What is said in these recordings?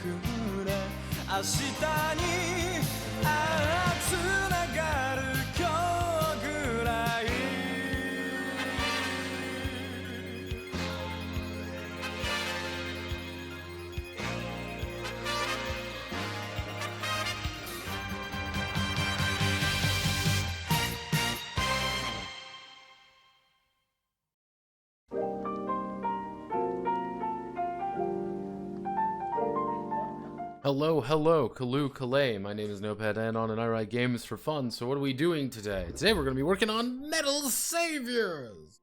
明日につながる今日ぐらい Hello, Kalu Kalay. My name is Notepad Anon and I write games for fun. So what are we doing today? Today we're going to be working on Metal Saviors.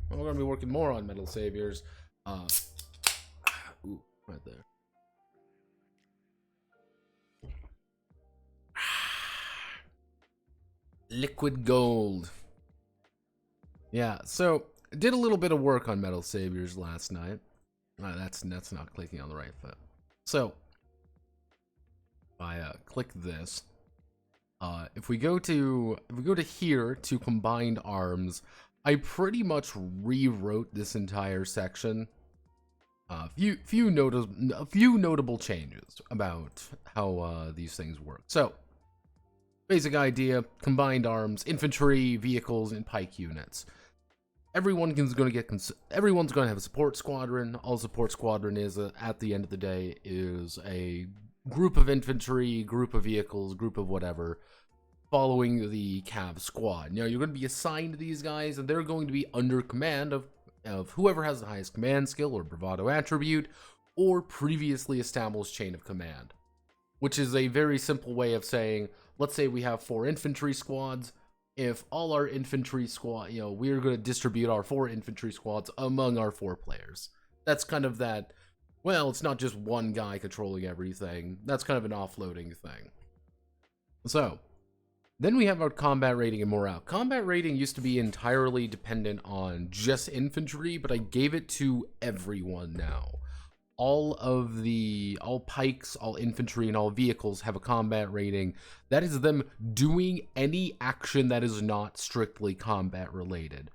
Well, we're going to be working more on Metal Saviors. Ooh, right there. Liquid gold. Yeah, so did a little bit of work on Metal Saviors last night. That's not clicking on the right foot. So I click this. If we go to here to combined arms, I pretty much rewrote this entire section. A few notable changes about how these things work. So, basic idea: combined arms, infantry, vehicles, and pike units. Everyone's going to have a support squadron. All support squadron is at the end of the day is a group of infantry, group of vehicles, group of whatever, following the cav squad. Now, you're going to be assigned to these guys, and they're going to be under command of whoever has the highest command skill or bravado attribute, or previously established chain of command, which is a very simple way of saying, let's say we have 4 infantry squads. If all our infantry squad, we're going to distribute our 4 infantry squads among our 4 players. That's kind of that. Well, it's not just one guy controlling everything. That's kind of an offloading thing. So, then we have our combat rating and morale. Combat rating used to be entirely dependent on just infantry, but I gave it to everyone now. All pikes, all infantry, and all vehicles have a combat rating. That is them doing any action that is not strictly combat related.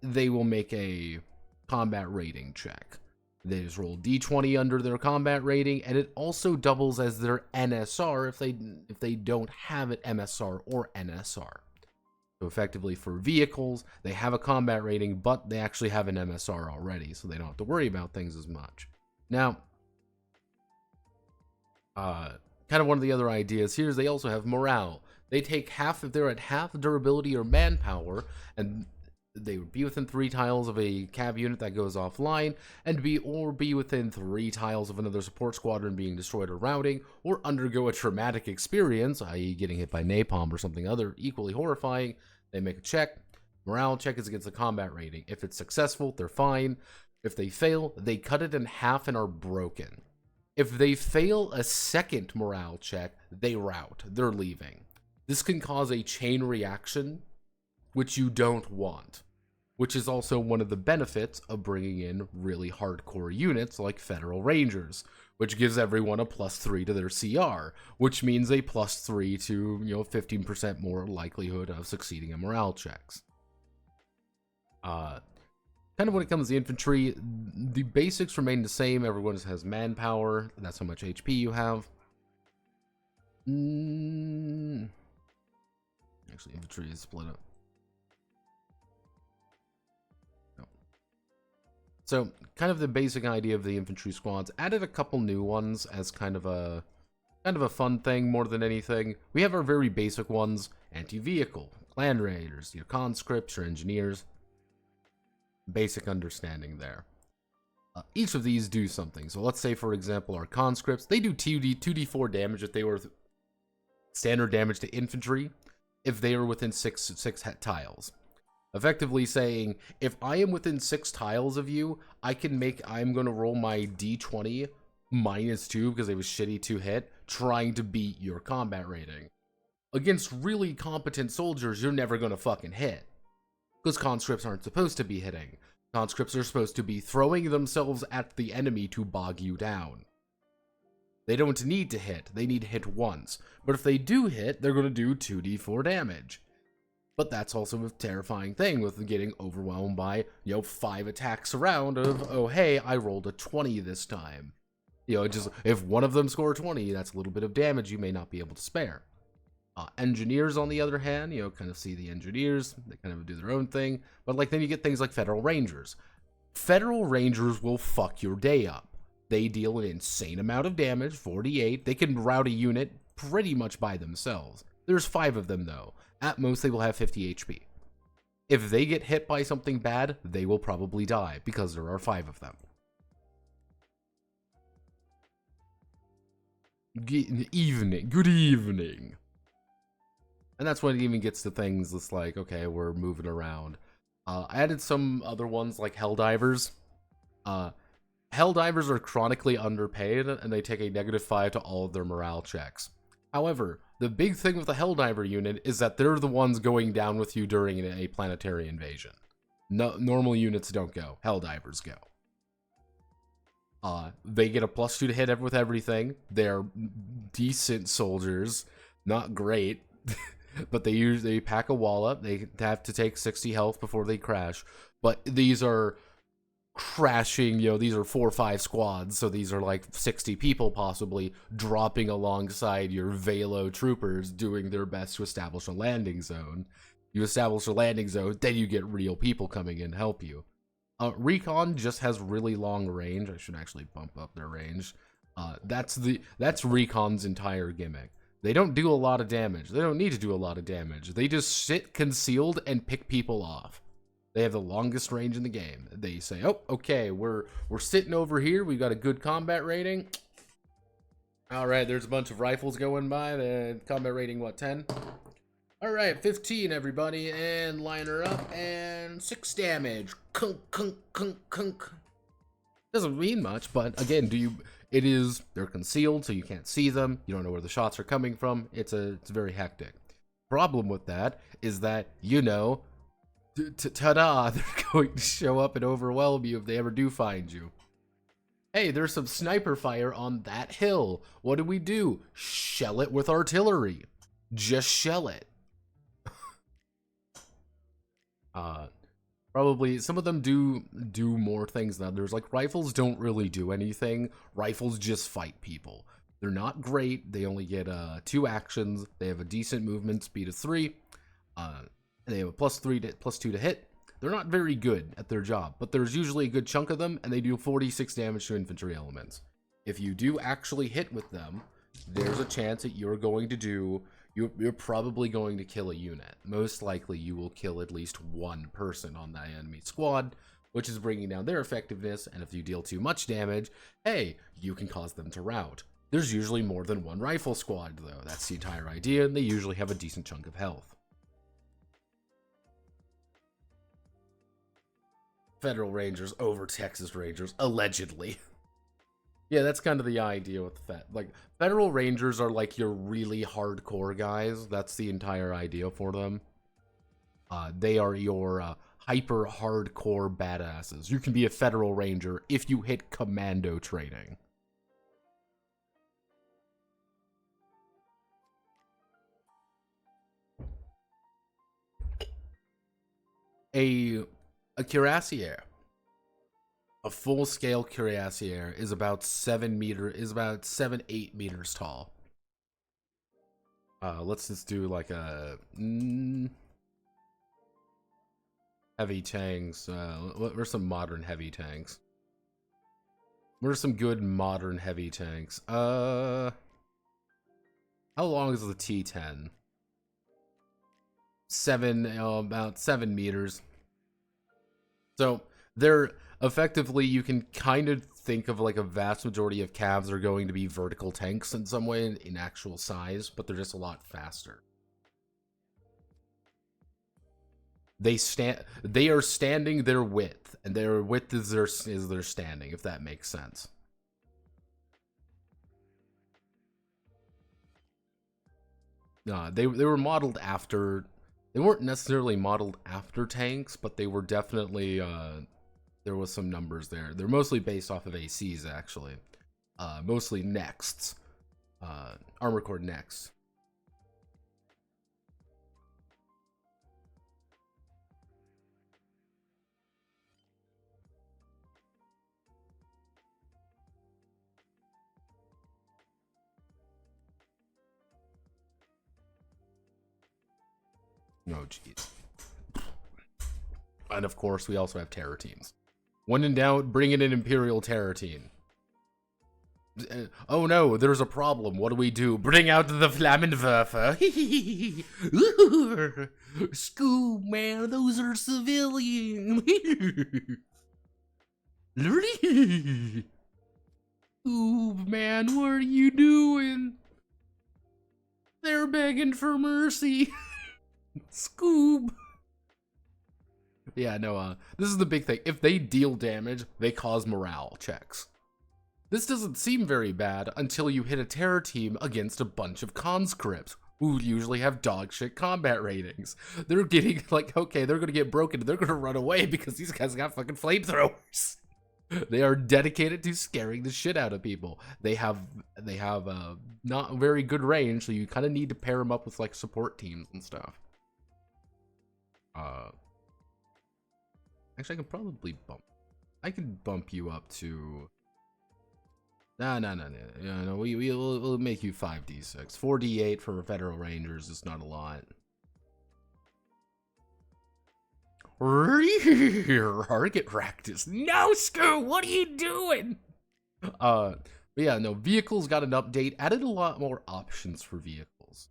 They will make a combat rating check. They just roll d20 under their combat rating, and it also doubles as their NSR if they don't have an MSR or NSR. So effectively for vehicles, they have a combat rating, but they actually have an MSR already, so they don't have to worry about things as much. Now, kind of one of the other ideas here is they also have morale. They take half, if they're at half durability or manpower, and they would be within 3 tiles of a cav unit that goes offline, and be within 3 tiles of another support squadron being destroyed or routing, or undergo a traumatic experience, i.e. getting hit by napalm or something other equally horrifying. They make a check. Morale check is against the combat rating. If it's successful, they're fine. If they fail, they cut it in half and are broken. If they fail a second morale check, they rout. They're leaving. This can cause a chain reaction, which you don't want, which is also one of the benefits of bringing in really hardcore units like Federal Rangers, which gives everyone a +3 to their CR, which means a +3 to 15% more likelihood of succeeding in morale checks. Kind of when it comes to infantry, the basics remain the same. Everyone has manpower. That's how much HP you have. Actually, infantry is split up. No. So, kind of the basic idea of the infantry squads. Added a couple new ones as kind of a fun thing more than anything. We have our very basic ones: anti-vehicle, clan raiders, your conscripts, your engineers. Basic understanding there. Each of these do something. So let's say, for example, our conscripts, they do 2d4 damage if they were standard damage to infantry, if they are within 6 tiles. Effectively saying, if I am within 6 tiles of you, I'm going to roll my d20 -2 because it was shitty to hit, trying to beat your combat rating. Against really competent soldiers, you're never going to fucking hit. Because conscripts aren't supposed to be hitting. Conscripts are supposed to be throwing themselves at the enemy to bog you down. They don't need to hit. They need to hit once. But if they do hit, they're going to do 2d4 damage. But that's also a terrifying thing with getting overwhelmed by, 5 attacks around of, oh hey, I rolled a 20 this time. You know, just if one of them score 20, that's a little bit of damage you may not be able to spare. Engineers, on the other hand, you know, kind of see the engineers, they kind of do their own thing. But like then you get things like Federal Rangers. Federal Rangers will fuck your day up. They deal an insane amount of damage, 48. They can rout a unit pretty much by themselves. There's 5 of them though. At most they will have 50 HP. If they get hit by something bad, they will probably die because there are 5 of them. Good evening. And that's when it even gets to things that's like, okay, we're moving around. I added some other ones like Helldivers. Helldivers are chronically underpaid, and they take a -5 to all of their morale checks. However, the big thing with the Helldiver unit is that they're the ones going down with you during a planetary invasion. No, normal units don't go. Helldivers go. They get a +2 to hit with everything. They're decent soldiers. Not great. But they pack a wall up. They have to take 60 health before they crash. But these are crashing, you know, these are 4 or 5 squads, so these are like 60 people possibly dropping alongside your Velo troopers doing their best to establish a landing zone. You establish a landing zone, then you get real people coming in to help you. Recon just has really long range. I should actually bump up their range. That's Recon's entire gimmick. They don't do a lot of damage. They don't need to do a lot of damage. They just sit concealed and pick people off. They have the longest range in the game. They say, "Oh, okay, we're sitting over here. We got a good combat rating. All right, there's a bunch of rifles going by. The combat rating, what, 10? All right, 15, everybody, and line her up, and 6 damage. Kunk, kunk, kunk, kunk." Doesn't mean much, but again, they're concealed, so you can't see them. You don't know where the shots are coming from. It's very hectic. Problem with that is that, you know, ta-da, they're going to show up and overwhelm you if they ever do find you. Hey, there's some sniper fire on that hill. What do? Shell it with artillery. Just shell it. Probably some of them do more things than others. Like rifles don't really do anything. Rifles just fight people. They're not great. They only get 2 actions. They have a decent movement speed of 3. They have a +2 to hit. They're not very good at their job, but there's usually a good chunk of them, and they do 46 damage to infantry elements. If you do actually hit with them, there's a chance that you're probably going to kill a unit. Most likely you will kill at least 1 person on that enemy squad, which is bringing down their effectiveness, and if you deal too much damage, hey, you can cause them to rout. There's usually more than 1 rifle squad, though. That's the entire idea, and they usually have a decent chunk of health. Federal Rangers over Texas Rangers, allegedly. Yeah, that's kind of the idea with like Federal Rangers are like your really hardcore guys. That's the entire idea for them. They are your hyper hardcore badasses. You can be a Federal Ranger if you hit commando training. A cuirassier. A full-scale cuirassier is about 7-8 meters tall. Let's just do like a heavy tanks. What are some modern heavy tanks? What are some good modern heavy tanks? How long is the T10? About 7 meters. So they're effectively, you can kind of think of like a vast majority of Cavs are going to be vertical tanks in some way in actual size, but they're just a lot faster. They are standing their width, and their width is their standing, if that makes sense. They were modeled after. They weren't necessarily modeled after tanks, but they were definitely. There was some numbers there. They're mostly based off of ACs, actually. Mostly Nexts. Armor Core Next. Oh, jeez. And of course, we also have terror teams. When in doubt, bring in an Imperial terror team. Oh no, there's a problem. What do we do? Bring out the Flammenwerfer. Scoob, man, those are civilians. Scoob, man, what are you doing? They're begging for mercy. Scoob. Yeah, no, this is the big thing. If they deal damage, they cause morale checks. This doesn't seem very bad until you hit a terror team against a bunch of conscripts who usually have dogshit combat ratings. They're getting like, okay, they're gonna get broken. They're gonna run away because these guys got fucking flamethrowers. They are dedicated to scaring the shit out of people. They have not very good range, so you kind of need to pair them up with like support teams and stuff. Actually, I can probably bump you up to. No, we'll make you 5d6. 4d8 for Federal Rangers is not a lot. Target practice. No, Scoo, what are you doing? But yeah, no, vehicles got an update, added a lot more options for vehicles.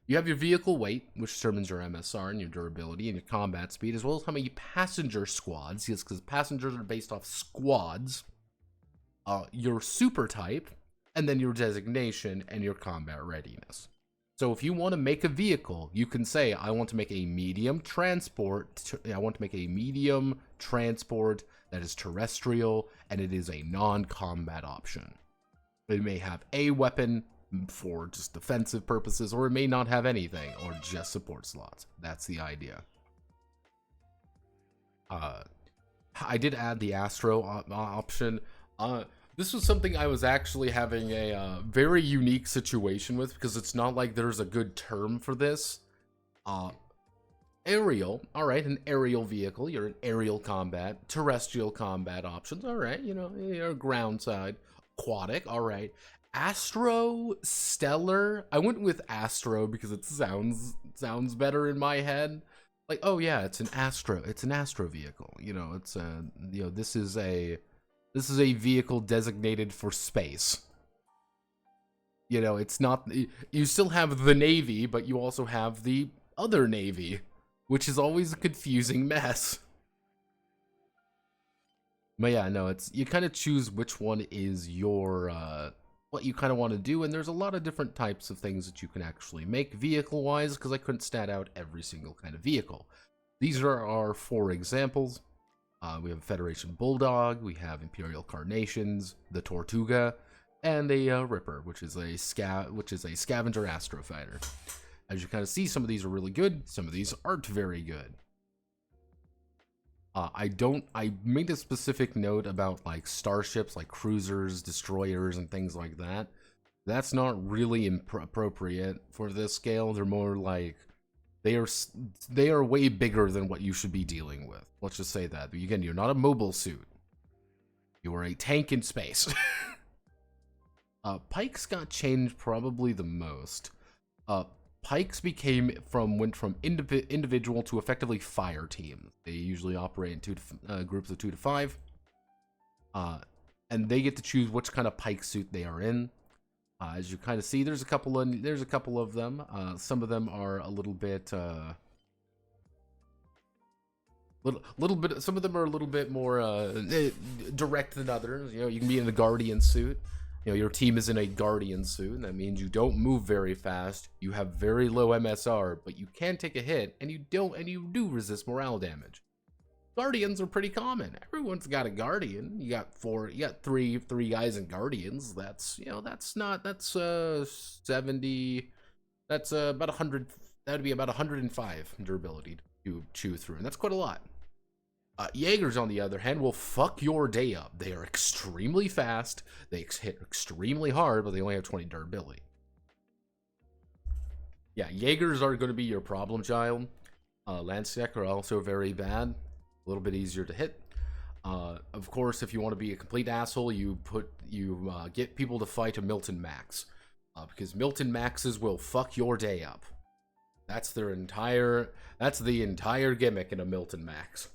You have your vehicle weight, which determines your MSR and your durability and your combat speed, as well as how many passenger squads, yes, because passengers are based off squads. Your super type, and then your designation and your combat readiness. So if you want to make a vehicle, you can say, I want to make a medium transport. I want to make a medium transport that is terrestrial, and it is a non-combat option. It may have a weapon for just defensive purposes, or it may not have anything, or just support slots. That's the idea. I did add the Astro option. This was something I was actually having a very unique situation with, because it's not like there's a good term for this. Aerial, alright, an aerial vehicle, you're an aerial combat. Terrestrial combat options, alright, you know, you're ground side. Aquatic, alright. Astro, stellar, I went with Astro because it sounds better in my head. Like, oh yeah, it's an Astro vehicle, you know, it's you know, this is a vehicle designated for space. You know, it's not, you still have the Navy, but you also have the other Navy, which is always a confusing mess. But yeah, no, it's, you kind of choose which one is your, what you kind of want to do, and there's a lot of different types of things that you can actually make vehicle-wise, because I couldn't stat out every single kind of vehicle. These are our 4 examples. We have Federation Bulldog, we have Imperial Carnations, the Tortuga, and a Ripper, which is a scavenger astrofighter. As you kind of see, some of these are really good, some of these aren't very good. I made a specific note about like starships, like cruisers, destroyers, and things like that. That's not really appropriate for this scale. They're more like, they are way bigger than what you should be dealing with. Let's just say that. But again, you're not a mobile suit. You are a tank in space. Pikes got changed probably the most. Pikes went from individual to effectively fire teams. They usually operate in groups of 2 to 5. And they get to choose which kind of pike suit they are in. As you kind of see, there's a couple of them. Some of them are a little bit, some of them are a little bit more direct than others. You know, you can be in a Guardian suit. You know, your team is in a Guardian suit, and that means you don't move very fast. You have very low MSR, but you can take a hit, and you do resist morale damage. Guardians are pretty common. Everyone's got a Guardian. You got three guys in Guardians. That's, you know, that's 70. That's about 100. That'd be about 105 durability to chew through, and that's quite a lot. Jaegers, on the other hand, will fuck your day up. They are extremely fast. They hit extremely hard, but they only have 20 durability. Yeah, Jaegers are going to be your problem child. Landsec are also very bad. A little bit easier to hit. Of course, if you want to be a complete asshole, you get people to fight a Milton Max, because Milton Maxes will fuck your day up. That's their entire, that's the entire gimmick in a Milton Max.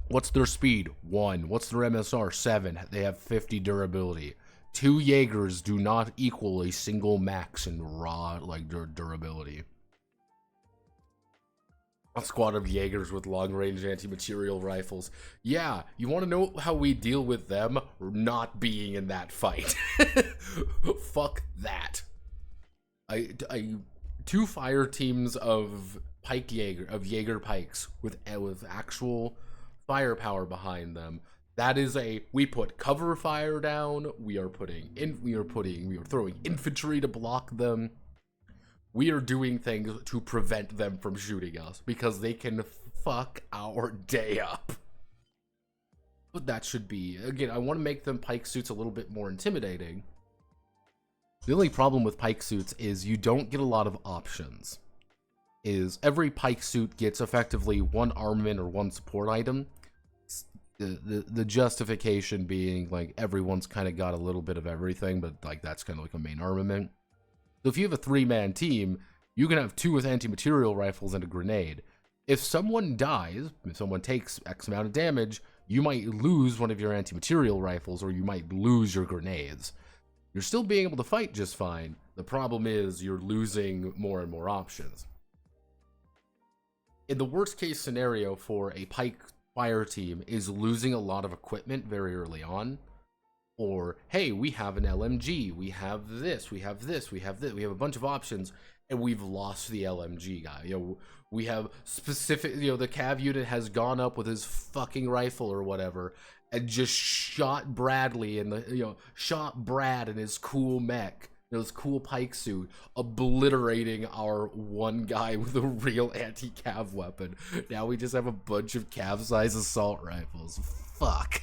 What's their speed? 1. What's their MSR? 7. They have 50 durability. 2 Jaegers do not equal a single max in raw, like, durability. A squad of Jaegers with long-range anti-material rifles. Yeah, you want to know how we deal with them? Not being in that fight. Fuck that. Two fire teams of Jaeger pikes with actual firepower behind them. That is we put cover fire down. We are throwing infantry to block them. We are doing things to prevent them from shooting us because they can fuck our day up. But that should be, again, I want to make them pike suits a little bit more intimidating. The only problem with pike suits is you don't get a lot of options. Every pike suit gets effectively 1 armament or 1 support item. The justification being, like, everyone's kind of got a little bit of everything, but, like, that's kind of like a main armament. So if you have a 3-man team, you can have 2 with anti-material rifles and a grenade. If someone dies, if someone takes X amount of damage, you might lose one of your anti-material rifles, or you might lose your grenades. You're still being able to fight just fine. The problem is you're losing more and more options. In the worst case scenario for a pike fire team is losing a lot of equipment very early on. Or, hey, we have an LMG, we have this, we have this, we have this, we have a bunch of options, and we've lost the LMG guy. You know, we have specific, you know, the cav unit has gone up with his fucking rifle or whatever, and just shot Bradley and shot Brad in his cool mech, his cool pike suit, obliterating our one guy with a real anti-cav weapon. Now we just have a bunch of cav-sized assault rifles. Fuck.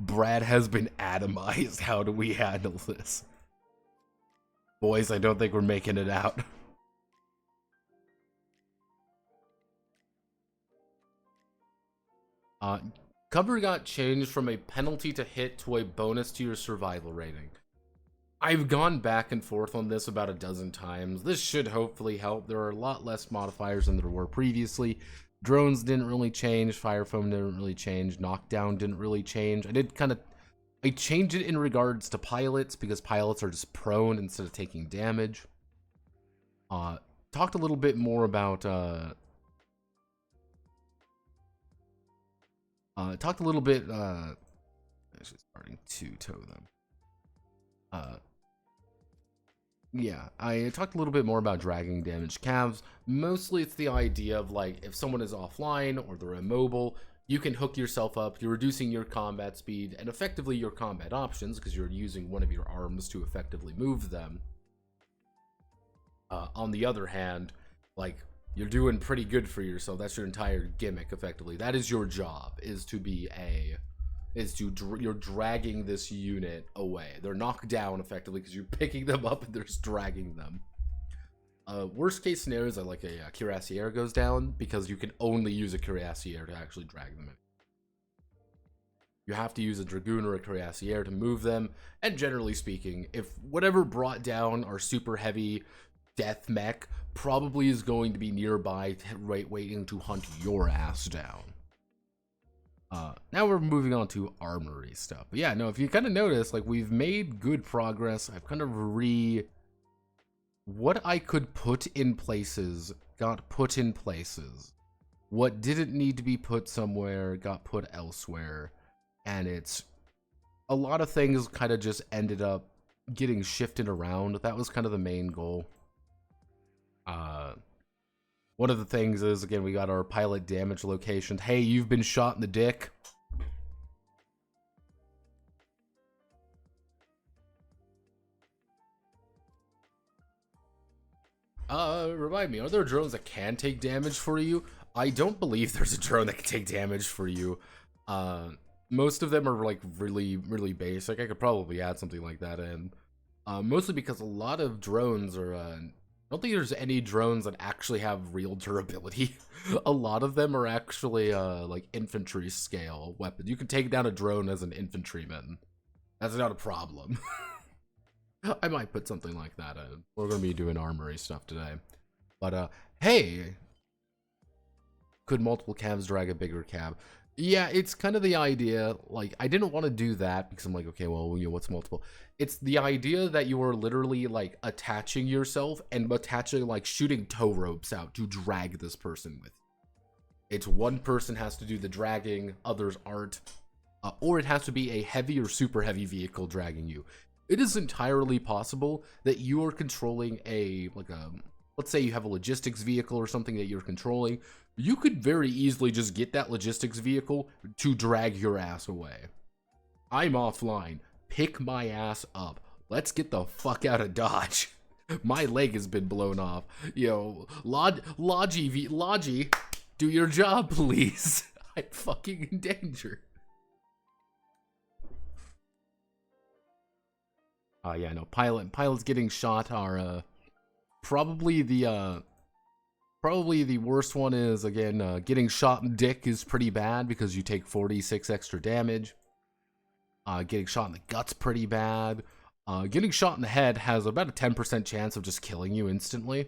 Brad has been atomized. How do we handle this? Boys, I don't think we're making it out. Cover got changed from a penalty to hit to a bonus to your survival rating. I've gone back and forth on this about a dozen times. This should hopefully help. There are a lot less modifiers than there were previously. Drones didn't really change, fire foam didn't really change, knockdown didn't really change. I changed it in regards to pilots because pilots are just prone instead of taking damage. Talked a little bit more about actually starting to tow them. Yeah, I talked a little bit more about dragging damaged calves. Mostly it's the idea of, like, if someone is offline or they're immobile, you can hook yourself up, you're reducing your combat speed and effectively your combat options because you're using one of your arms to effectively move them. On the other hand, like, you're doing pretty good for yourself. That's your entire gimmick, effectively. That is your job, you're dragging this unit away. They're knocked down effectively because you're picking them up and they're just dragging them. Worst case scenarios are like a cuirassier goes down because you can only use a cuirassier to actually drag them in. You have to use a dragoon or a cuirassier to move them, and generally speaking, if whatever brought down our super heavy death mech probably is going to be nearby, right, waiting to hunt your ass down. Now we're moving on to armory stuff. But yeah, no, if you kind of notice, like, we've made good progress. I've kind of what I could put in places got put in places. What didn't need to be put somewhere got put elsewhere. And it's a lot of things kind of just ended up getting shifted around. That was kind of the main goal. One of the things is, again, we got our pilot damage locations. Hey, you've been shot in the dick. Remind me, are there drones that can take damage for you? I don't believe there's a drone that can take damage for you. Most of them are, like, really, really basic. I could probably add something like that in. Mostly because a lot of drones are, I don't think there's any drones that actually have real durability. A lot of them are actually, like, infantry scale weapons. You can take down a drone as an infantryman. That's not a problem. I might put something like that in. We're gonna be doing armory stuff today. But hey, could multiple cabs drag a bigger cab? Yeah, it's kind of the idea. Like, I didn't want to do that because I'm like, okay, well, you know, what's multiple? It's the idea that you are literally like attaching yourself and attaching, like, shooting tow ropes out to drag this person with. It's one person has to do the dragging, others aren't, or it has to be a heavy or super heavy vehicle dragging you. It is entirely possible that you are controlling let's say you have a logistics vehicle or something that you're controlling. You could very easily just get that logistics vehicle to drag your ass away. I'm offline. Pick my ass up. Let's get the fuck out of Dodge. My leg has been blown off. Yo, Logi, do your job, please. I'm fucking in danger. Yeah, no, pilots getting shot are probably the worst one is, again, getting shot in dick is pretty bad because you take 46 extra damage. Getting shot in the gut's pretty bad. Getting shot in the head has about a 10% chance of just killing you instantly.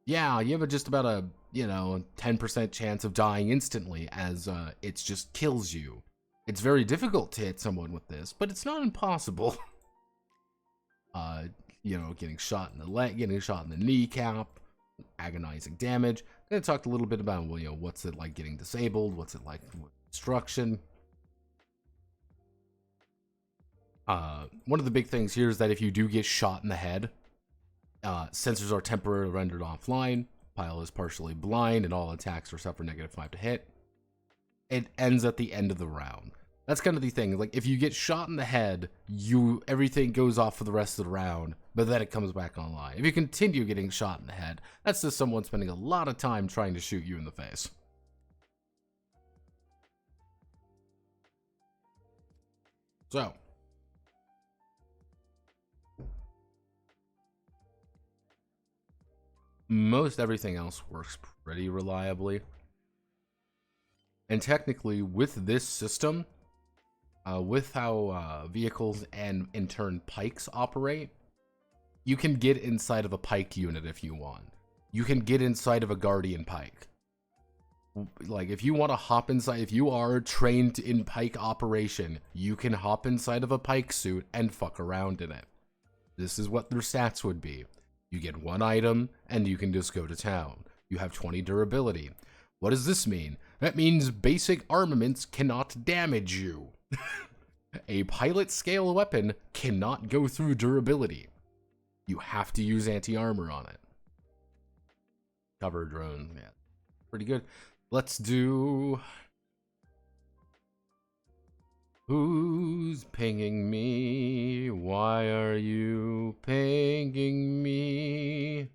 Yeah, you have just about a, 10% chance of dying instantly as it just kills you. It's very difficult to hit someone with this, but it's not impossible. Getting shot in the leg, getting shot in the kneecap, agonizing damage. I talked a little bit about, what's it like getting disabled, what's it like with destruction. One of the big things here is that if you do get shot in the head, sensors are temporarily rendered offline, pilot is partially blind, and all attacks are suffer -5 to hit. It ends at the end of the round. That's kind of the thing. Like, if you get shot in the head, everything goes off for the rest of the round, but then it comes back online. If you continue getting shot in the head, that's just someone spending a lot of time trying to shoot you in the face. So, most everything else works pretty reliably. And technically, with this system, with how vehicles and in turn pikes operate, you can get inside of a pike unit if you want. You can get inside of a guardian pike. Like, if you want to hop inside, if you are trained in pike operation, you can hop inside of a pike suit and fuck around in it. This is what their stats would be. You get one item and you can just go to town. You have 20 durability. What does this mean? That means basic armaments cannot damage you. A pilot scale weapon cannot go through durability. You have to use anti-armor on it. Cover drone, yeah, pretty good. Let's do... Who's pinging me? Why are you pinging me?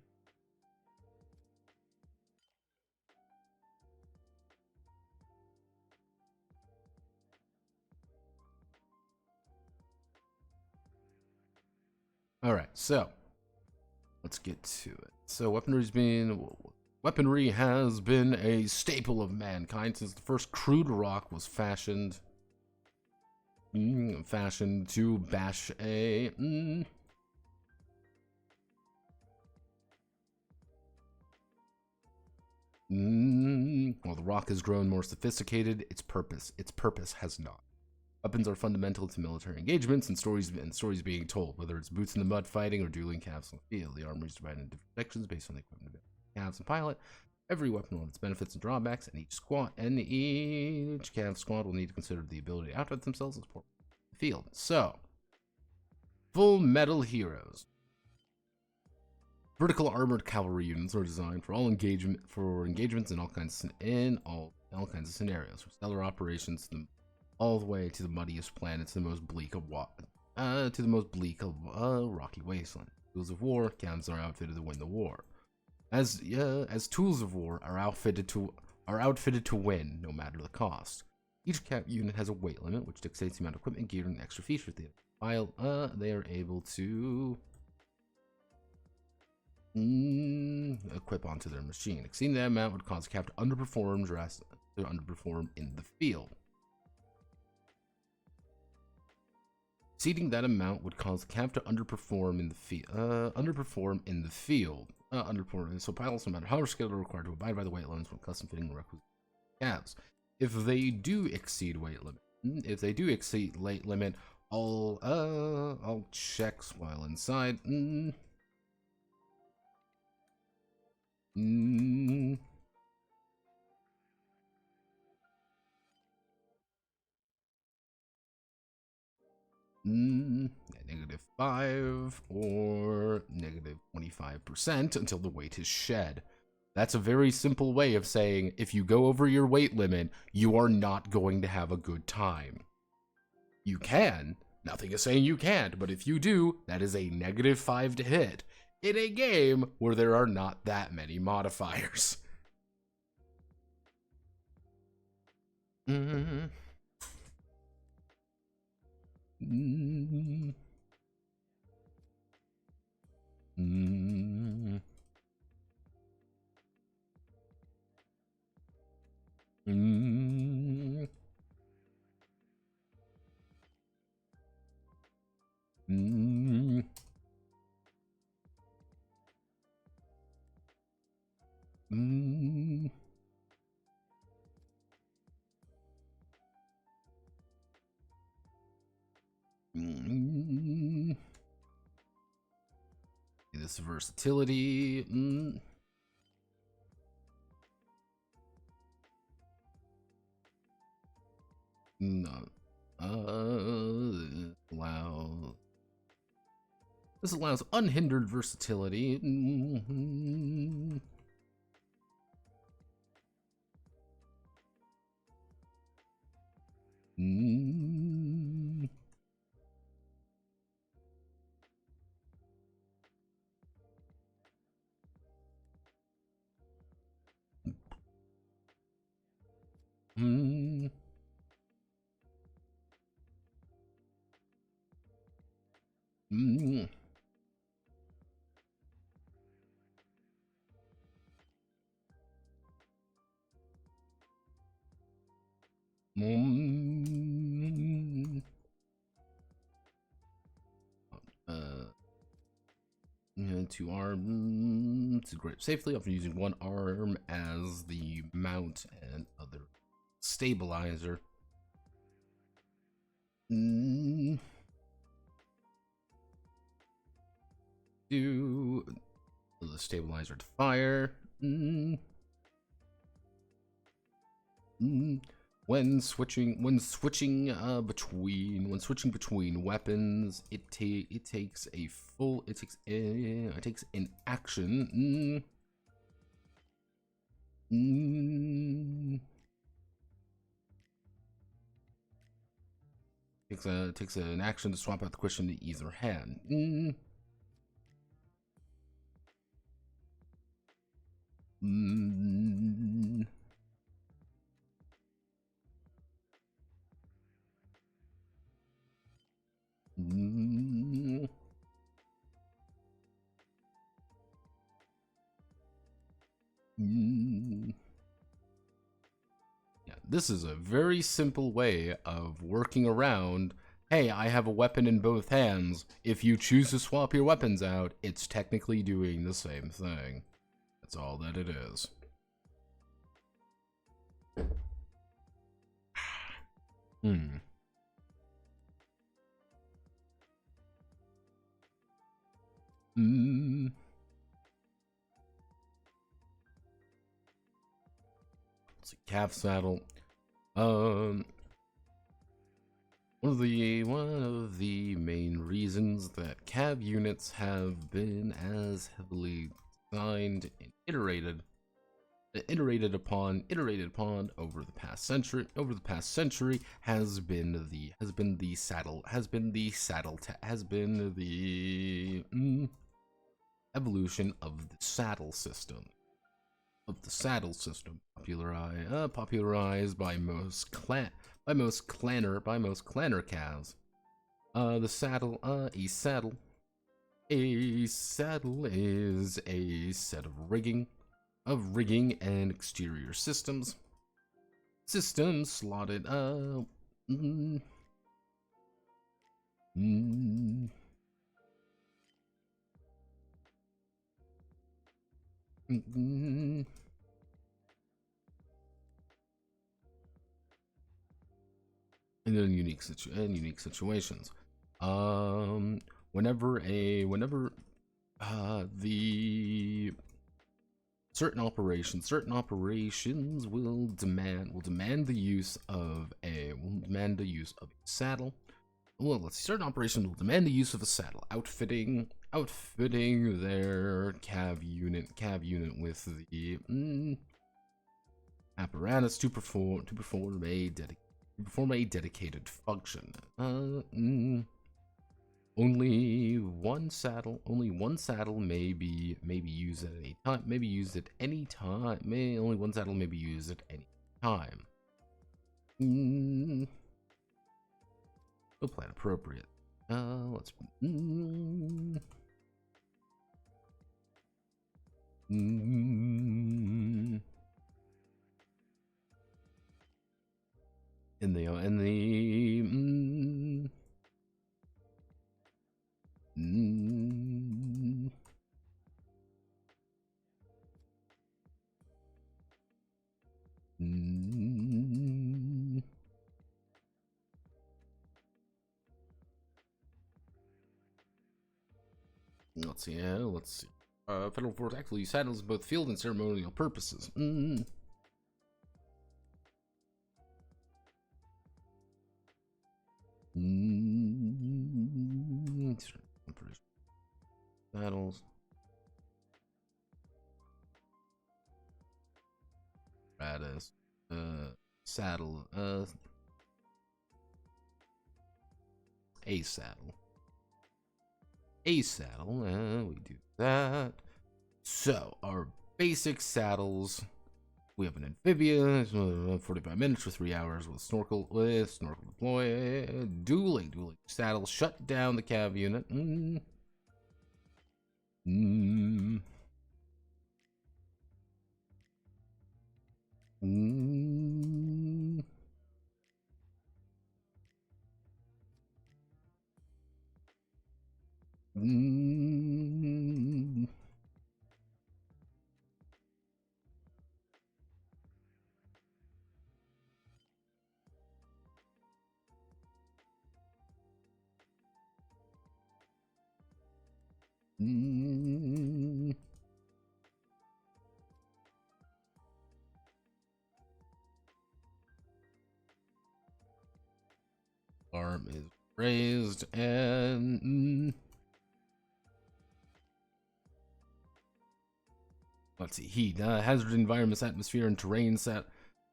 Alright, so let's get to it. So weaponry has been a staple of mankind since the first crude rock was fashioned to bash a while the rock has grown more sophisticated, its purpose has not. Weapons are fundamental to military engagements and stories being told, whether it's boots in the mud fighting or dueling calves on the field. The armory is divided into different sections based on the equipment of calves and pilot. Every weapon will have its benefits and drawbacks, and each calf squad will need to consider the ability to outfit themselves and support the field. So, Full Metal Heroes. Vertical armored cavalry units are designed for engagements in all kinds of scenarios, from stellar operations all the way to the muddiest planets, to the most bleak of rocky wasteland. Tools of war, calves are outfitted to win the war. As tools of war are outfitted to win, no matter the cost. Each cap unit has a weight limit, which dictates the amount of equipment, gear, and extra features they are able to equip onto their machine. Exceeding that amount would cause the cap to underperform in the field. Exceeding that amount would cause the calf to underperform in the field. Underperform. So pilots, no matter how skilled, are required to abide by the weight limits when custom fitting the requisite calves. If they do exceed weight limit, I'll check while inside. -5 or -25% until the weight is shed. That's a very simple way of saying if you go over your weight limit, you are not going to have a good time. You can. Nothing is saying you can't, but if you do, that is a -5 to hit in a game where there are not that many modifiers. Mm. Mm. Mm. Mm. Mm. Mm. Mm. This versatility. No. This allows unhindered versatility. Two arms to grip safely, often using one arm as the mount and other stabilizer. Do the stabilizer to fire. When switching between weapons, it takes an action. Takes an action to swap out the question to either hand. Yeah, this is a very simple way of working around. Hey, I have a weapon in both hands. If you choose to swap your weapons out, it's technically doing the same thing. That's all that it is. It's a calf saddle. One of the main reasons that cab units have been as heavily designed and iterated upon over the past century has been the evolution of the saddle system. Popularized by most clanner calves. A saddle is a set of rigging and exterior systems slotted Mm. Mm. And in unique situations, whenever the certain operations will demand the use of a saddle. Well, let's see. Certain operations will demand the use of a saddle, outfitting their cav unit with the apparatus to perform a dedicated function. Only one saddle may be used at any time. Only one saddle may be used at any time. We'll plan appropriate. Let's. Let's see. Federal Force actually use saddles for both field and ceremonial purposes. Saddles. Apparatus. Saddle. A saddle. We do that. So our basic saddles, we have an amphibious 45 minutes for 3 hours with snorkel deploy, dueling saddles, shut down the cav unit. Arm is raised and let's see. Heat, hazard environments, atmosphere, and terrain set.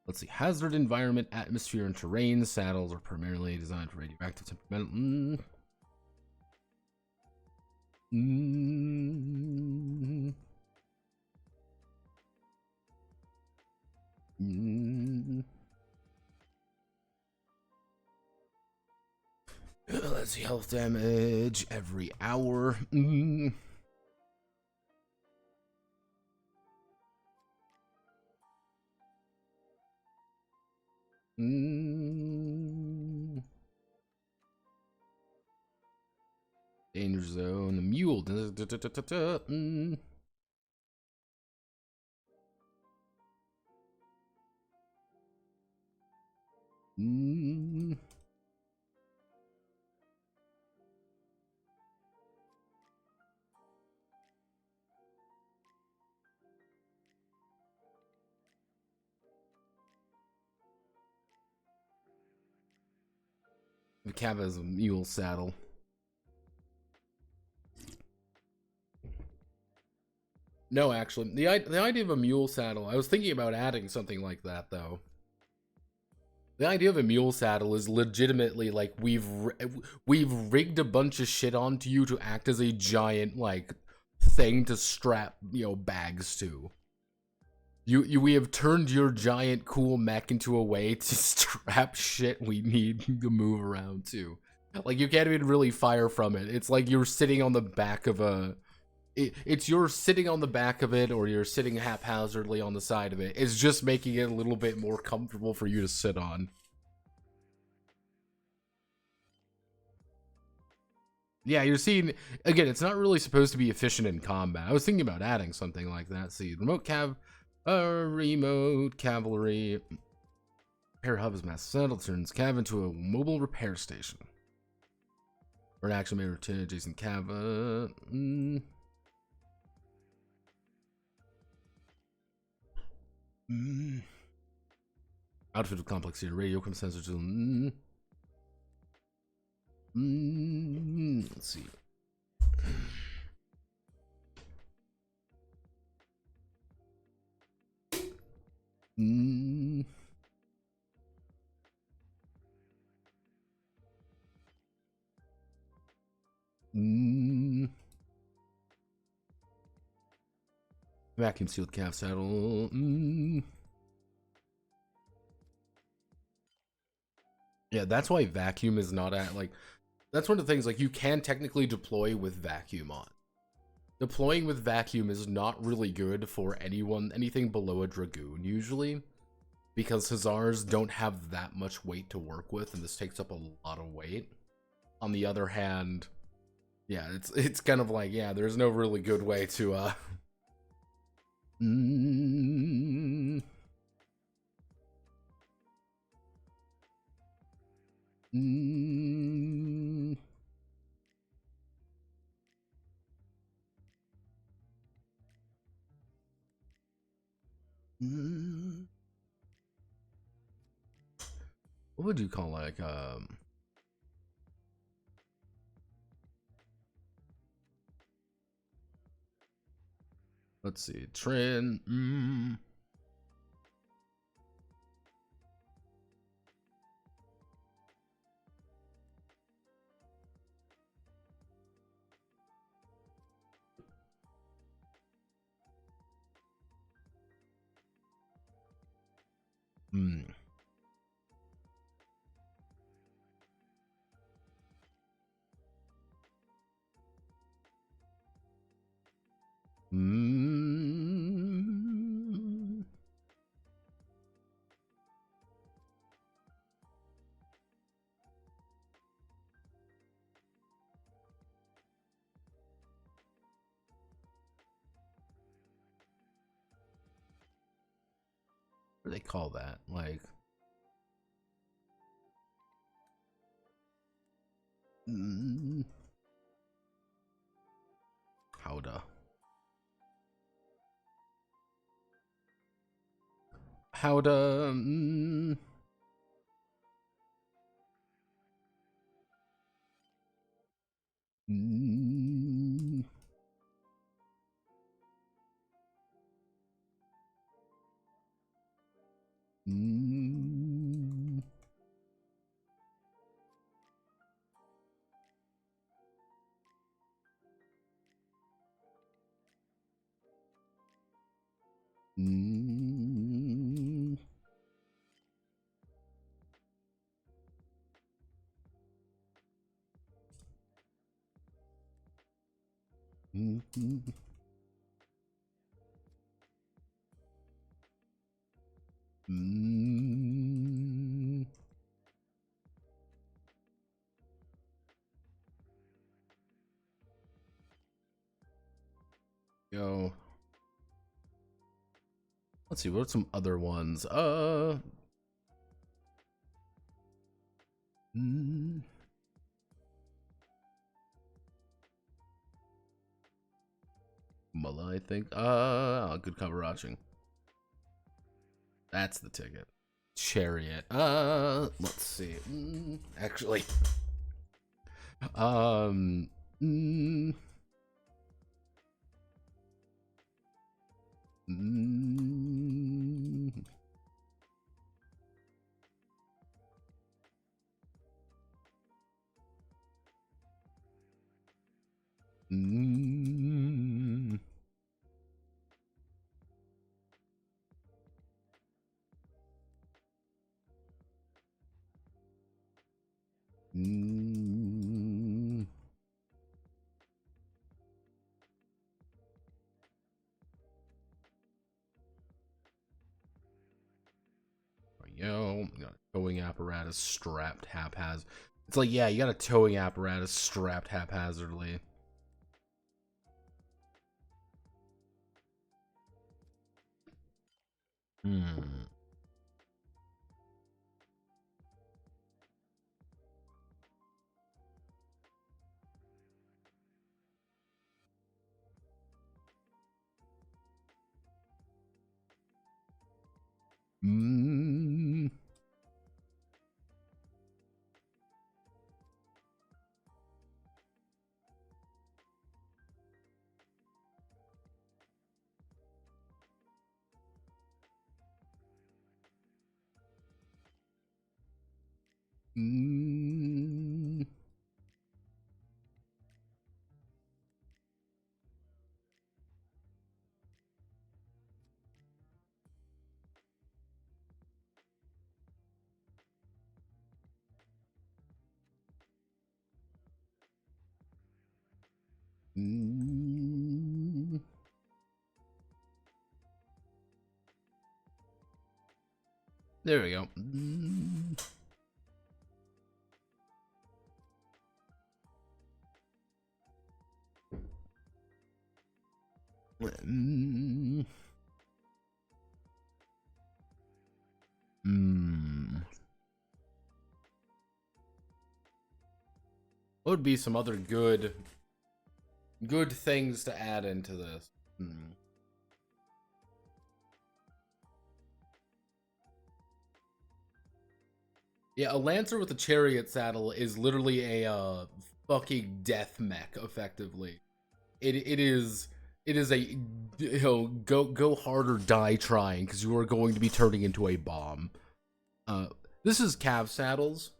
Let's see. Hazard environment, atmosphere, and terrain saddles are primarily designed for radioactive temperamental. Let's see. Health damage every hour. Danger zone. Mule. The cab has a mule saddle. No, actually, the idea of a mule saddle, I was thinking about adding something like that, though. The idea of a mule saddle is legitimately like we've rigged a bunch of shit onto you to act as a giant like thing to strap, bags to. We have turned your giant cool mech into a way to strap shit we need to move around to. Like, you can't even really fire from it. It's like you're sitting on the back of a... you're sitting on the back of it, or you're sitting haphazardly on the side of it. It's just making it a little bit more comfortable for you to sit on. Yeah, you're seeing, again, it's not really supposed to be efficient in combat. I was thinking about adding something like that. See, remote cavalry. Repair hub is mass settle, turns cav into a mobile repair station. Or an action may return adjacent cav. Outfit with complex here. Radio com sensor to. Let's see. Vacuum sealed calf saddle. Yeah, that's why vacuum is not at, like, that's one of the things, like, you can technically deploy with vacuum on. Deploying with vacuum is not really good for anything below a dragoon usually, because hussars don't have that much weight to work with, and this takes up a lot of weight. On the other hand, yeah, it's kind of like, yeah, there's no really good way to what would you call, like, let's see, trend. What do they call that? Like, howda. Yo. Let's see, what are some other ones? Mullah, I think. Good cover watching. That's the ticket. Chariot. Let's see. Actually. Yo, got a towing apparatus strapped haphazard. It's like, yeah, you got a towing apparatus strapped haphazardly. Hmm. Mm. Mm. Mm. There we go. Mm. Mm. Mm. What would be some other good things to add into this? Hmm. Yeah, a lancer with a chariot saddle is literally a fucking death mech, effectively. It is a, go hard or die trying, because you are going to be turning into a bomb. This is cav saddles.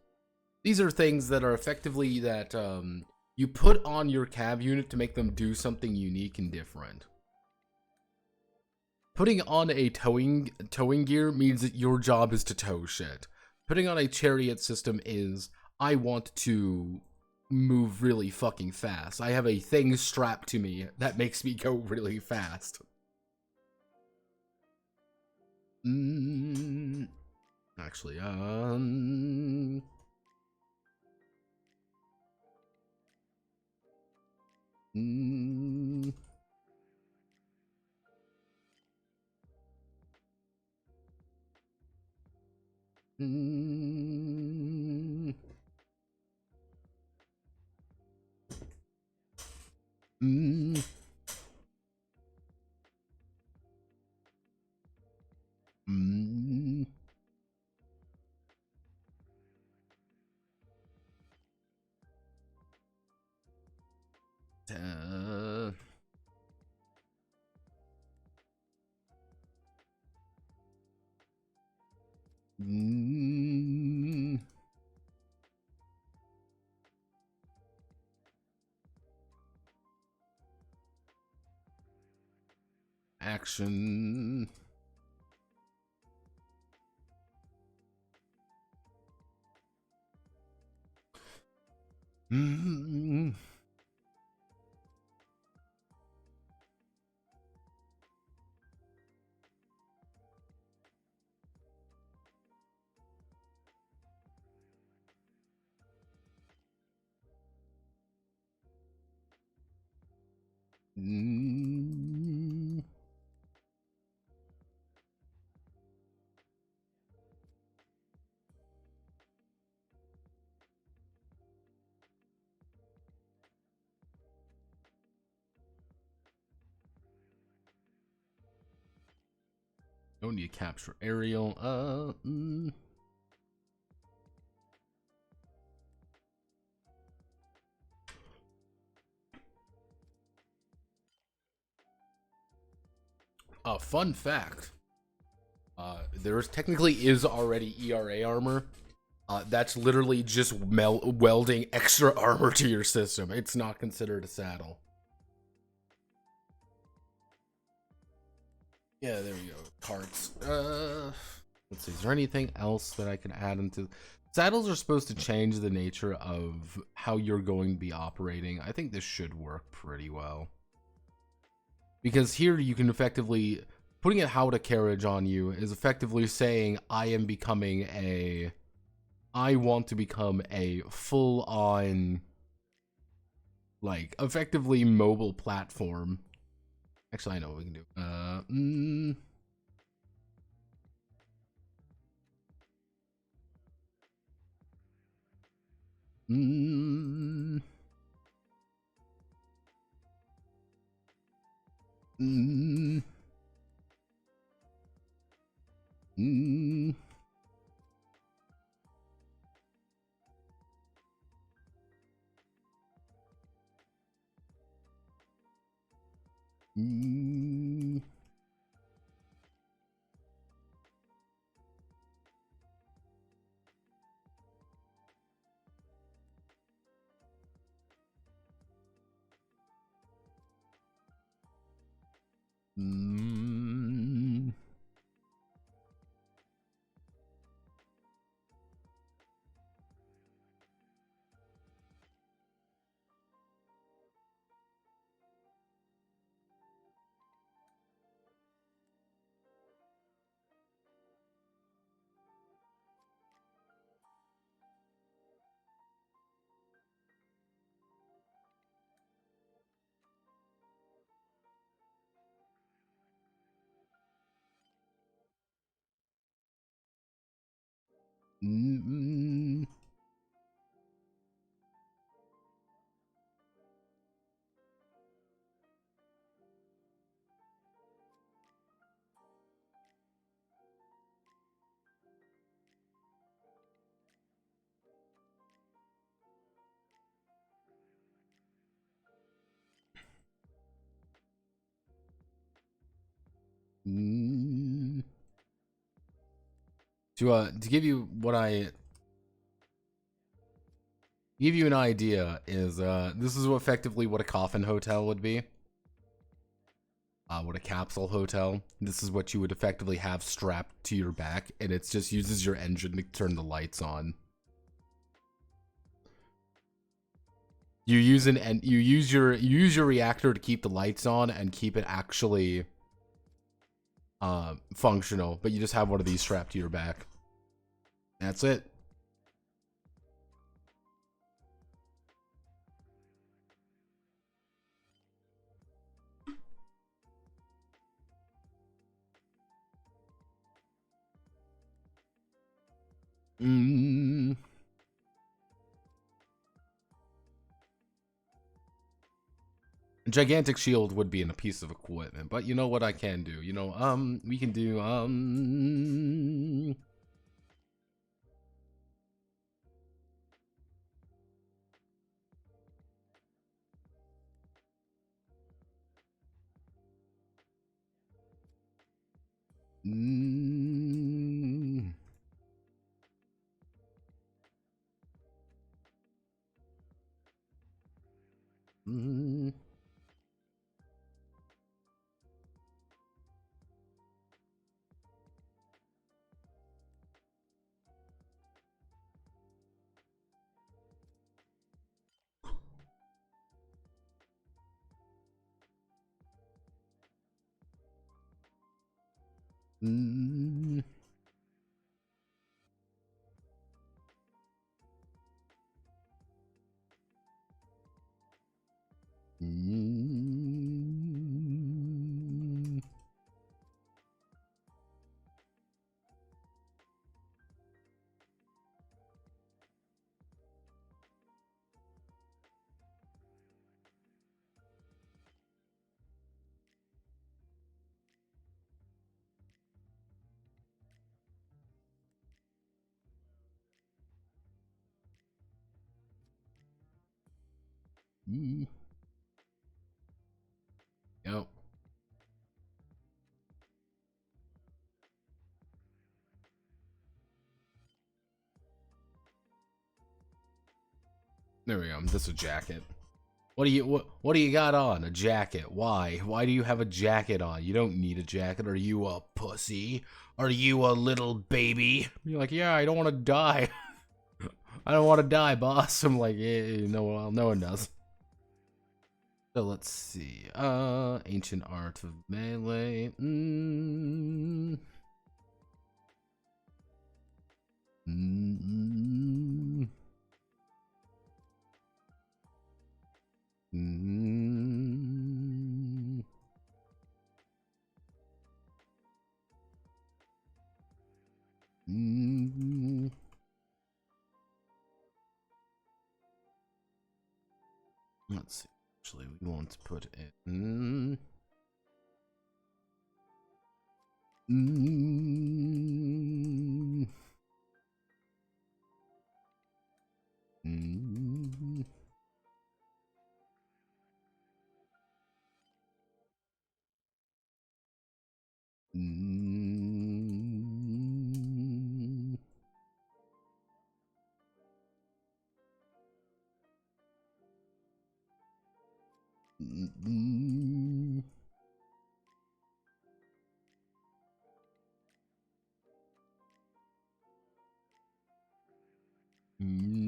These are things that are effectively that you put on your cav unit to make them do something unique and different. Putting on a towing gear means that your job is to tow shit. Putting on a chariot system is, I want to move really fucking fast. I have a thing strapped to me that makes me go really fast. Actually, mm, mm, mm, mm, uh, mm, action. Mm, mm. Don't need to capture aerial. Fun fact. There technically is already ERA armor. That's literally just welding extra armor to your system. It's not considered a saddle. Yeah, there we go. Parts. Let's see. Is there anything else that I can add into? Saddles are supposed to change the nature of how you're going to be operating. I think this should work pretty well. Because here you can effectively, putting a Howdah carriage on you is effectively saying, I am becoming a I want to become a full-on, like, effectively mobile platform. Actually, I know what we can do. Mm, mm, mm, mm, mm, mm, mm. To give you what I give you an idea is this is effectively what a coffin hotel would be. What a capsule hotel. This is what you would effectively have strapped to your back, and it just uses your engine to turn the lights on. You use you use your reactor to keep the lights on and keep it actually functional, but you just have one of these strapped to your back. That's it. Mm. A gigantic shield would be in a piece of equipment, but you know what I can do? You know, we can do, mm, mm, mm, mm, mm. Yep. There we go. This is a jacket. What do you got on? A jacket. Why? Why do you have a jacket on? You don't need a jacket. Are you a pussy? Are you a little baby? You're like, yeah, I don't want to die. I don't want to die, boss. I'm like, yeah, no, well, no one does. So let's see. Ancient art of melee. Mm-hmm. Mm-hmm. Mm-hmm. Let's see. Actually, we want to put it in. Mm. Mm. Mm. Mm. Mm.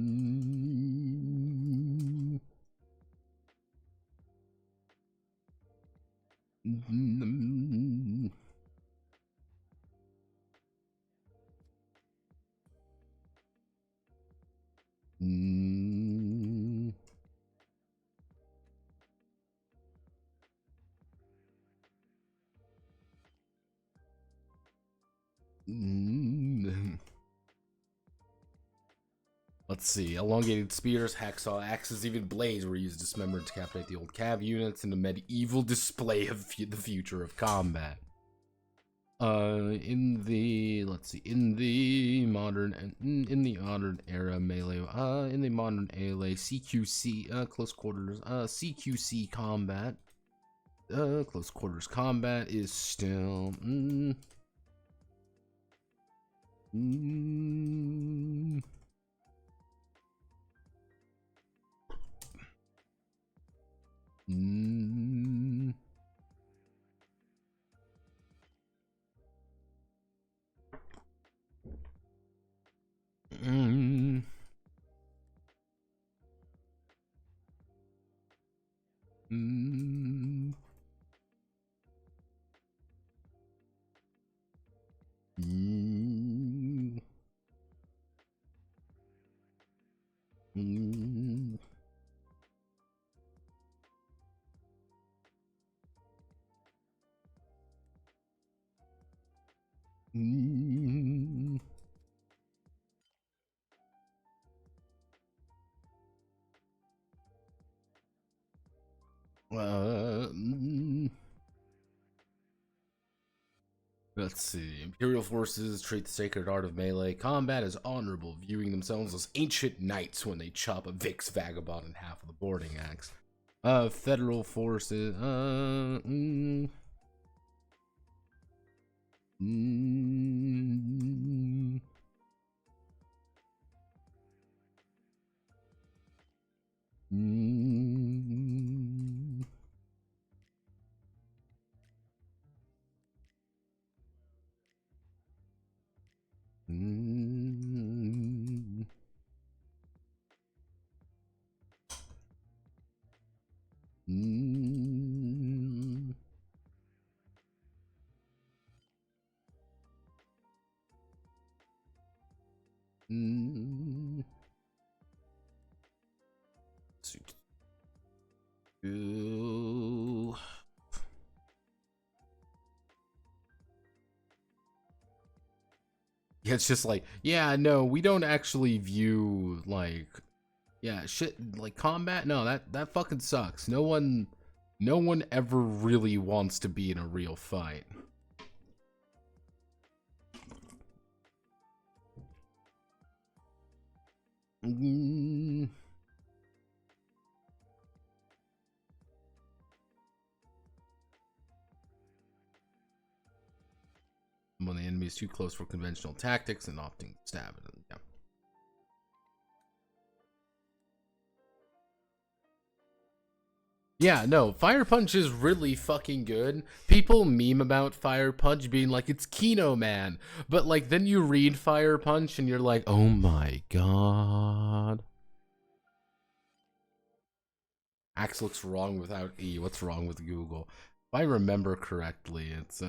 Mm. Mm. Mm. Let's see. Elongated spears, hacksaw axes, even blades were used to dismember and decapitate the old cav units in a medieval display of the future of combat. In the modern era melee, in the modern ALA CQC, close quarters, CQC combat, close quarters combat is still, let's see. Imperial forces treat the sacred art of melee combat as honorable, viewing themselves as ancient knights when they chop a Vix vagabond in half with a boarding axe. Federal forces. Ooh. Yeah, it's just like, yeah, no, we don't actually view like, yeah, shit, like combat. No, that fucking sucks. No one ever really wants to be in a real fight. Mm. When the enemy is too close for conventional tactics and opting to stab it. Yeah. Yeah, no, Fire Punch is really fucking good. People meme about Fire Punch being like, it's Kino Man. But, like, then you read Fire Punch and you're like, oh my god. Axe looks wrong without E. What's wrong with Google? If I remember correctly, it's,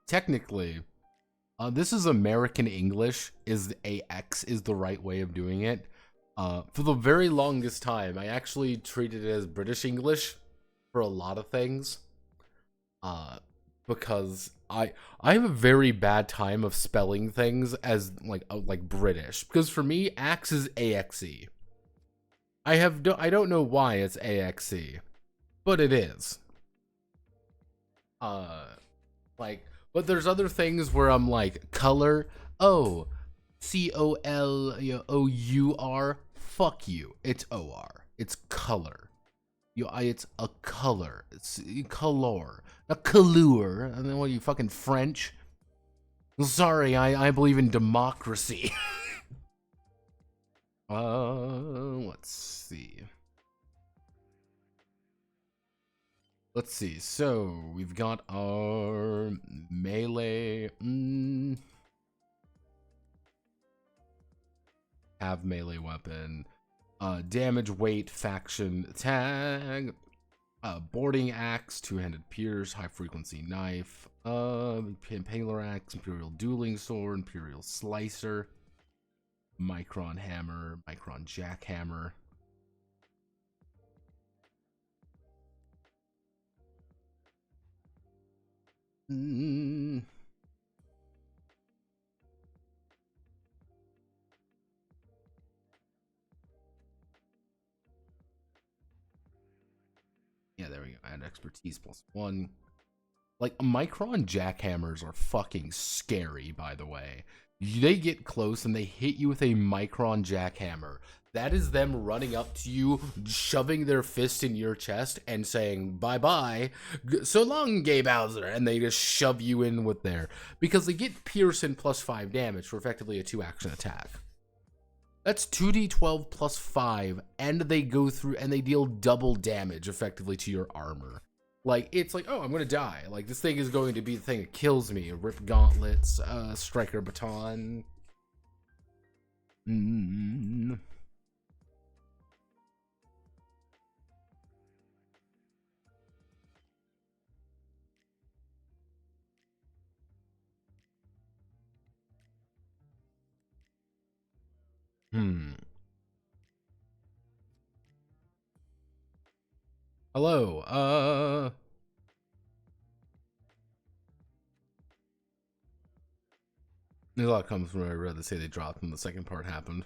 technically, this is American English. Is AX is the right way of doing it. For the very longest time, I actually treated it as British English for a lot of things. Because I have a very bad time of spelling things as like British. Because for me, axe is AXE. I don't know why it's AXE, but it is. But there's other things where I'm like color. Oh, COLOUR. Fuck you. It's OR. It's color. It's a color. It's color. A color. And then what are you, fucking French? Sorry, I believe in democracy. Let's see. Let's see. So we've got our melee. Have melee weapon. Damage, weight, faction, tag. Boarding axe, two-handed pierce, high frequency knife. Impaler axe, imperial dueling sword, imperial slicer. Micron hammer, micron jackhammer. Yeah, there we go. Add expertise +1. Like, micron jackhammers are fucking scary, by the way. They get close and they hit you with a micron jackhammer. That is them running up to you, shoving their fist in your chest and saying, bye-bye, so long, Gay Bowser, and they just shove you in with there. Because they get pierce and +5 damage for effectively a 2-action attack. That's 2d12 +5, and they go through and they deal double damage effectively to your armor. Like, it's like, oh, I'm gonna die. Like, this thing is going to be the thing that kills me. Rip gauntlets, striker baton. Hello, there's a lot of comments from where I read they say they dropped and the second part happened.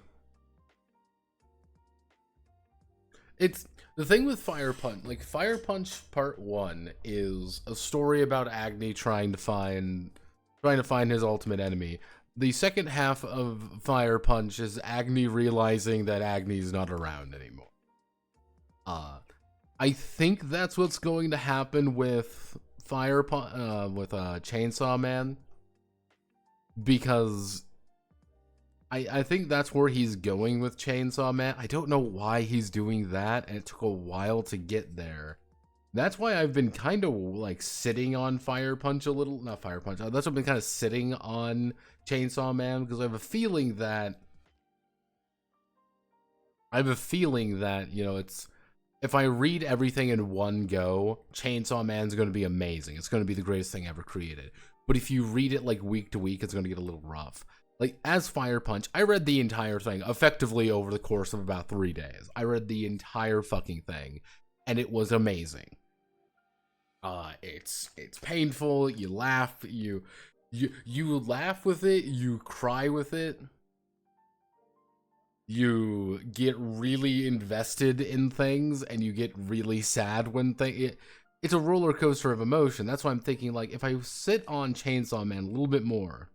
It's the thing with Fire Punch. Like, Fire Punch Part 1 is a story about Agni trying to find his ultimate enemy. The second half of Fire Punch is Agni realizing that Agni's not around anymore. I think that's what's going to happen with Chainsaw Man, because I think that's where he's going with Chainsaw Man. I don't know why he's doing that, and it took a while to get there. That's why I've been kind of like sitting on Fire Punch a little. Not Fire Punch. That's why I've been kind of sitting on Chainsaw Man, because I have a feeling that you know, it's, if I read everything in one go, Chainsaw Man's going to be amazing. It's going to be the greatest thing ever created. But if you read it like week to week, it's going to get a little rough. Like, as Fire Punch, I read the entire thing effectively over the course of about 3 days. I read the entire fucking thing, and it was amazing. It's painful. You laugh. You laugh with it. You cry with it. You get really invested in things, and you get really sad when it's a roller coaster of emotion. That's why I'm thinking, like, if I sit on Chainsaw Man a little bit more,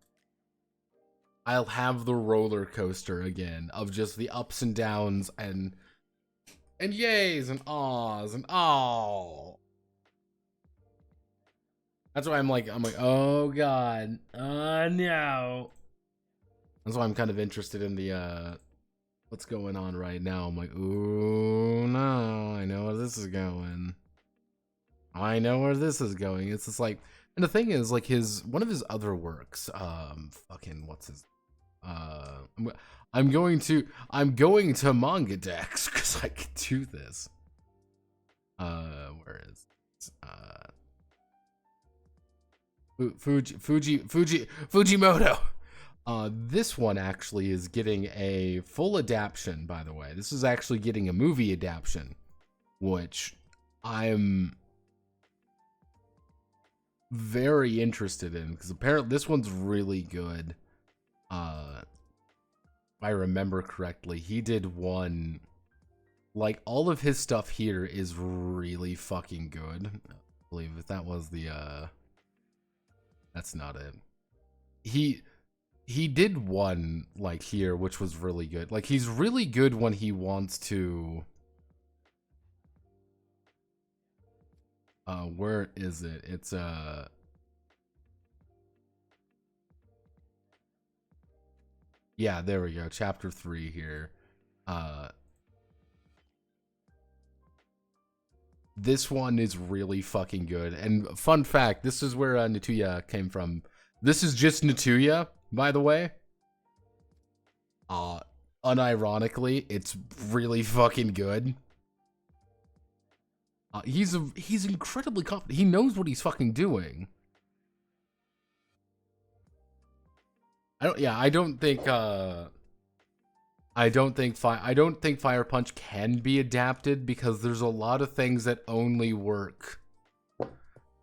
I'll have the roller coaster again of just the ups and downs and yays and ahs and oh. That's why I'm like, oh god, no. That's why I'm kind of interested in the what's going on right now. I'm like, ooh, no, I know where this is going. I know where this is going. It's just like, and the thing is, like, one of his other works, fucking, what's his, I'm going to Manga Dex because I can do this. Where is, Fujimoto. This one actually is getting a full adaptation, by the way. This is actually getting a movie adaptation, which I'm very interested in, because apparently this one's really good. If I remember correctly, he did one, like, all of his stuff here is really fucking good. I believe if that was the that's not it. He did one, like, here, which was really good. Like, he's really good when he wants to where is it? It's yeah, there we go. Chapter 3 here. This one is really fucking good. And fun fact, this is where Natuya came from. This is just Natuya, by the way. Unironically, it's really fucking good. He's incredibly confident. He knows what he's fucking doing. I don't think Fire Punch can be adapted, because there's a lot of things that only work.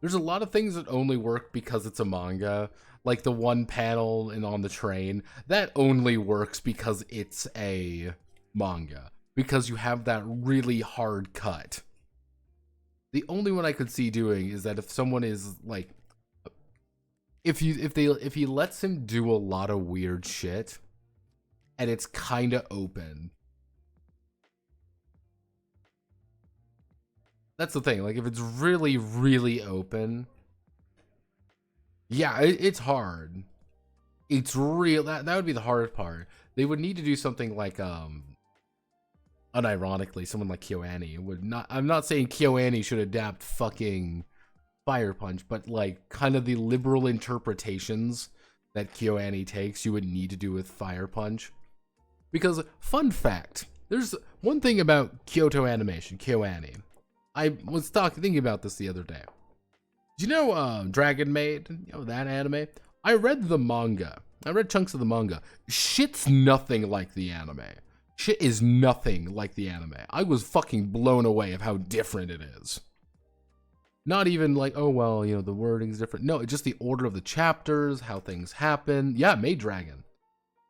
There's a lot of things that only work because it's a manga. Like the one panel on the train, that only works because it's a manga. Because you have that really hard cut. The only one I could see doing is that if someone is like, if he lets him do a lot of weird shit, and it's kind of open. That's the thing. Like, if it's really, really open, yeah, it's hard. It's real. That would be the hardest part. They would need to do something like, unironically, someone like KyoAni would not. I'm not saying KyoAni should adapt fucking Fire Punch, but like kind of the liberal interpretations that KyoAni takes, you would need to do with Fire Punch. Because, fun fact, there's one thing about Kyoto Animation, KyoAni. I was thinking about this the other day. Do you know Dragon Maid? You know that anime? I read the manga. I read chunks of the manga. Shit's nothing like the anime. Shit is nothing like the anime. I was fucking blown away of how different it is. Not even like, oh, well, you know, the wording's different. No, it's just the order of the chapters, how things happen. Yeah, Maid Dragon.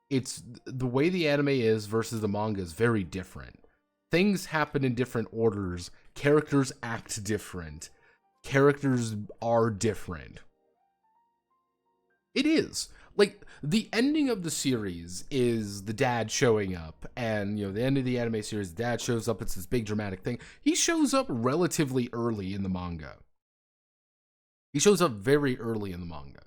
It's the way the anime is versus the manga is very different. Things happen in different orders. Characters act different. Characters are different. It is. Like, the ending of the series is the dad showing up, and, you know, the end of the anime series, the dad shows up, it's this big dramatic thing. He shows up relatively early in the manga. He shows up very early in the manga.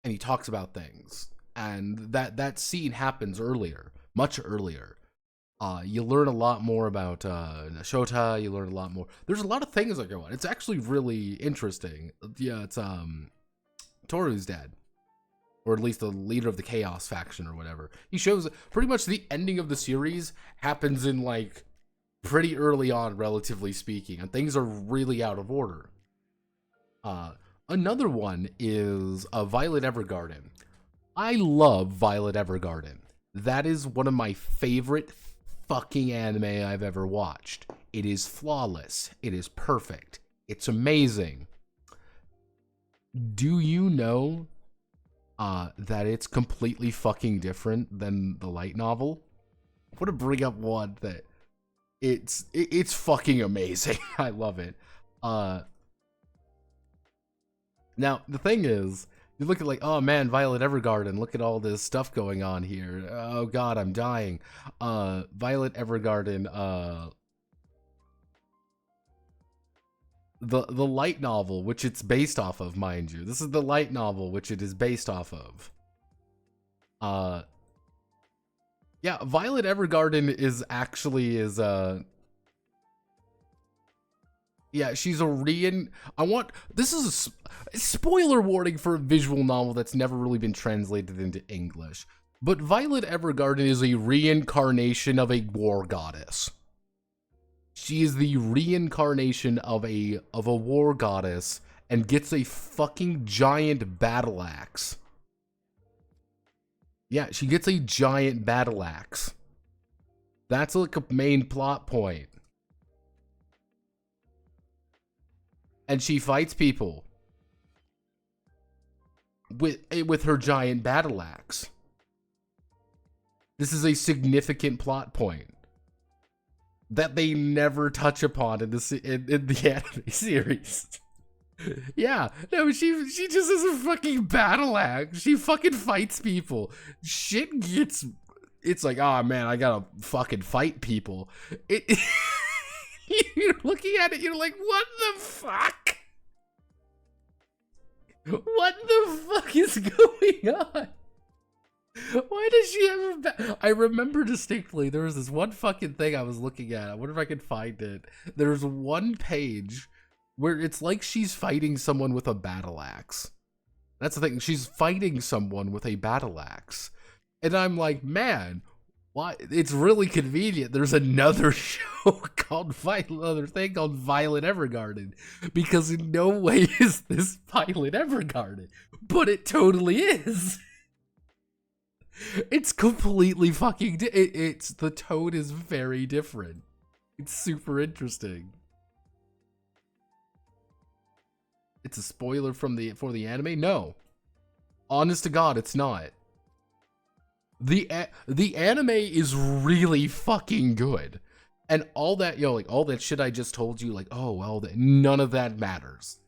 And he talks about things. And that scene happens earlier, much earlier. You learn a lot more about Shota, you learn a lot more. There's a lot of things that go on. It's actually really interesting. Yeah, it's Toru's dad. Or at least the leader of the Chaos faction or whatever. He shows pretty much the ending of the series happens in like pretty early on, relatively speaking, and things are really out of order. Another one is Violet Evergarden. I love Violet Evergarden. That is one of my favorite fucking anime I've ever watched. It is flawless. It is perfect. It's amazing. Do you know that it's completely fucking different than the light novel? I want to bring up one that it's fucking amazing. I love it. Now the thing is, you look at like, oh man, Violet Evergarden, look at all this stuff going on here. Oh god, I'm dying. Violet Evergarden, the light novel, which it's based off of, mind you. This is the light novel which it is based off of. Yeah, Violet Evergarden is actually yeah, she's a this is a spoiler warning for a visual novel that's never really been translated into English. But Violet Evergarden is a reincarnation of a war goddess. She is the reincarnation of a war goddess, and gets a fucking giant battle axe. Yeah, she gets a giant battle axe. That's like a main plot point. And she fights people with her giant battle axe. This is a significant plot point that they never touch upon in the anime series. Yeah, no, she just has a fucking battle axe. She fucking fights people. Shit gets, it's like, oh man, I gotta fucking fight people. You're looking at it, you're like, what the fuck? What the fuck is going on? Why does she have a I remember distinctly, there was this one fucking thing I was looking at. I wonder if I could find it. There's one page where it's like she's fighting someone with a battle axe. That's the thing. She's fighting someone with a battle axe. And I'm like, man, why? It's really convenient. There's another show called another thing called Violet Evergarden, because in no way is this Violet Evergarden, but it totally is. It's completely fucking. It's the tone is very different. It's super interesting. It's a spoiler for the anime? No. Honest to God, it's not. The anime is really fucking good. And all that, you know, like all that shit I just told you, like, oh, well, none of that matters.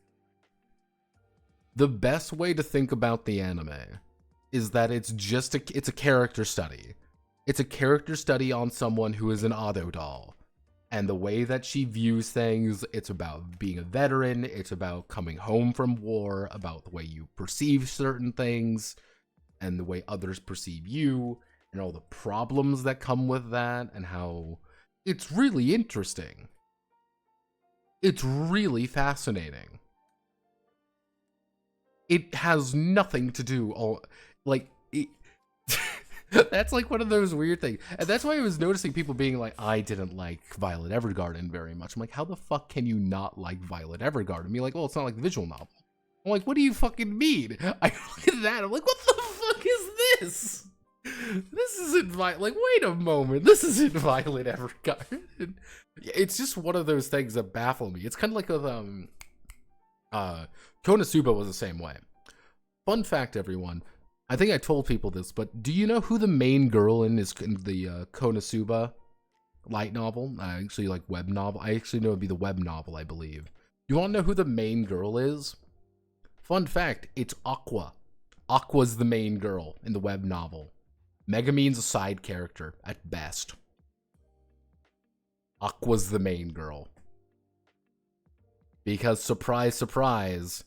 The best way to think about the anime is that it's just it's a character study. It's a character study on someone who is an auto doll. And the way that she views things, it's about being a veteran, it's about coming home from war, about the way you perceive certain things, and the way others perceive you, and all the problems that come with that, and how it's really interesting. It's really fascinating. It has nothing to do, that's like one of those weird things. And that's why I was noticing people being like, I didn't like Violet Evergarden very much. I'm like, how the fuck can you not like Violet Evergarden? Be like, well, it's not like the visual novel. I'm like, what do you fucking mean? I look at that, I'm like, what the fuck is this? This isn't Violet. Like, wait a moment, this isn't Violet Evergarden. It's just one of those things that baffle me. It's kind of like with Konosuba was the same way. Fun fact, everyone. I think I told people this, but do you know who the main girl in the Konosuba light novel? Actually, like web novel. I actually know it'd be the web novel, I believe. You want to know who the main girl is? Fun fact, it's Aqua. Aqua's the main girl in the web novel. Megumin's a side character at best. Aqua's the main girl. Because surprise, surprise,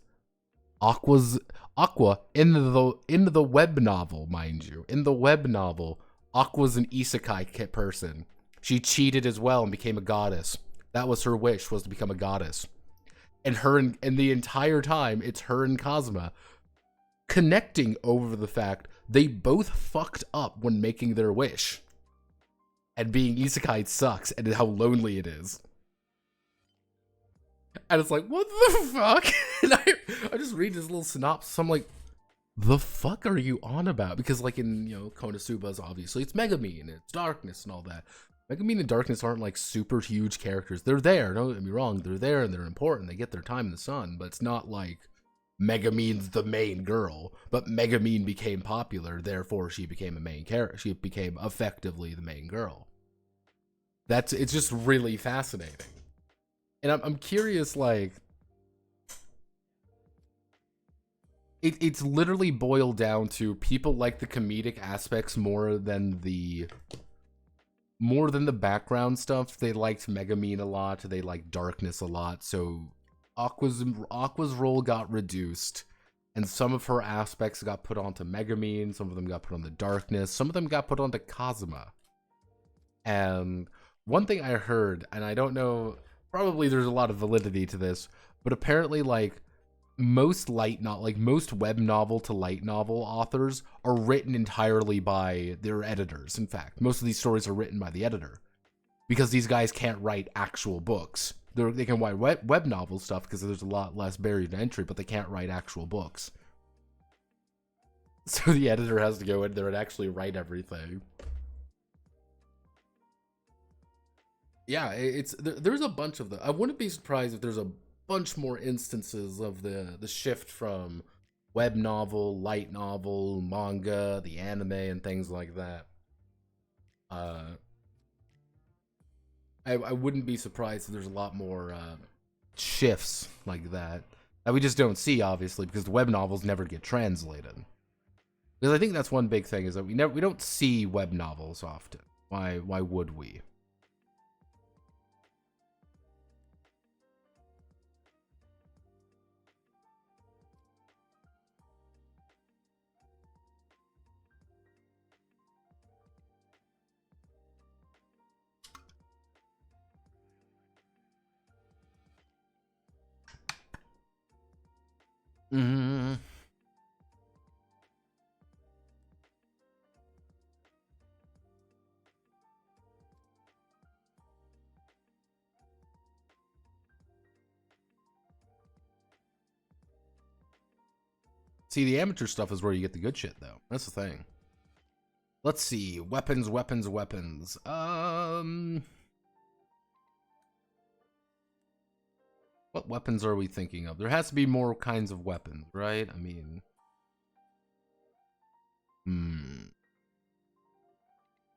Aqua in the web novel, mind you. In the web novel, Aqua's an isekai person. She cheated as well and became a goddess. That was her wish, was to become a goddess. And the entire time, it's her and Kazuma connecting over the fact they both fucked up when making their wish. And being isekai sucks, and how lonely it is. And it's like, what the fuck? And I just read this little synopsis. I'm like, the fuck are you on about? Because like in, you know, Konosuba's obviously it's Megumin and it's darkness and all that. Megumin and darkness aren't like super huge characters. They're there, don't get me wrong. They're there and they're important. They get their time in the sun, but it's not like Megumin's the main girl. But Megumin became popular, therefore she became a main character. She became effectively the main girl. It's just really fascinating. And I'm curious, like, it's literally boiled down to people like the comedic aspects more than the background stuff. They liked Megumin a lot. They liked darkness a lot. So Aqua's role got reduced, and some of her aspects got put onto Megumin. Some of them got put on the darkness. Some of them got put onto Kazuma. And one thing I heard, and I don't know. Probably there's a lot of validity to this, but apparently like most web novel to light novel authors are written entirely by their editors. In fact, most of these stories are written by the editor because these guys can't write actual books. They can write web novel stuff because there's a lot less barrier to entry, but they can't write actual books. So the editor has to go in there and actually write everything. Yeah, there's a bunch of them. I wouldn't be surprised if there's a bunch more instances of the shift from web novel, light novel, manga, the anime, and things like that. I wouldn't be surprised if there's a lot more shifts like that we just don't see, obviously, because the web novels never get translated. Because I think that's one big thing is that we don't see web novels often. Why would we? Mm. See, the amateur stuff is where you get the good shit, though. That's the thing. Let's see. Weapons. What weapons are we thinking of? There has to be more kinds of weapons, right? I mean...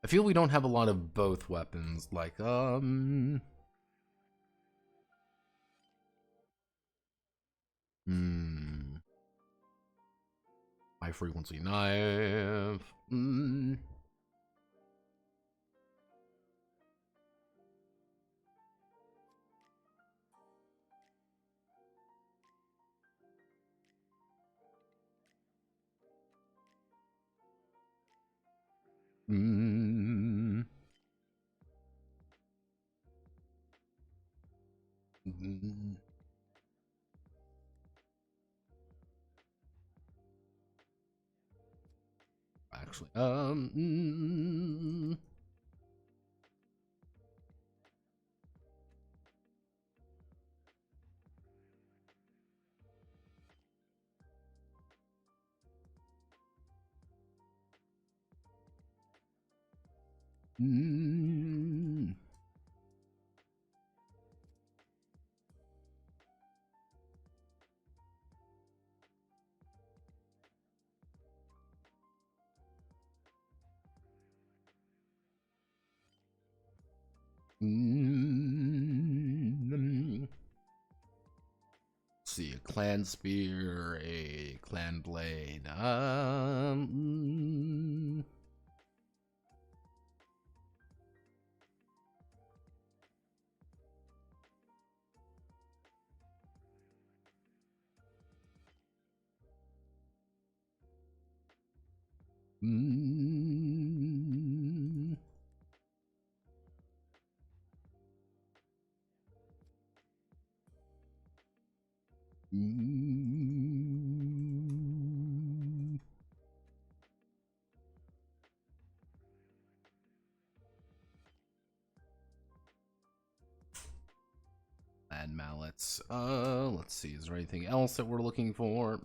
I feel we don't have a lot of both weapons. Like, high frequency knife. Actually, see, a clan spear, a clan blade. Add mallets. Let's see. Is there anything else that we're looking for?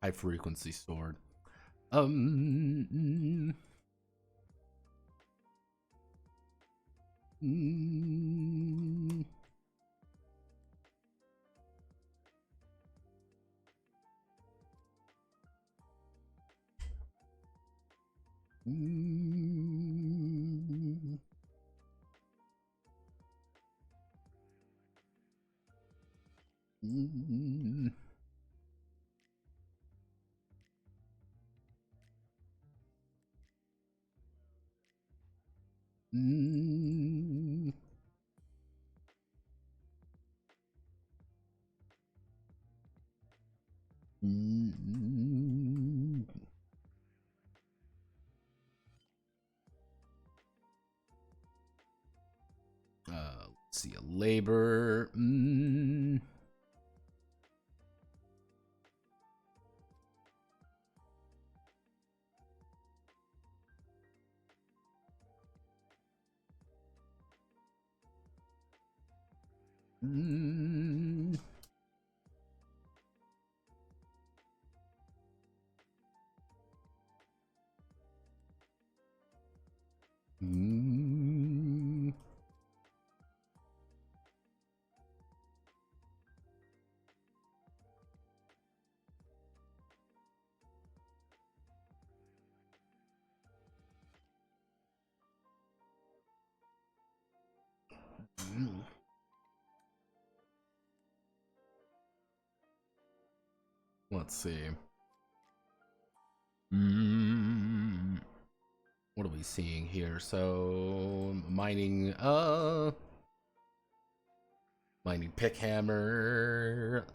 High frequency sword. Let's see, a labor. Mm. Mm. Mm. Let's see. What are we seeing here? So mining pick hammer,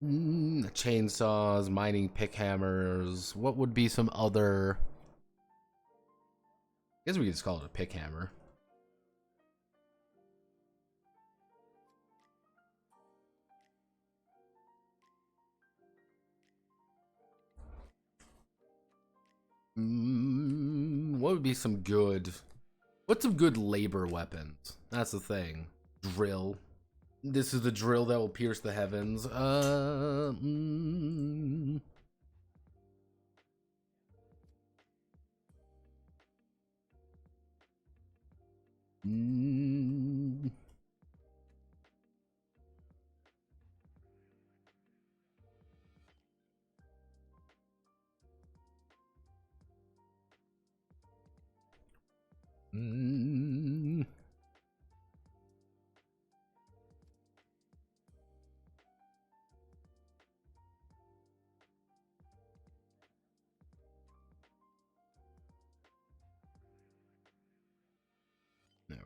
chainsaws, mining pick hammers. What would be some other? I guess we could just call it a pick hammer. What would be some good? What's some good labor weapons? That's the thing. Drill. This is the drill that will pierce the heavens. There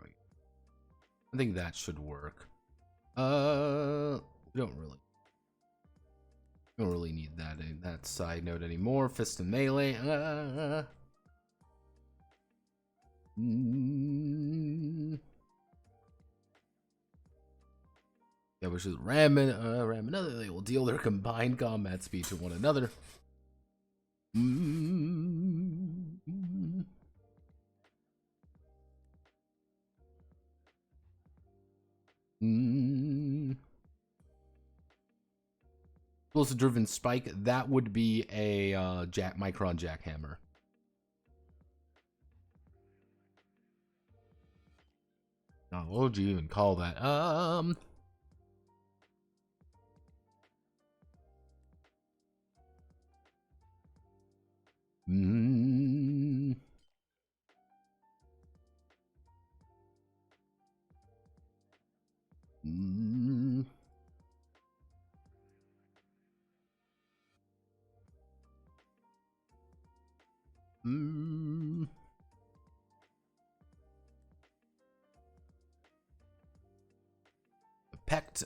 we go. I think that should work. We don't really need that side note anymore. Fist and melee. Yeah, which is ram another. They will deal their combined combat speed to one another. Explosive driven spike. That would be a micron jackhammer. Oh, what would you even call that? Pect.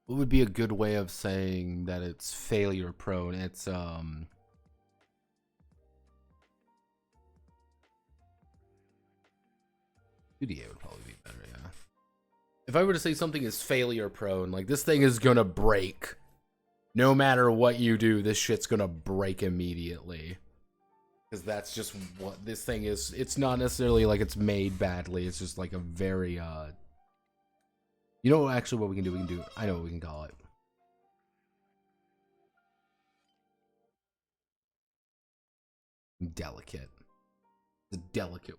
What would be a good way of saying that it's failure prone? It's UDA would probably be better, yeah. If I were to say something is failure prone, like this thing is gonna break. No matter what you do, this shit's gonna break immediately. Because that's just what this thing is. It's not necessarily like it's made badly. It's just like a very, You know actually what we can do? I know what we can call it. delicate. It's a delicate.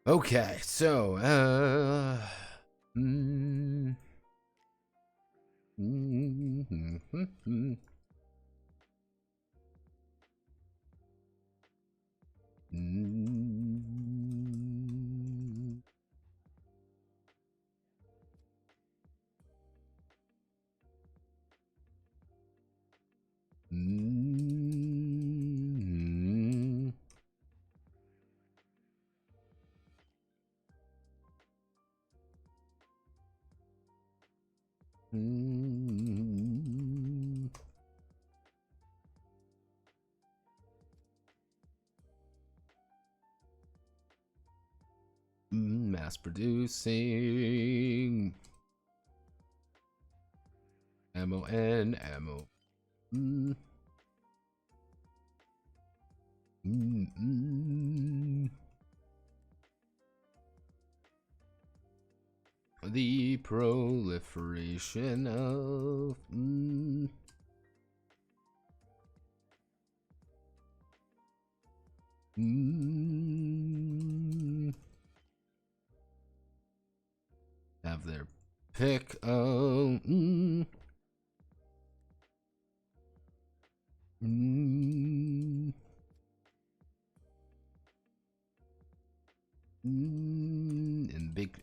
Okay, so mass producing ammo and ammo. The proliferation of have their pick of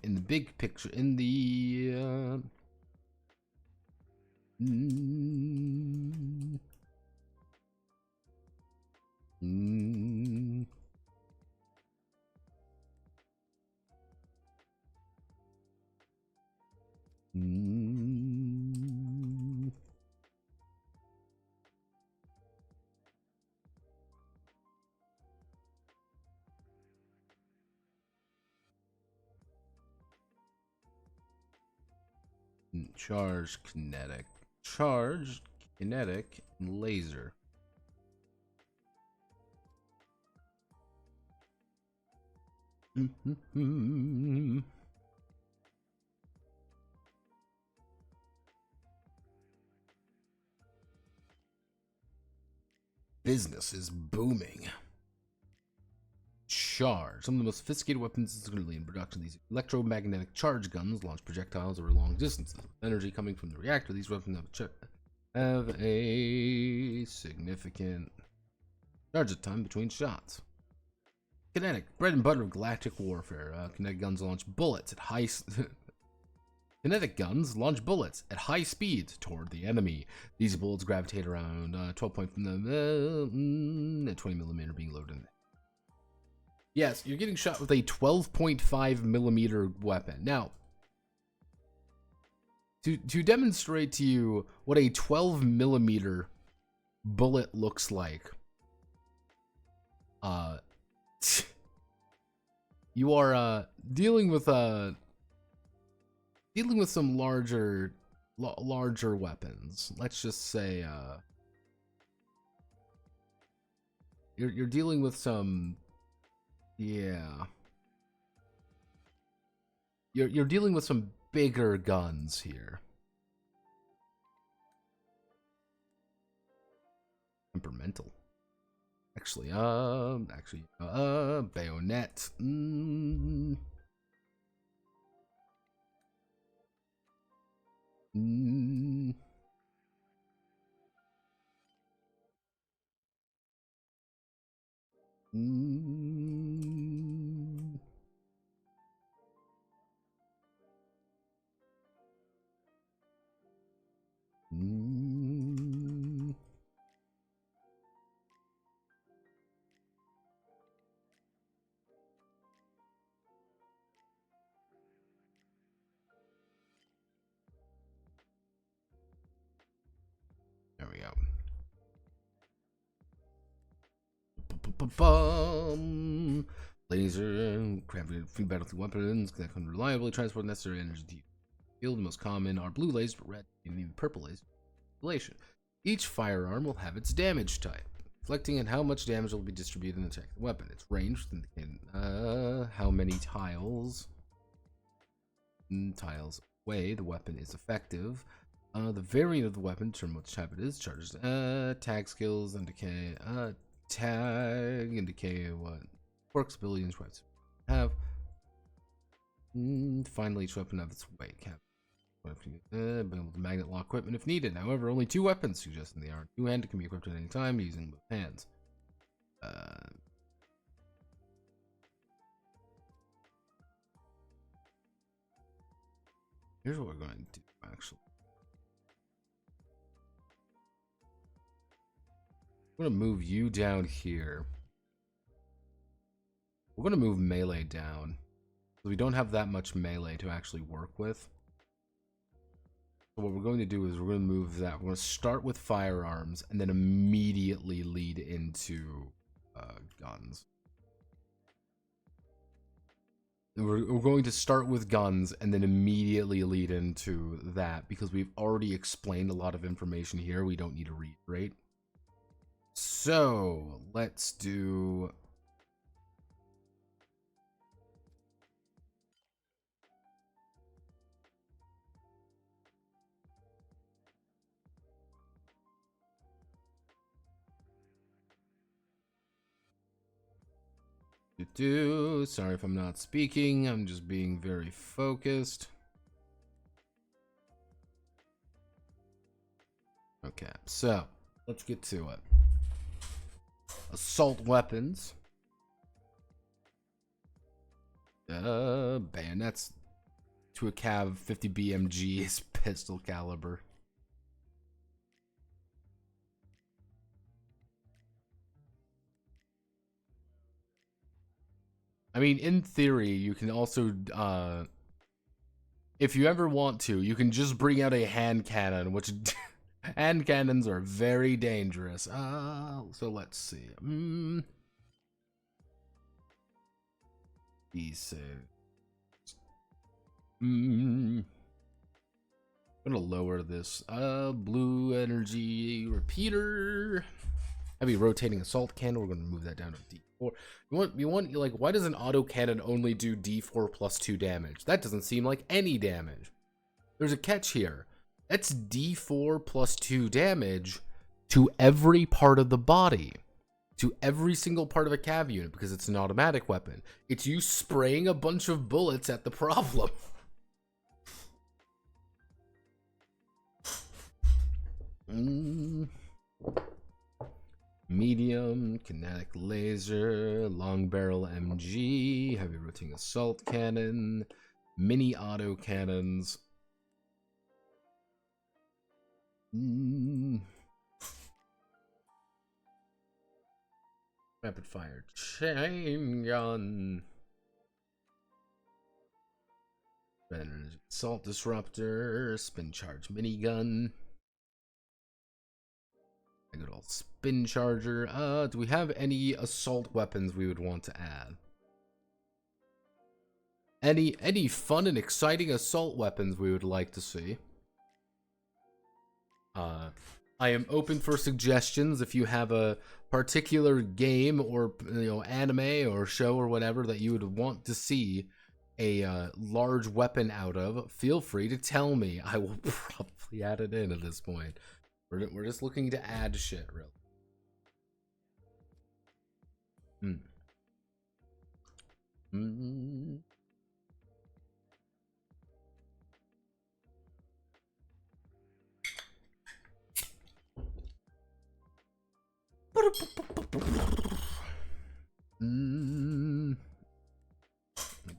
in the big picture, in the charge, kinetic, and laser. Business is booming. Charge. Some of the most sophisticated weapons currently in production. These electromagnetic charge guns launch projectiles over long distances. With energy coming from the reactor, these weapons have a significant charge time between shots. Kinetic. Bread and butter of galactic warfare. Kinetic guns launch bullets at high... Kinetic guns launch bullets at high speeds toward the enemy. These bullets gravitate around 12 point from the 20 millimeter being loaded in. Yes, you're getting shot with a 12.5 millimeter weapon. Now, to demonstrate to you what a 12 millimeter bullet looks like, you are dealing with some larger weapons. Let's just say you're dealing with some, yeah, you're dealing with some bigger guns here. Temperamental. Actually, bayonet. There we go. Laser, crafted free battlefield weapons that can reliably transport necessary energy to the field. The most common are blue laser, red, and even purple laser. Each firearm will have its damage type. reflecting on how much damage will be distributed and attack the weapon. Its range, how many tiles? Tiles away, the weapon is effective. The variant of the weapon, determine which type it is, charges, tag skills, indicate, tag, indicate what quirks, ability, and rights have. Finally, each weapon of its weight cap. Be able to magnet lock equipment if needed. However, only 2 weapons suggested they are two-handed, can be equipped at any time using both hands. Here's what we're going to do, actually. I'm going to move you down here. We're going to move melee down. We don't have that much melee to actually work with. So what we're going to do is we're going to move that. We're going to start with firearms and then immediately lead into guns. We're going to start with guns and then immediately lead into that because we've already explained a lot of information here. We don't need to reiterate. So let's do... Sorry if I'm not speaking. I'm just being very focused. Okay, so let's get to it. Assault weapons. Bayonets to a Cav 50 BMG is pistol caliber. I mean, in theory, you can also, if you ever want to, you can just bring out a hand cannon, which hand cannons are very dangerous. So let's see. I'm gonna lower this. Blue energy repeater. Heavy rotating assault cannon. We're gonna move that down to D4. You want like, why does an auto cannon only do D4 plus 2 damage? That doesn't seem like any damage. There's a catch here. That's D4 plus 2 damage to every part of the body. To every single part of a cav unit because it's an automatic weapon. It's you spraying a bunch of bullets at the problem. Medium, kinetic laser, long barrel MG, heavy rotating assault cannon, mini auto cannons. Rapid fire chain gun. Assault disruptor, spin charge minigun. A good old spin charger. Do we have any assault weapons we would want to add? Any fun and exciting assault weapons we would like to see? I am open for suggestions. If you have a particular game or anime or show or whatever that you would want to see a large weapon out of, feel free to tell me. I will probably add it in at this point. We're just looking to add shit, really.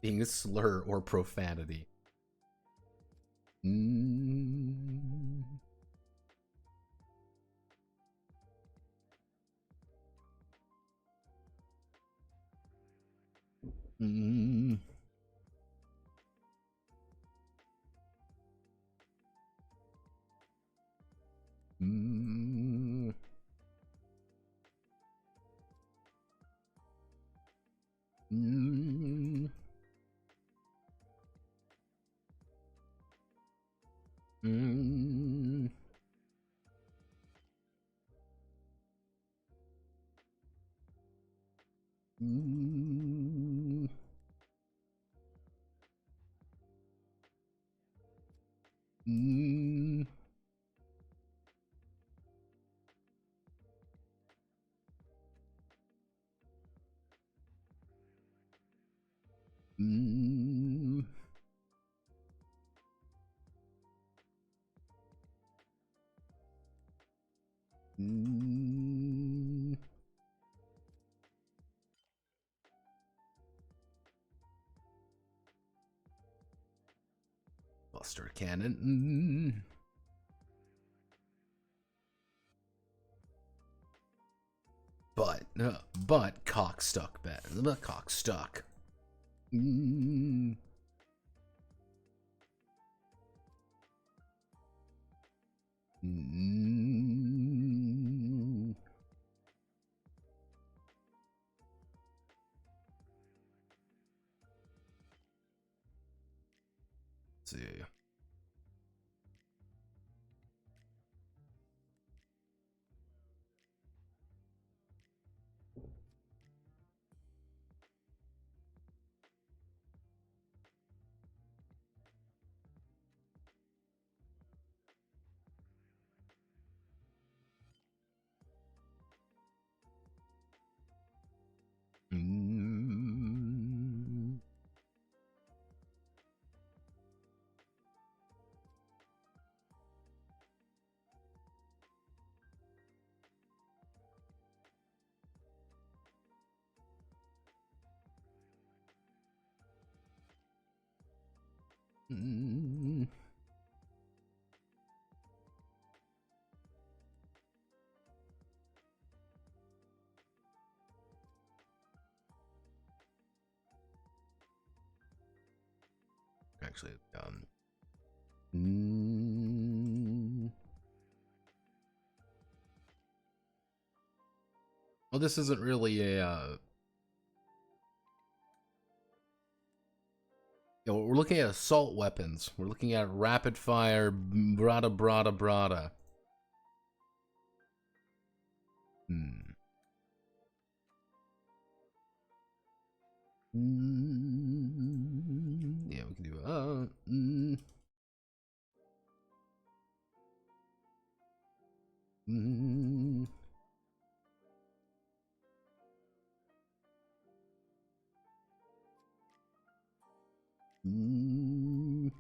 Being a slur or profanity. Mm. Mm. Mm. Mm. Buster cannon. Mm. But cock stuck better. The cock stuck. Mm. Mm. Let's see. Mm. Mm. Actually, mm. Well, this isn't really a. We're looking at assault weapons. We're looking at rapid fire, brada brada brada. Hmm. Mm. Yeah, we can do. Mm. Mm. Mm.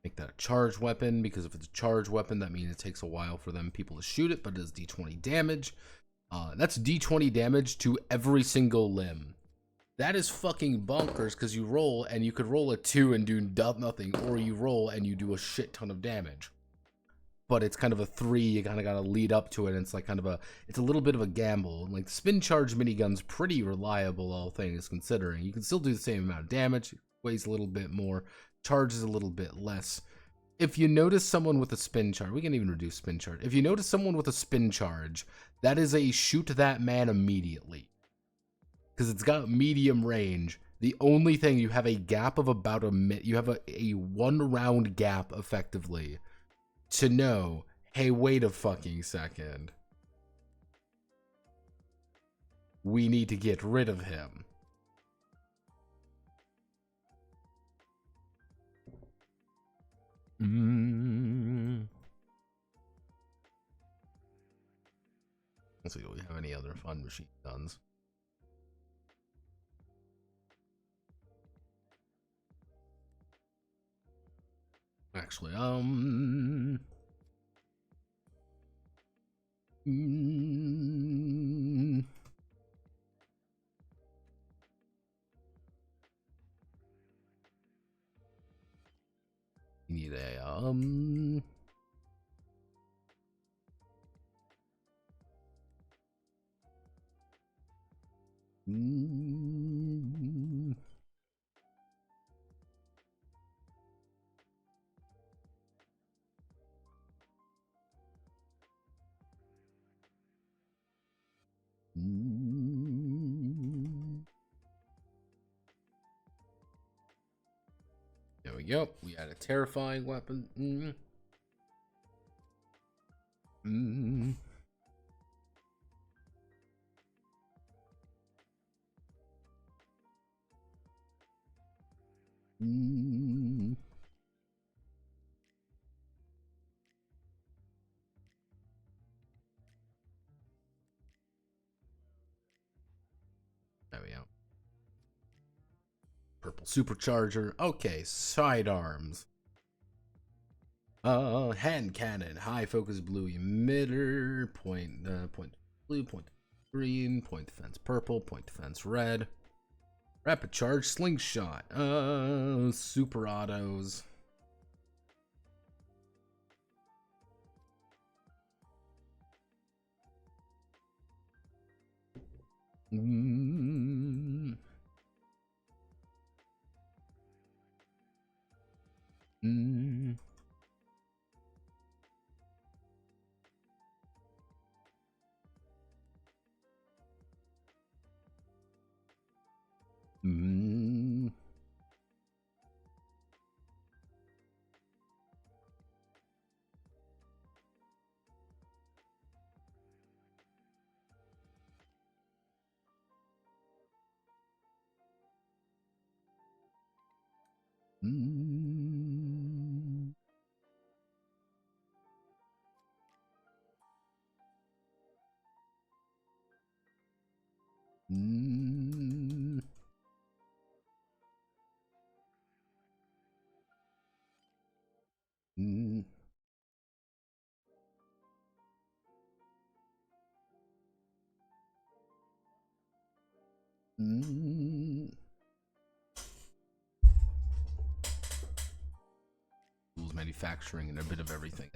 Make that a charged weapon, because if it's a charged weapon, that means it takes a while for people to shoot it, but it does D20 damage. That's D20 damage to every single limb. That is fucking bonkers, because you roll and you could roll a 2 and do nothing, or you roll and you do a shit ton of damage. But it's kind of a 3, you kind of got to lead up to it, and it's like it's a little bit of a gamble. Like, the spin charge minigun's pretty reliable, all things considering. You can still do the same amount of damage, weighs a little bit more, charges a little bit less. If you notice someone with a spin charge, we can even reduce spin charge. If you notice someone with a spin charge, that is a shoot that man immediately, because it's got medium range. The only thing, you have a gap of about a minute. You have a 1 round gap effectively to know, hey, wait a fucking second. We need to get rid of him. Let's see, do we have any other fun machine guns? Actually, you need a, yeah, we go. We had a terrifying weapon. There we go. Purple supercharger. Okay, sidearms. Hand cannon, high focus blue emitter, point blue, point green, point defense purple, point defense red. Rapid charge slingshot. Super autos. Tools manufacturing and a bit of everything.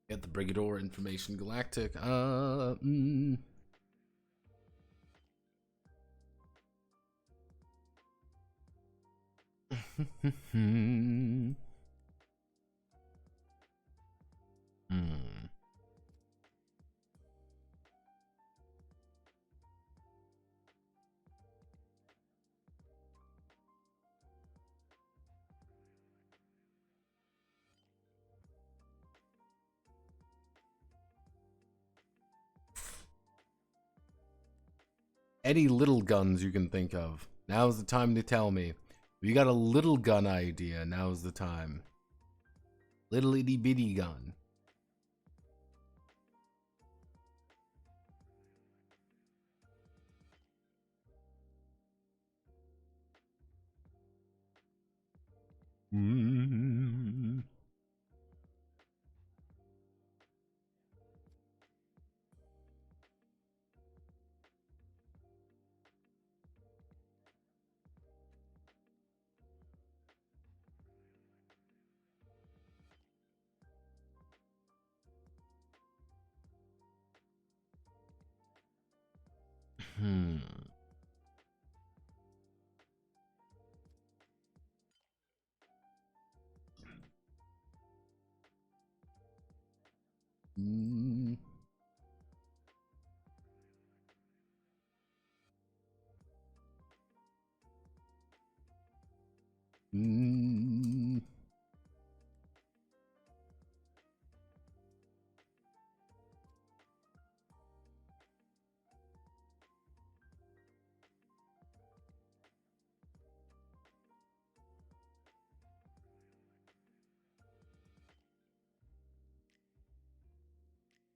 Get the Brigador Information Galactic. Any little guns you can think of. Now's the time to tell me. If you got a little gun idea, now's the time. Little itty bitty gun.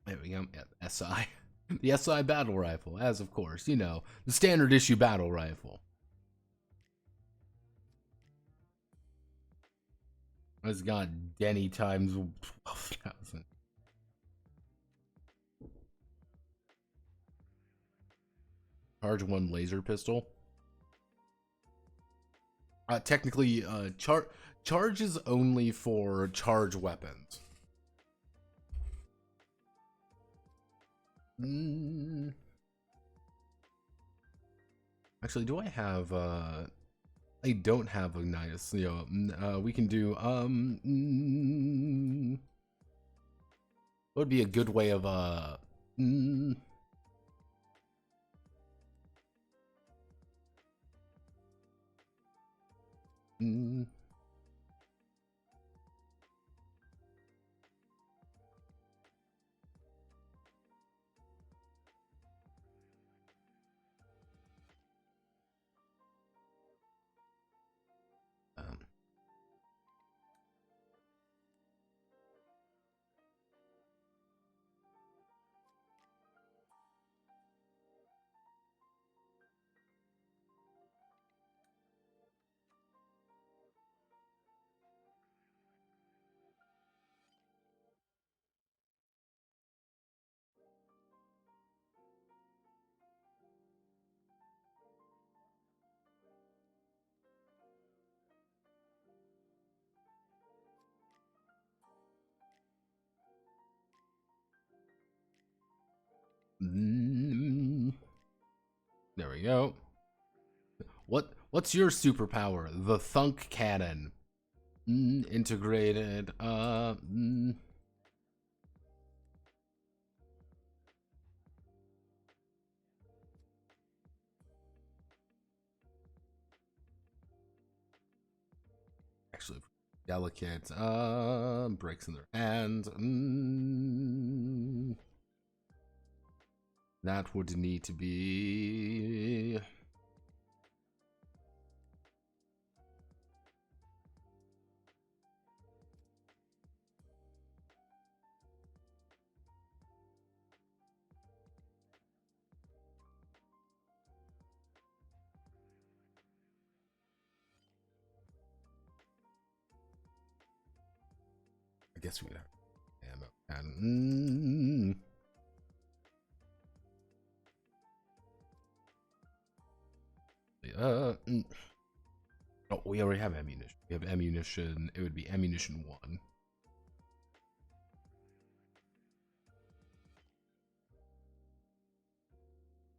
There we go. Yeah, SI. The SI battle rifle, as of course, you know, the standard issue battle rifle. It's got Denny times 12,000. Charge 1 laser pistol. Technically, charge is only for charge weapons. Mm. Actually, do I have I don't have Ignitus. You know, we can do what would be a good way of mm, mm, um, mm. There we go. What's your superpower? The Thunk Cannon. Integrated. Actually, delicate. Breaks in their hands. That would need to be. I guess we'd have ammo. And oh, we already have ammunition. We have ammunition. It would be ammunition 1.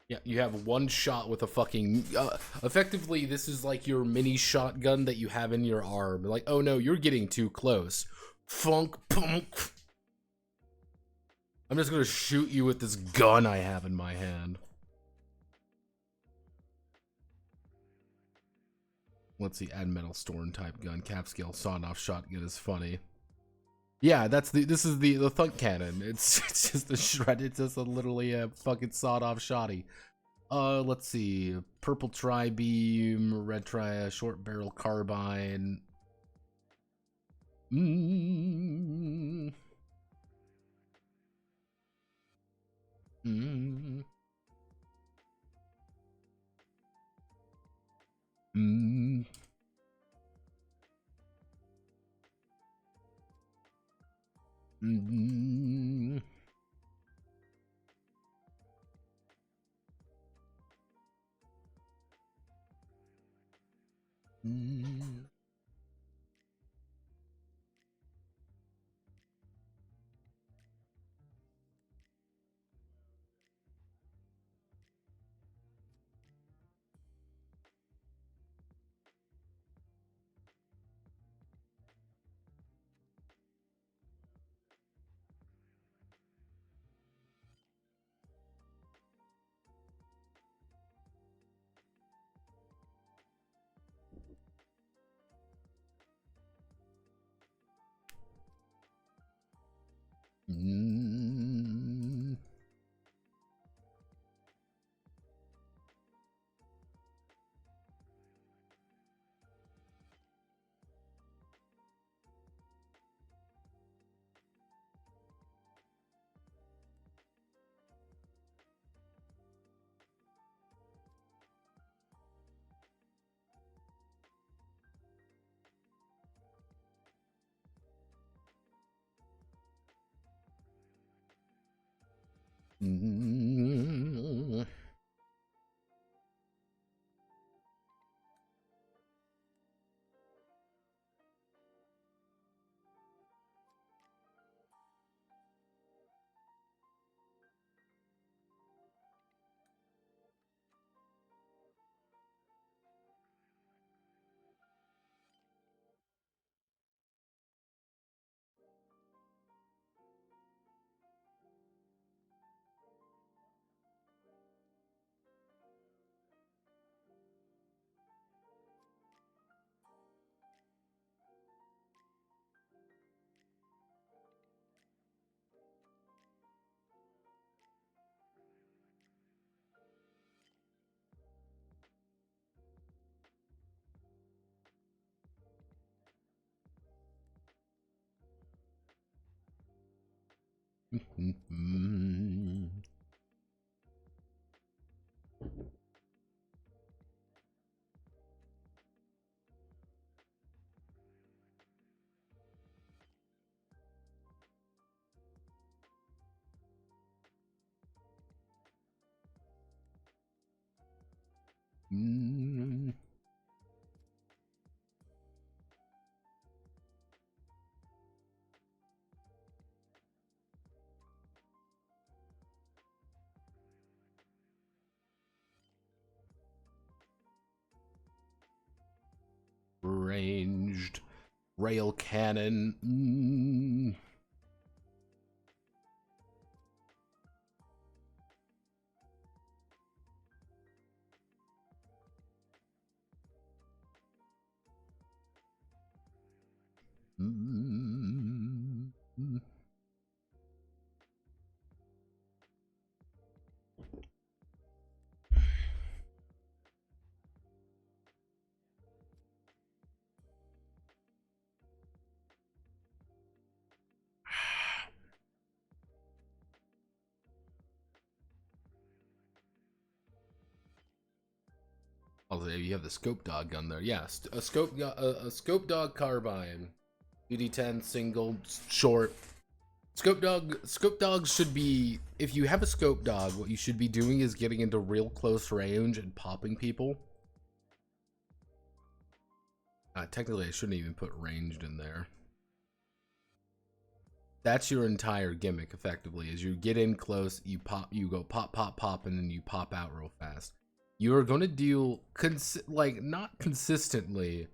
Yeah, you have one shot with a fucking. Effectively, this is like your mini shotgun that you have in your arm. Like, oh no, you're getting too close. Funk, punk. I'm just gonna shoot you with this gun I have in my hand. Let's see, add metal storm type gun, cap scale, sawed off shotgun is funny. Yeah, this is the thunk cannon. It's just a shred. It's just literally a fucking sawed off shotty. Let's see, purple tri beam, red tri short barrel carbine. Mm. Mm. Mm. Mm. Mm. Mm. Mm. Ranged rail cannon. Oh, you have the scope dog gun there. Yeah, a scope dog carbine, UD10 single short. Scope dogs should be, if you have a scope dog, what you should be doing is getting into real close range and popping people. Technically, I shouldn't even put ranged in there. That's your entire gimmick, effectively, is you get in close, you pop, you go pop, pop, pop, and then you pop out real fast. You are going to deal, not consistently,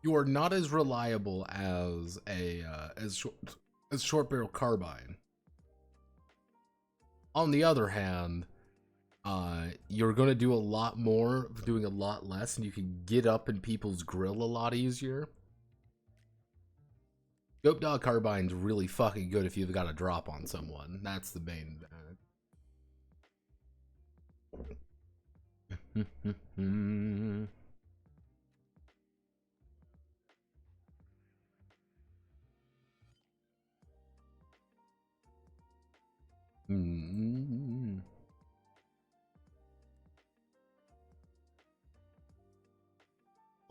you are not as reliable as as short barrel carbine. On the other hand, you're going to do a lot more, doing a lot less, and you can get up in people's grill a lot easier. Scope dog carbine's really fucking good if you've got a drop on someone. That's the main advantage.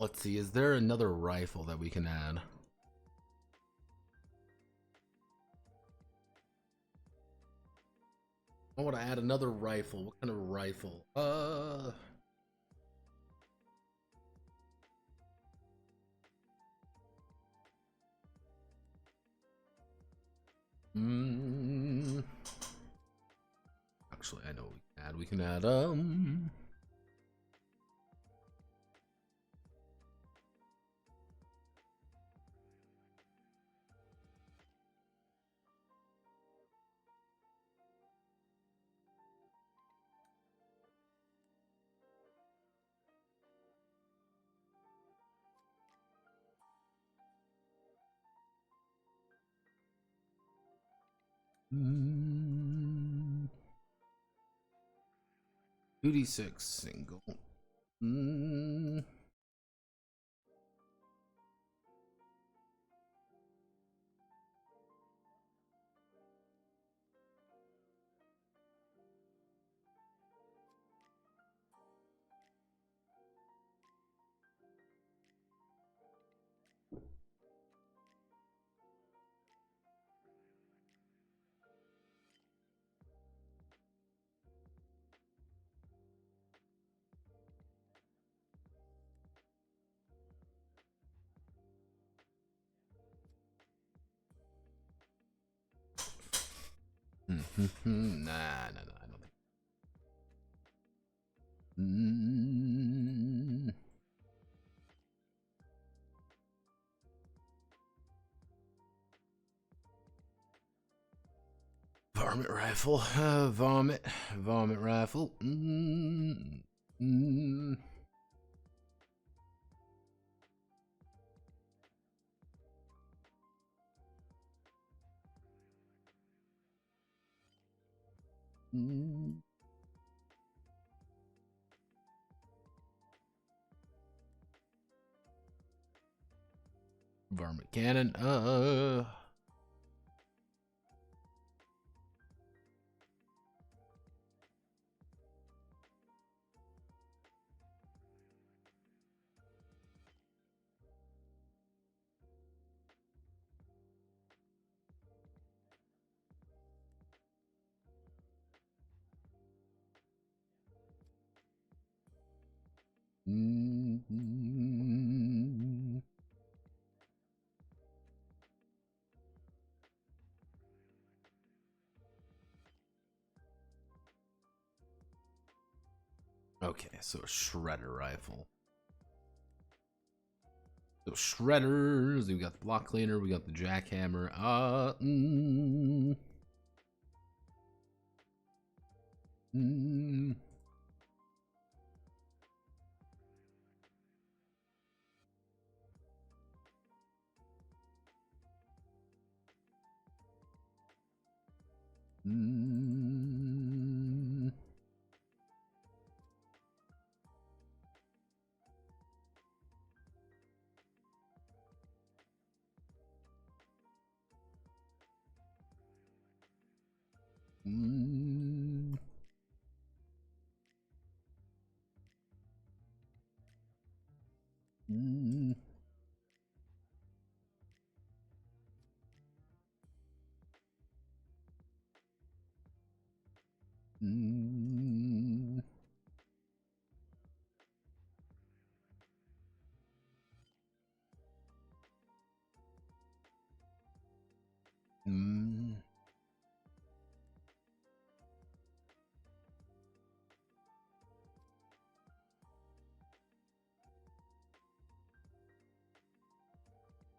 Let's see, is there another rifle that we can add? I want to add another rifle. What kind of rifle? Actually, I know what we can add. We can add, mm, 2d6 single. Nah, I don't think. Varmint rifle, vomit rifle. Varmint cannon. Okay, so a shredder rifle. So shredders, we got the block cleaner, we got the jackhammer.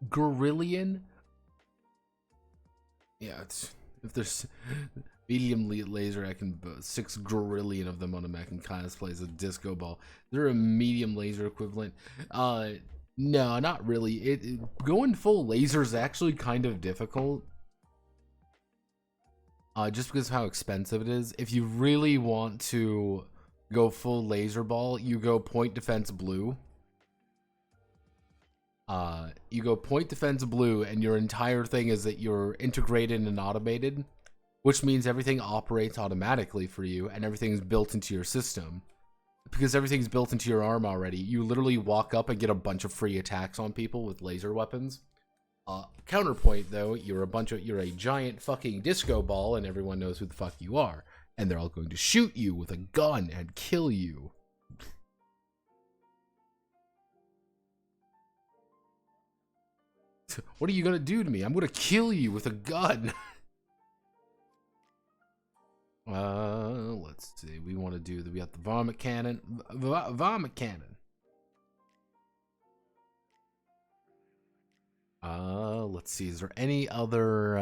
Gorillion? Yeah, it's if there's medium laser, I can 6 Gorillion of them on a mech and kind of plays a disco ball. They're a medium laser equivalent. No, not really. Going full laser is actually kind of difficult. Just because of how expensive it is. If you really want to go full laser ball, you go point defense blue. You go point defense blue, and your entire thing is that you're integrated and automated, which means everything operates automatically for you, and everything's built into your system. Because everything's built into your arm already, you literally walk up and get a bunch of free attacks on people with laser weapons. Counterpoint though, you're a giant fucking disco ball, and everyone knows who the fuck you are, and they're all going to shoot you with a gun and kill you. What are you gonna do to me? I'm gonna kill you with a gun. Let's see. We want to do we got the vomit cannon. Vomit cannon. Let's see. Is there any other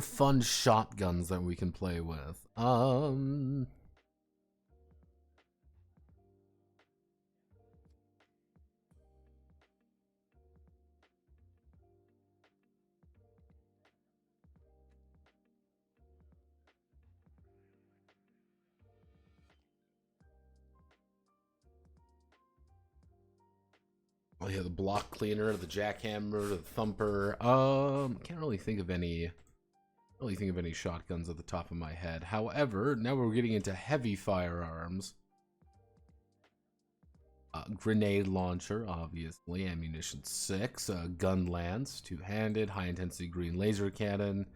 fun shotguns that we can play with? Oh yeah, the block cleaner, the jackhammer, the thumper. Can't really think of any shotguns at the top of my head. However, now we're getting into heavy firearms. Grenade launcher, obviously. Ammunition 6. Gun lance, 2-handed. High intensity green laser cannon.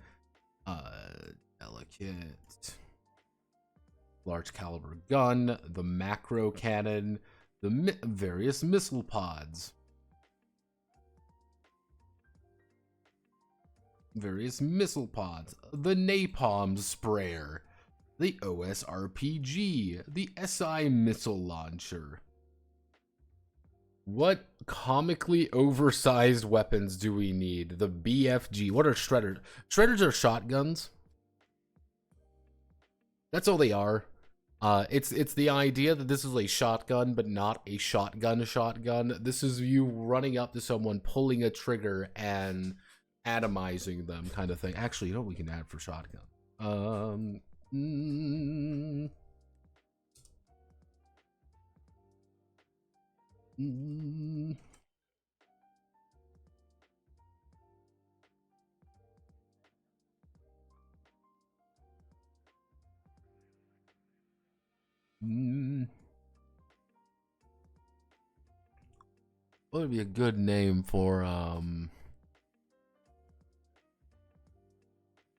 Delicate. Large caliber gun. The macro cannon. The various missile pods. The napalm sprayer. The OSRPG. The SI missile launcher. What comically oversized weapons do we need? The BFG. What are shredders? Shredders are shotguns. That's all they are. It's the idea that this is a shotgun, but not a shotgun. This is you running up to someone, pulling a trigger, and atomizing them, kind of thing. Actually, you know what we can add for shotgun? What would be a good name for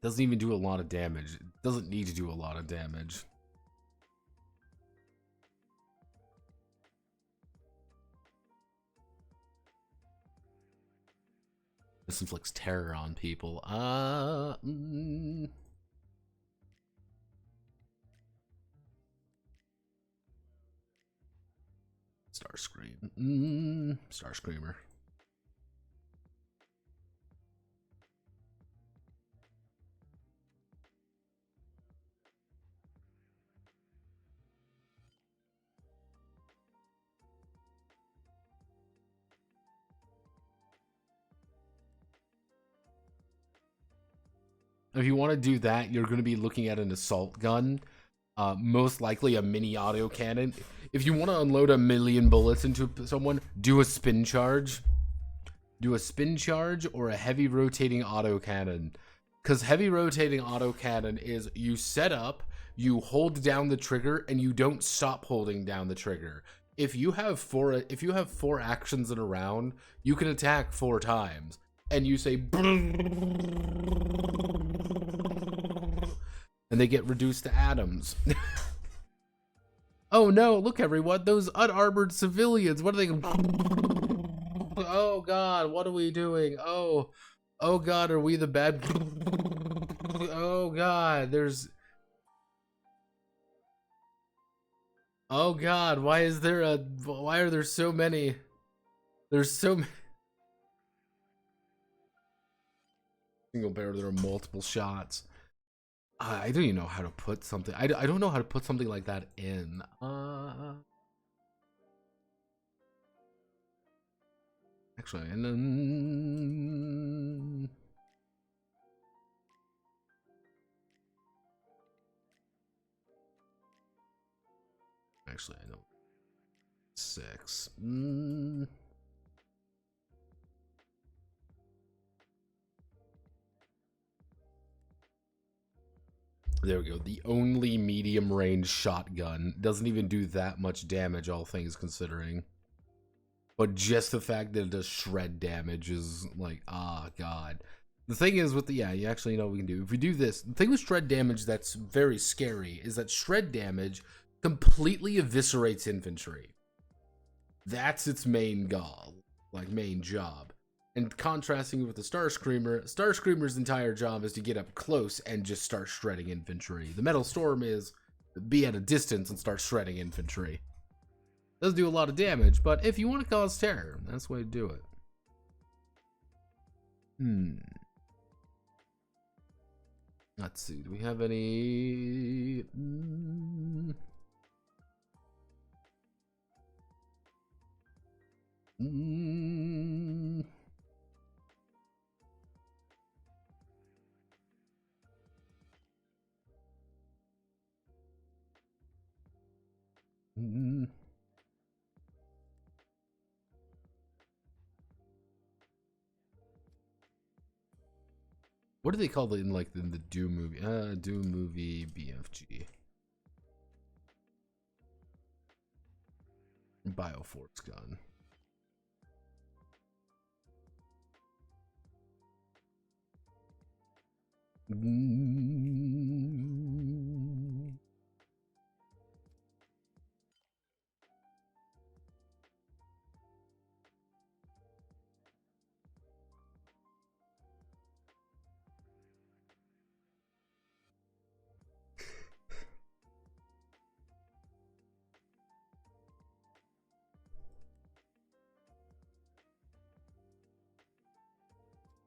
doesn't even do a lot of damage. It doesn't need to do a lot of damage. This inflicts terror on people. Starscream. Starscreamer. If you want to do that, you're going to be looking at an assault gun. Most likely a mini autocannon. If you want to unload 1,000,000 bullets into someone, do a spin charge. Do a spin charge or a heavy rotating autocannon. Because heavy rotating autocannon is you set up, you hold down the trigger, and you don't stop holding down the trigger. If you have four actions in a round, you can attack 4 times. And you say and they get reduced to atoms. Oh no, look everyone, those unarmored civilians, what are they? Oh god, what are we doing? Oh god, are we the bad? Oh god, oh god, why are there so many? There's so many. Single barrel, there are multiple shots. I don't even know how to put something. I don't know how to put something like that in. Actually, and then actually, I know 6. There we go. The only medium range shotgun doesn't even do that much damage, all things considering. But just the fact that it does shred damage is like, ah, god. The thing is with the, yeah, you actually know what we can do. If we do this, the thing with shred damage that's very scary is that shred damage completely eviscerates infantry. That's its main goal, like main job. And contrasting with the Starscreamer's entire job is to get up close and just start shredding infantry. The Metal Storm is be at a distance and start shredding infantry. Does do a lot of damage, but if you want to cause terror, that's the way to do it. Let's see, do we have any... What do they call it in like in the Doom movie? Doom movie BFG. Bioforce gun.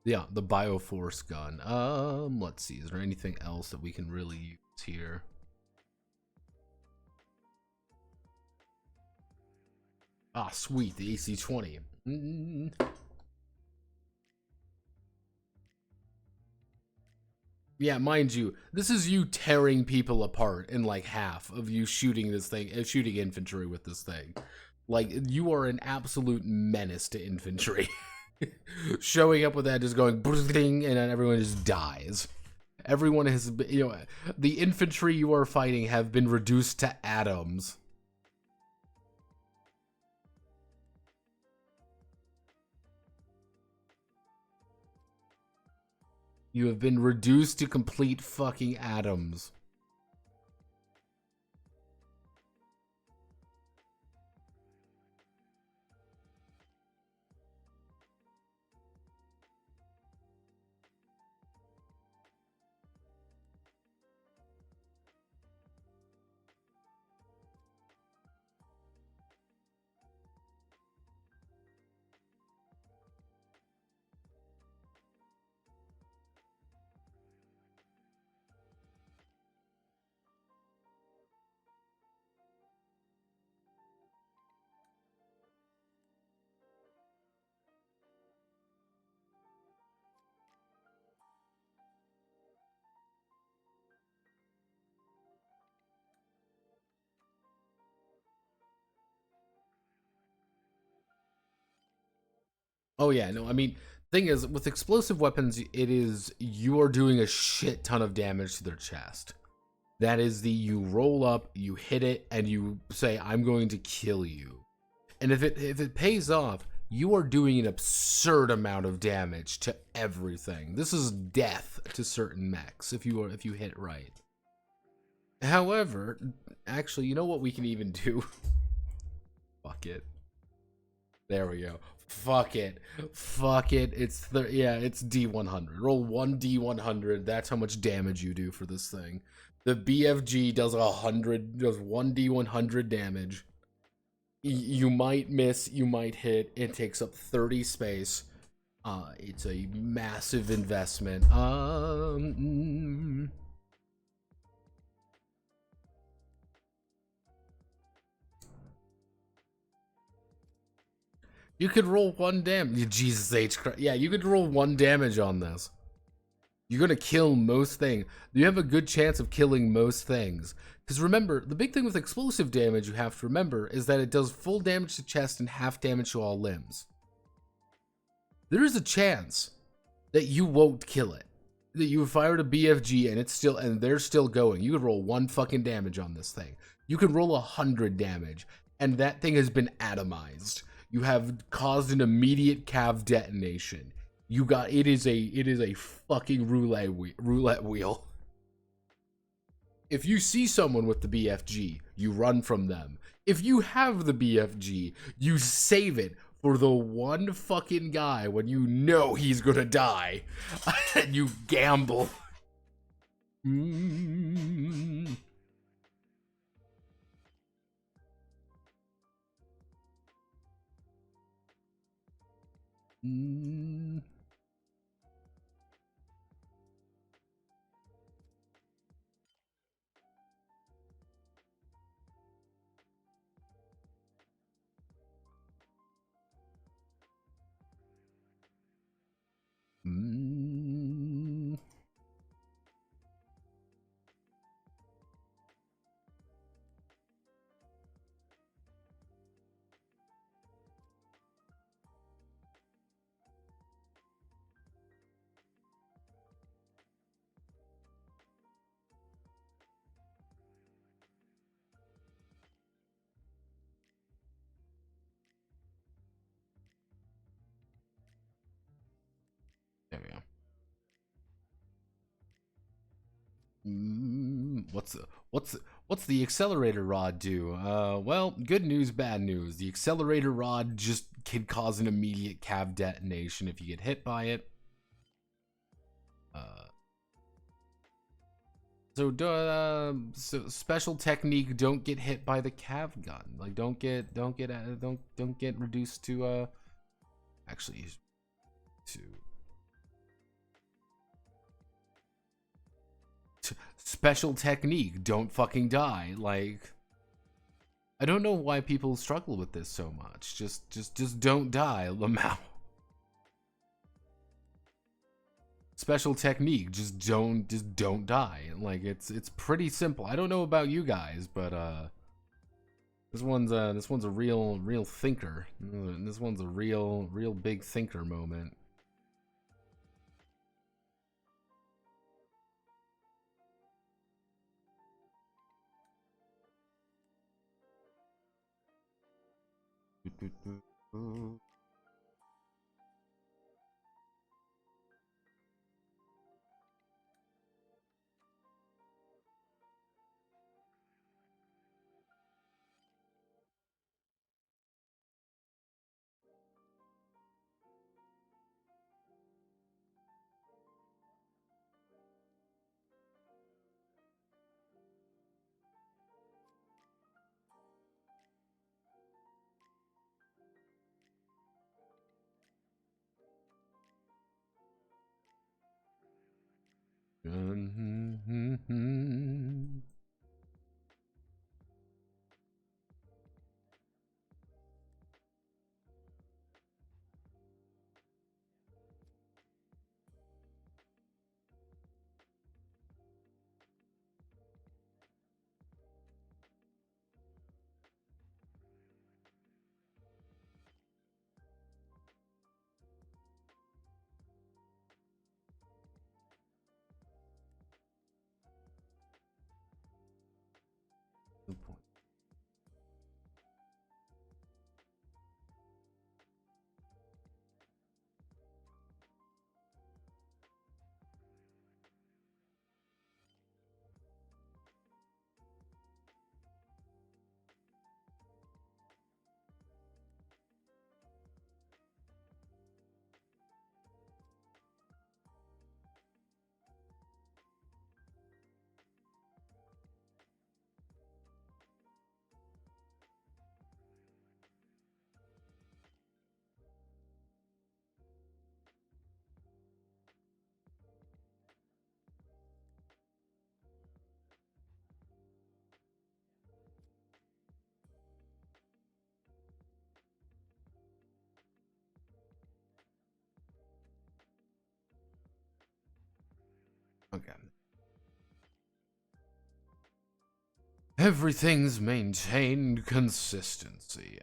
Yeah, the Bioforce gun. Let's see. Is there anything else that we can really use here? Ah, sweet, the AC-20. Yeah, mind you, this is you tearing people apart in like half of you shooting this thing, shooting infantry with this thing. Like, you are an absolute menace to infantry. Showing up with that, just going, and then everyone just dies. Everyone has, you know, the infantry you are fighting have been reduced to atoms. You have been reduced to complete fucking atoms. Oh yeah, no, I mean, thing is, with explosive weapons, it is you are doing a shit ton of damage to their chest. That is you roll up, you hit it, and you say, "I'm going to kill you." And if it pays off, you are doing an absurd amount of damage to everything. This is death to certain mechs if you hit right. However, actually, you know what we can even do? Fuck it. There we go. Fuck it. Fuck it. It's it's D100. Roll 1D100. That's how much damage you do for this thing. The BFG does 1 D100 damage. You might miss, you might hit. It takes up 30 space. It's a massive investment. You could roll 1 damage. Jesus H Christ. Yeah, you could roll 1 damage on this. You're gonna kill most things. You have a good chance of killing most things. Because remember, the big thing with explosive damage you have to remember is that it does full damage to chest and half damage to all limbs. There is a chance that you won't kill it. That you fired a BFG and they're still going. You could roll 1 fucking damage on this thing. You could roll 100 damage, and that thing has been atomized. You have caused an immediate cav detonation. It is a fucking roulette wheel. If you see someone with the BFG, you run from them. If you have the BFG, you save it for the one fucking guy when you know he's gonna die. And you gamble. Mm. Mm. Mm. There we go. What's the accelerator rod do? Well, good news, bad news. The accelerator rod just can cause an immediate cav detonation if you get hit by it. So special technique: don't get hit by the cav gun. Like don't get reduced to actually to special technique: don't fucking die. Like I don't know why people struggle with this so much. Just don't die, Lamau. Special technique: just don't die. Like it's pretty simple. I don't know about you guys, but this one's a real thinker. This one's a real big thinker moment. Okay. Everything's maintained consistency.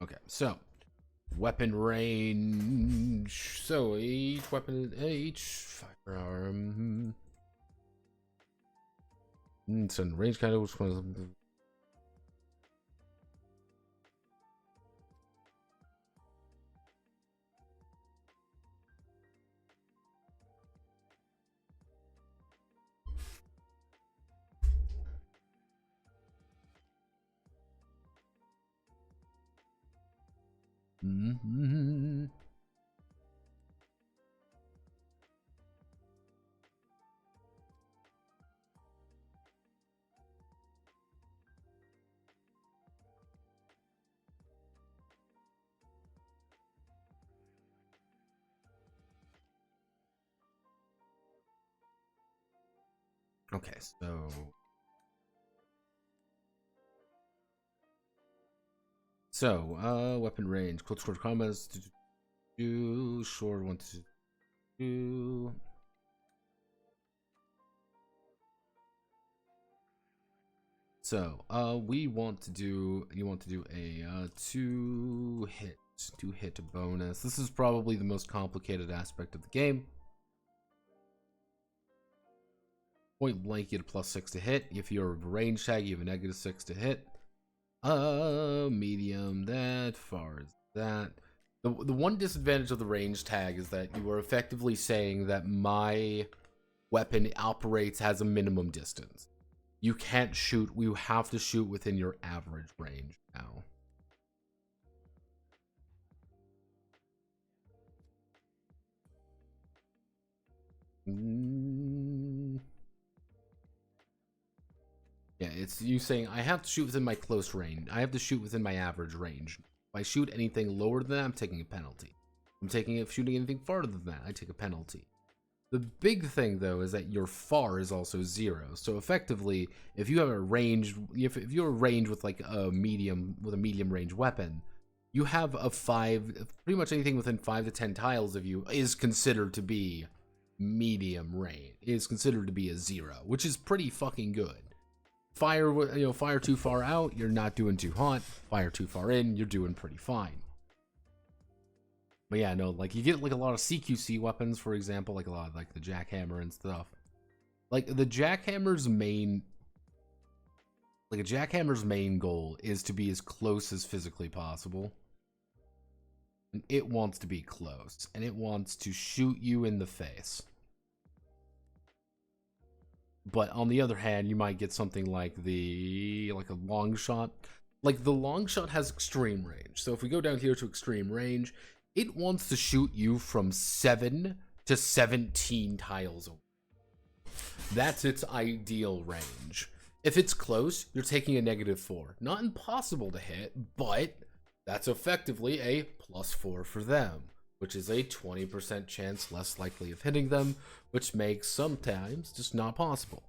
Okay, so weapon range. So each weapon, each firearm. So range kind of which one is. Okay, weapon range, close quarter combat is short 1 to 2. So, you want to do a two hit bonus. This is probably the most complicated aspect of the game. Point blank, you get a +6 to hit. If you're a range tag, you have a -6 to hit. Medium, that far as that. The one disadvantage of the range tag is that you are effectively saying that my weapon operates as a minimum distance. You can't shoot, you have to shoot within your average range now. Yeah, it's you saying I have to shoot within my close range. I have to shoot within my average range. If I shoot anything lower than that, I'm taking a penalty. If shooting anything farther than that, I take a penalty. The big thing though is that your far is also 0. So effectively, if you have a range, if you're range with like a medium range weapon, you have a 5. Pretty much anything within 5 to 10 tiles of you is considered to be medium range. Is considered to be a 0, which is pretty fucking good. Fire too far out, you're not doing too hot. Fire too far in, you're doing pretty fine. But yeah, no, like you get like a lot of CQC weapons, for example, like a lot of like the jackhammer and stuff. Like the jackhammer's main goal is to be as close as physically possible. And it wants to be close, and it wants to shoot you in the face. But on the other hand, you might get something like a long shot. Like the long shot has extreme range. So if we go down here to extreme range, it wants to shoot you from 7 to 17 tiles away. That's its ideal range. If it's close, you're taking a -4. Not impossible to hit, but that's effectively a +4 for them, which is a 20% chance less likely of hitting them, which makes sometimes just not possible.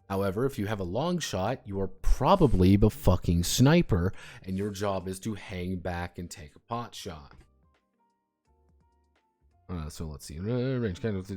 However, if you have a long shot, you are probably the fucking sniper, and your job is to hang back and take a pot shot. So let's see. Range kind of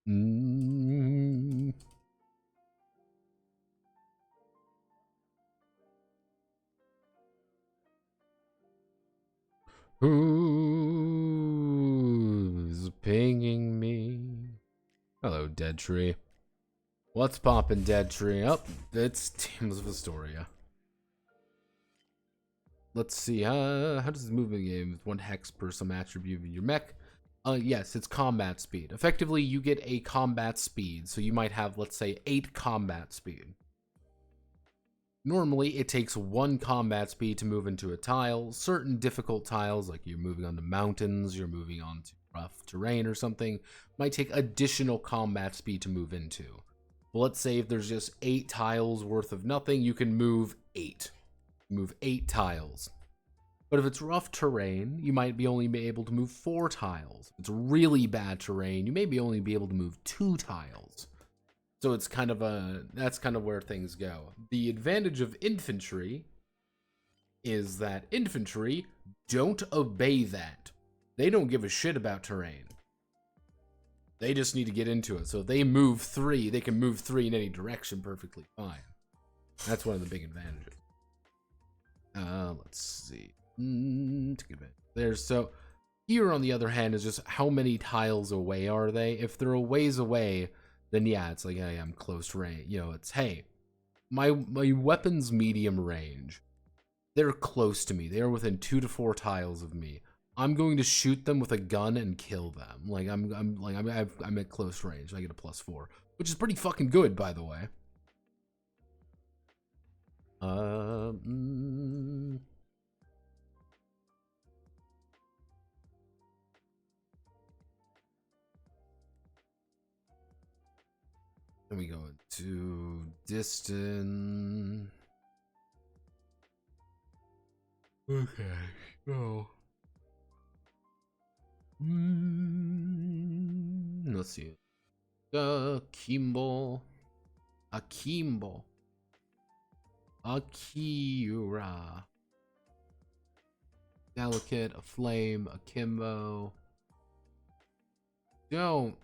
Mm. Who's pinging me? Hello, Dead Tree. What's poppin', Dead Tree? Oh, it's Teams of Astoria. Let's see. How does this movement game? One hex per some attribute of your mech. Yes, it's combat speed. Effectively, you get a combat speed. So you might have, let's say, 8 combat speed. Normally, it takes 1 combat speed to move into a tile. Certain difficult tiles, like you're moving onto mountains, you're moving onto rough terrain or something, might take additional combat speed to move into. But let's say if there's just 8 tiles worth of nothing, you can move 8. Move 8 tiles. But if it's rough terrain, you might only be able to move 4 tiles. If it's really bad terrain, you may only be able to move 2 tiles. So it's kind of that's kind of where things go. The advantage of infantry is that infantry don't obey that. They don't give a shit about terrain. They just need to get into it. So if they move 3, they can move 3 in any direction perfectly fine. That's one of the big advantages. Let's see. So here on the other hand is just how many tiles away are they? If they're a ways away, then yeah, it's like, hey, I'm close range. You know, it's, hey, my weapon's medium range. They're close to me. They are within 2 to 4 tiles of me. I'm going to shoot them with a gun and kill them. Like I'm at close range. I get a +4, which is pretty fucking good, by the way. Then we go into distant. Okay, so let's see. Akimbo, Akira, delicate, a flame, akimbo. Don't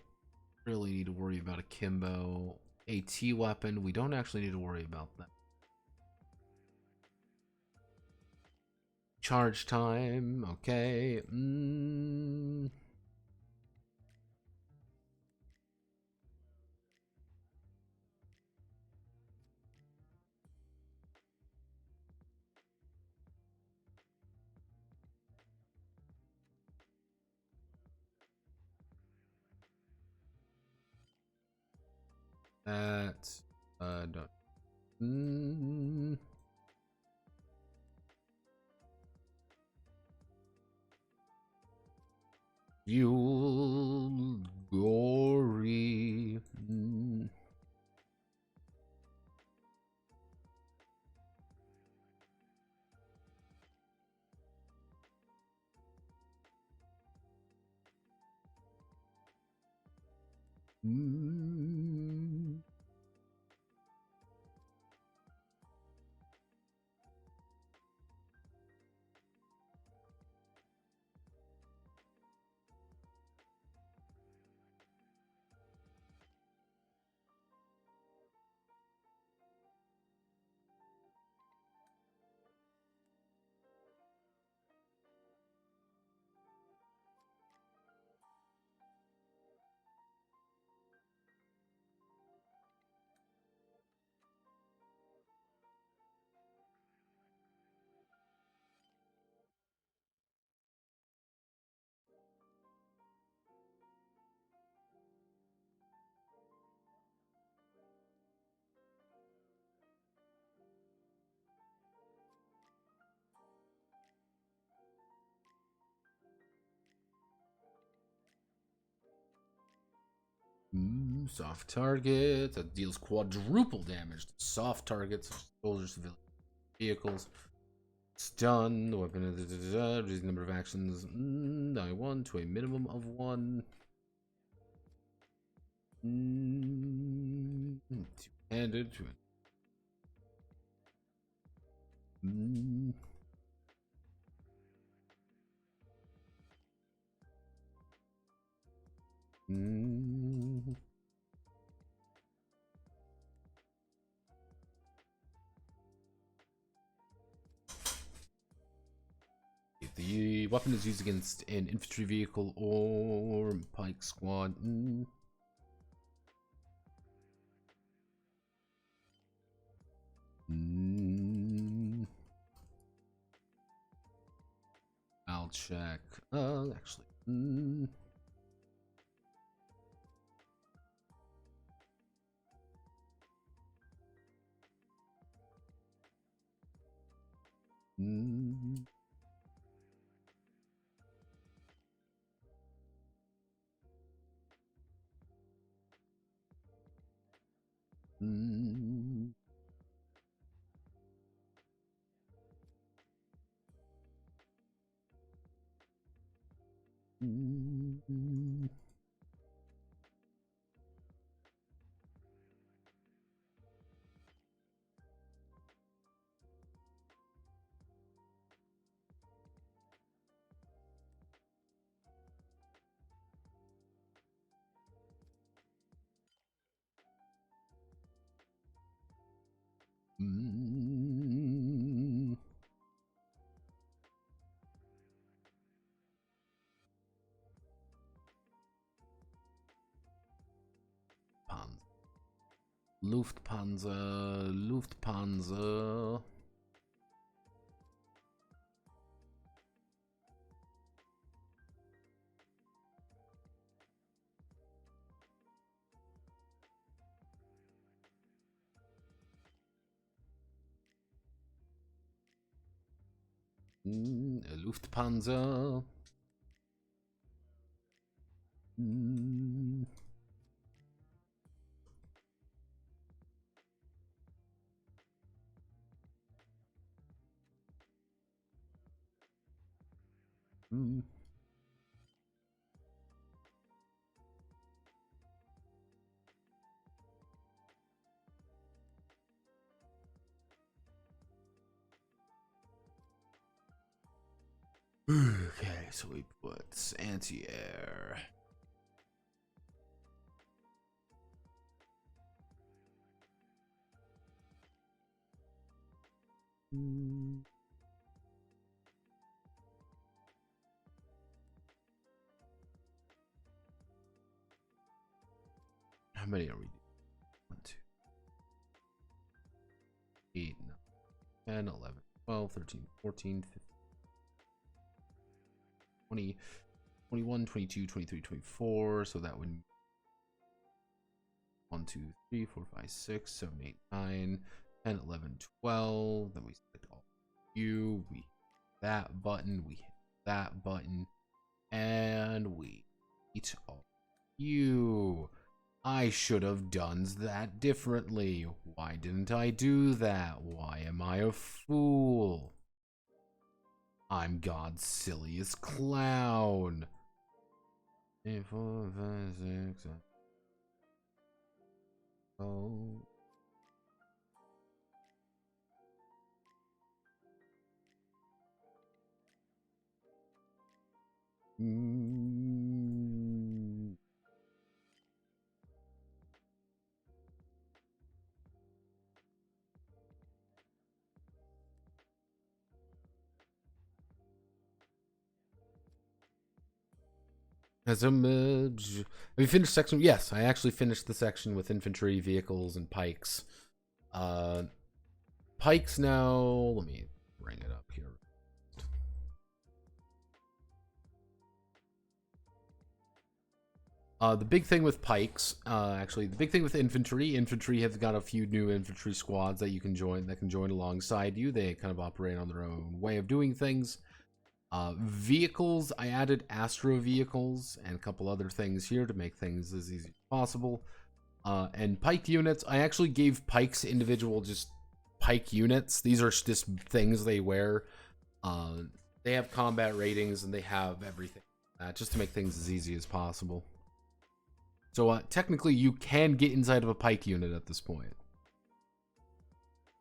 really need to worry about akimbo. AT weapon, we don't actually need to worry about that. Charge time, okay. That, don't. You'll gory. Soft targets that deals quadruple damage to soft targets, soldiers, civilian vehicles. Stun. The weapon reduces the number of actions die 1 to a minimum of 1. Two-handed to weapon is used against an infantry vehicle or pike squad. I'll check. Actually. Luftpanzer. Luftpanzer. Okay, so we put anti-air. How many are we doing? 1, 2, 8, 9, 10, 11, 12, 13, 14, 15, 20, 21, 22, 23, 24. So that would 1, 2, 3, 4, 5, 6, 7, 8, 9, 10, 11, 12. Then we select all you. We hit that button. We hit that button. And we eat all you. I should have done that differently. Why didn't I do that? Why am I a fool? I'm God's silliest clown. 8, 4, 5, 6, 7. Oh. As a we finished section. Yes, I actually finished the section with infantry, vehicles, and pikes. Pikes now. Let me bring it up here. The big thing with pikes, actually, the big thing with infantry has got a few new infantry squads that you can join, that can join alongside you. They kind of operate on their own way of doing things. Vehicles, I added Astro vehicles and a couple other things here to make things as easy as possible. And pike units, I actually gave pikes individual just pike units. These are just things they wear. They have combat ratings and they have everything, just to make things as easy as possible. So technically you can get inside of a pike unit at this point.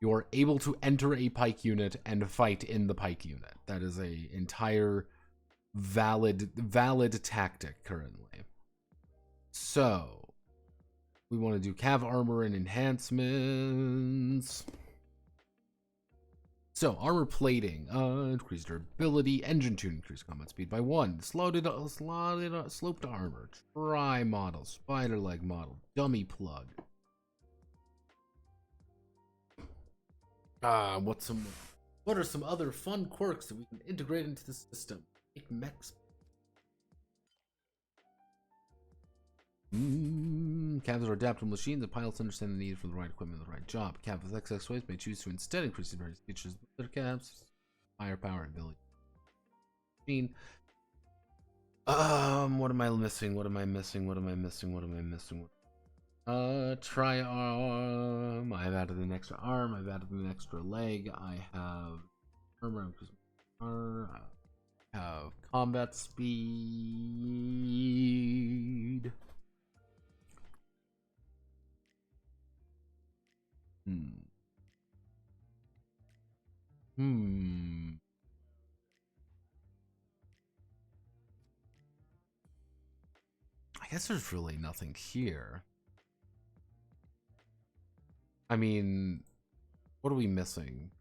You're able to enter a pike unit and fight in the pike unit. That is a entire valid tactic currently. So we want to do cav armor and enhancements. So, armor plating, increased durability, engine tune, increased combat speed by 1, sloped armor, tri model, spider leg model, dummy plug. What are some other fun quirks that we can integrate into the system? Make mechs. Cabs are adaptable machines. The pilots understand the need for the right equipment and the right job. Cab with excess weight may choose to instead increase the various features of their cabs, higher power and ability. What am I missing? What am I missing? What am I missing? What am I missing? Try arm. I've added an extra arm. I've added an extra leg. I have armor. I have combat speed. I guess there's really nothing here. I mean, what are we missing?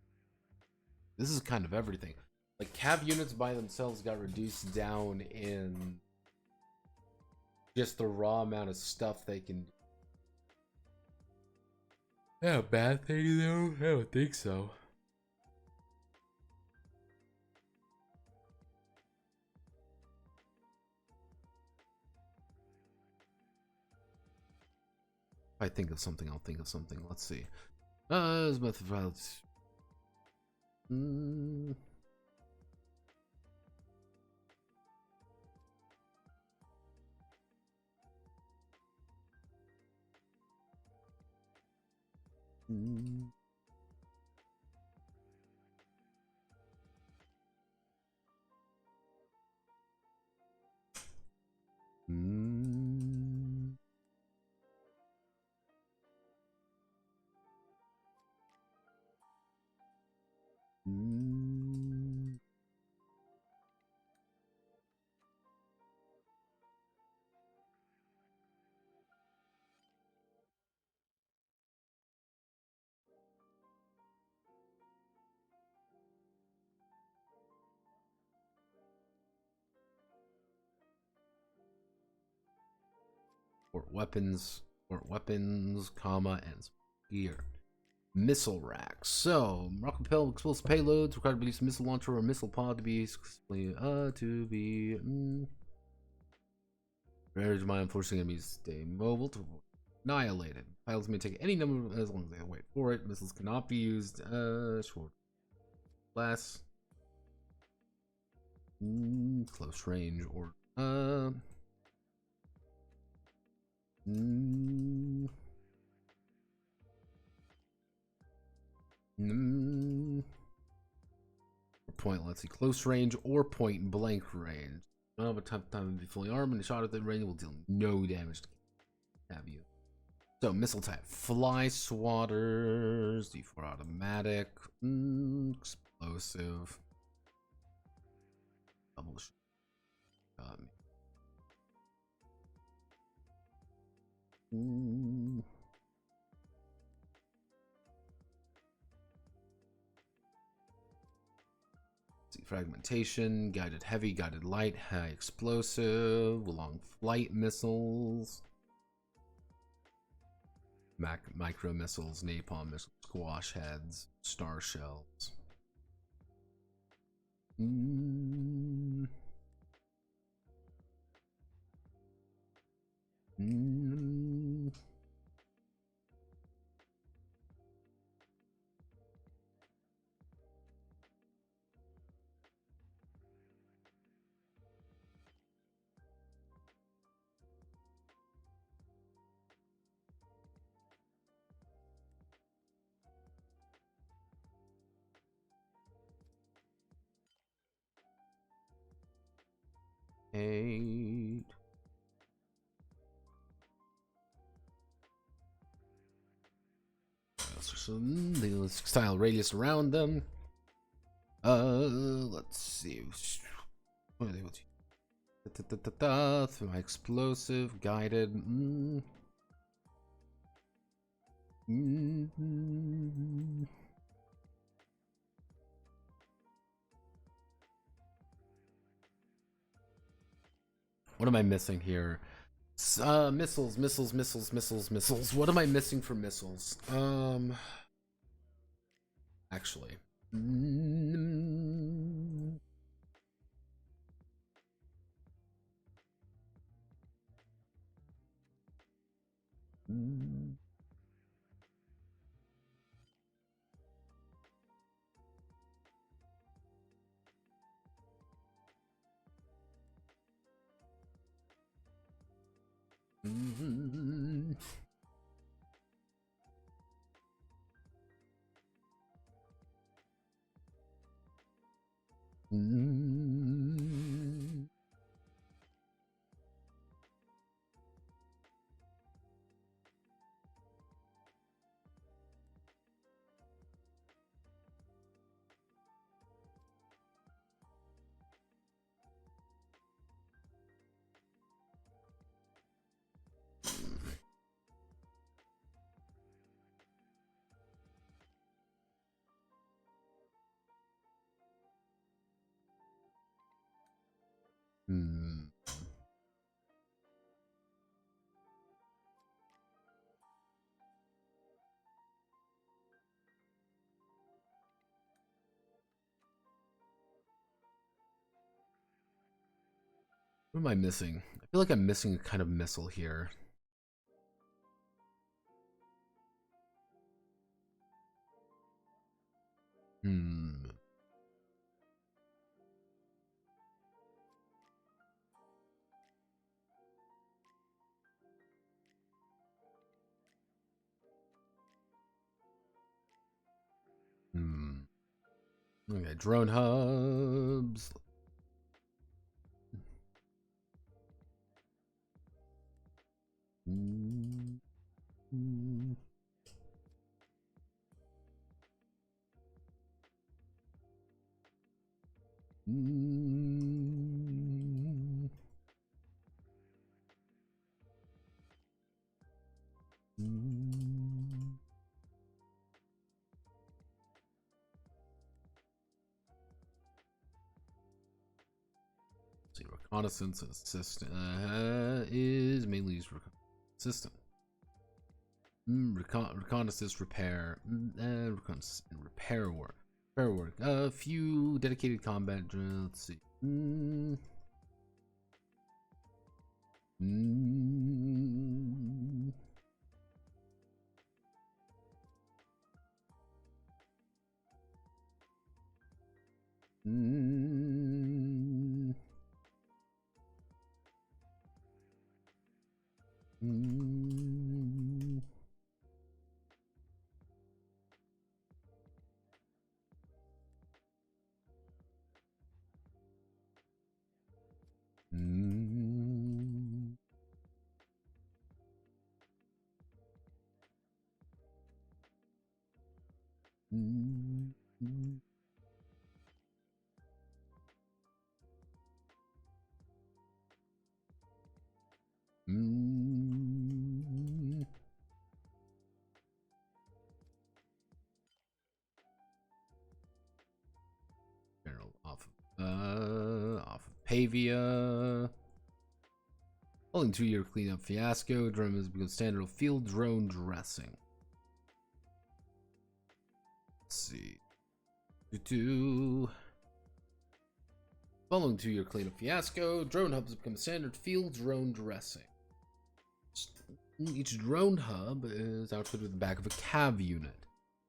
This is kind of everything. Like, cab units by themselves got reduced down in just the raw amount of stuff they can do. Yeah, bad thing though? I don't think so. If I think of something, I'll think of something. Let's see. As method files. Or weapons, comma, and gear. Missile racks. So, rocket propelled explosive payloads required to release a missile launcher or missile pod to be very mind forcing enemies to stay mobile to annihilated. Pilots may take any number as long as they wait for it. Missiles cannot be used short. Less. Close range or point, let's see, close range or point blank range. Don't have a tough time to be fully armed, and a shot at that range will deal no damage to have you. So, missile type, fly swatters, D4 automatic, explosive, double shot. Got me. Fragmentation, guided heavy, guided light, high explosive, long flight missiles, micro missiles, napalm missiles, squash heads, star shells. Eight. The style radius around them. Let's see. What are they able to? Through my explosive, guided. What am I missing here? Missiles. What am I missing for missiles? Actually. What am I missing? I feel like I'm missing a kind of missile here. Okay, drone hubs. See, reconnaissance assistant is mainly used for assistant. Reconnaissance repair, reconnaissance and repair work. Repair work. A few dedicated combat drills. Let's see. General off of Pavia. Following 2-year cleanup fiasco, drone has become standard of field drone dressing. Let's see. Following 2-year cleanup fiasco, drone hubs have become standard field drone dressing. Each drone hub is outfitted with the back of a cav unit,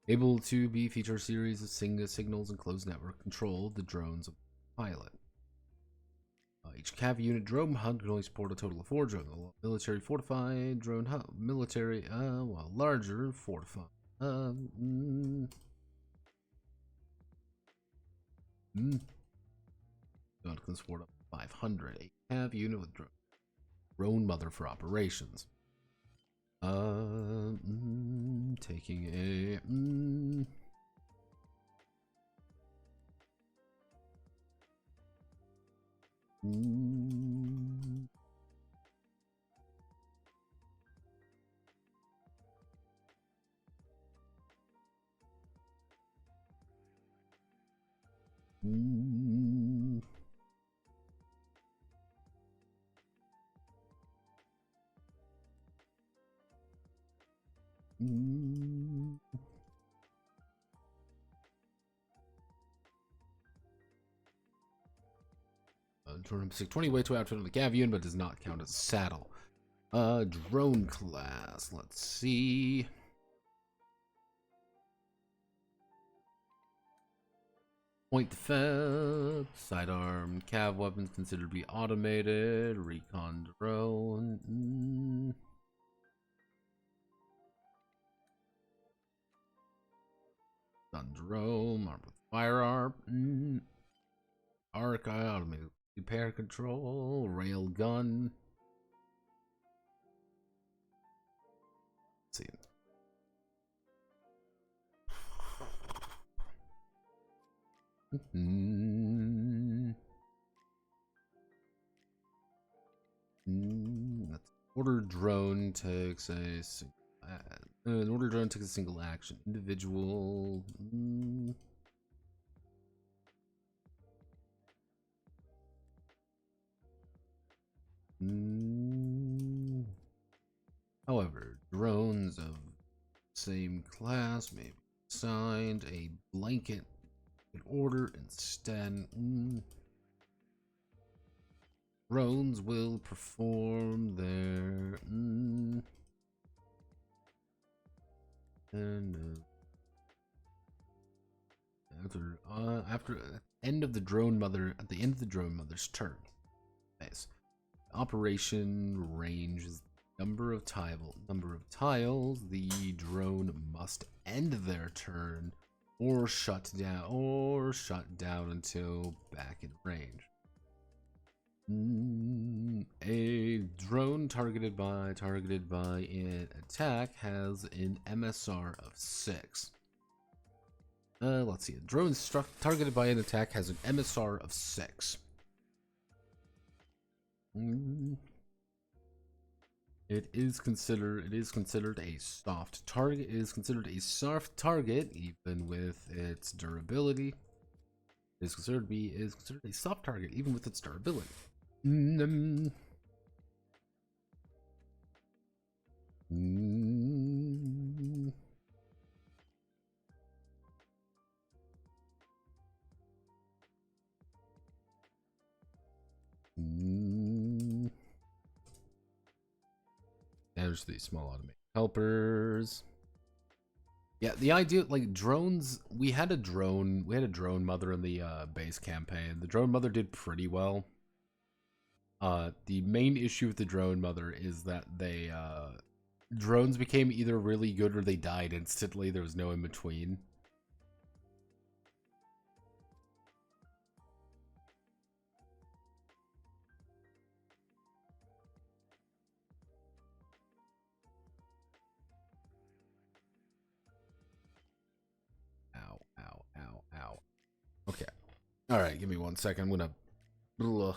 able to feature a series of signals and closed network control of the drones of the pilot. Each cav unit drone hub can only support a total of 4 drones. Military fortified drone hub, military, while larger fortified. Don't can support up to 500. A cav unit with drone mother for operations. Taking a Drone 20 way to outfit on the Gavian, but does not count as a saddle. Drone class. Let's see. Point defense, sidearm, cav weapons considered to be automated, recon drone. Stun drone, armed with firearm. Archive, automated repair control, rail gun. Let's see. That's order drone takes a an order drone takes a single action. Individual. However, drones of same class may be assigned a blanket order instead. Drones will perform their and after end of the drone mother at the end of the drone mother's turn. Nice. Operation range is number of tiles the drone must end their turn or shut down until back in range. A drone targeted by an attack has an MSR of 6. Let's see. A drone targeted by an attack has an MSR of 6. It is considered a soft target. It is considered a soft target even with its durability. It is considered a soft target even with its durability. There's these small automated helpers. Yeah, the idea, like drones, we had a drone mother in the base campaign. The drone mother did pretty well. The main issue with the drone mother is that they drones became either really good or they died instantly. There was no in between. Ow. Okay. All right, give me 1 second. I'm gonna. Ugh.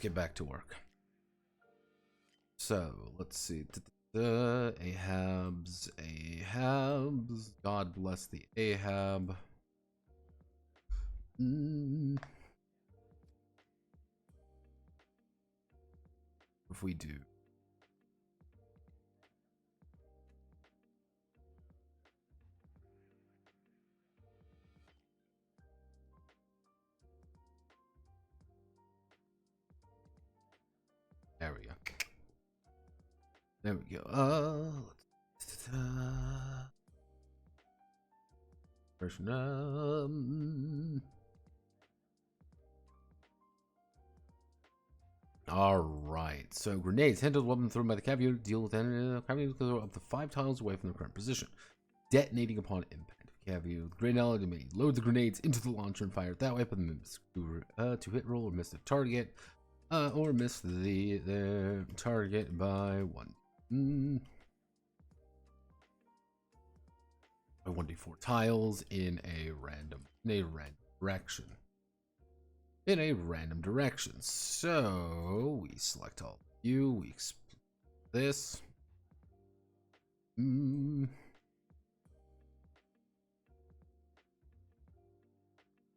get back to work. So let's see. Ahab's. God bless the Ahab. If we do. There we go. There we go. Alright, so grenades. Handled weapon thrown by the cav unit. Deal with enemy. Cav unit go up to 5 tiles away from the current position. Detonating upon impact. Cav unit grenade element may load the grenades into the launcher and fire it that way, but miss to hit roll or miss the target. Or miss the target by 1. By 1d4 tiles in a random direction. In a random direction. So we select all of you. We explode this.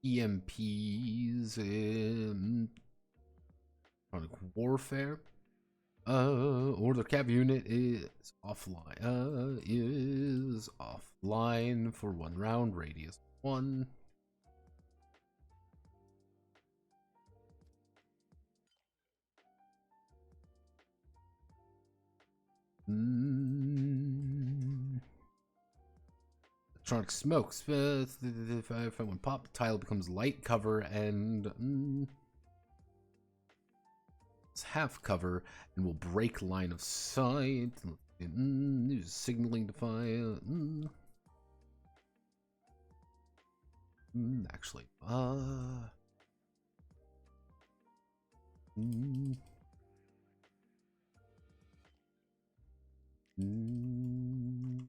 EMPs in electronic warfare. Or the cav unit is offline. Is offline for 1 round, radius 1. Electronic smokes. If I want pop, the tile becomes light cover and it's half cover and will break line of sight. Signaling to fire. Actually,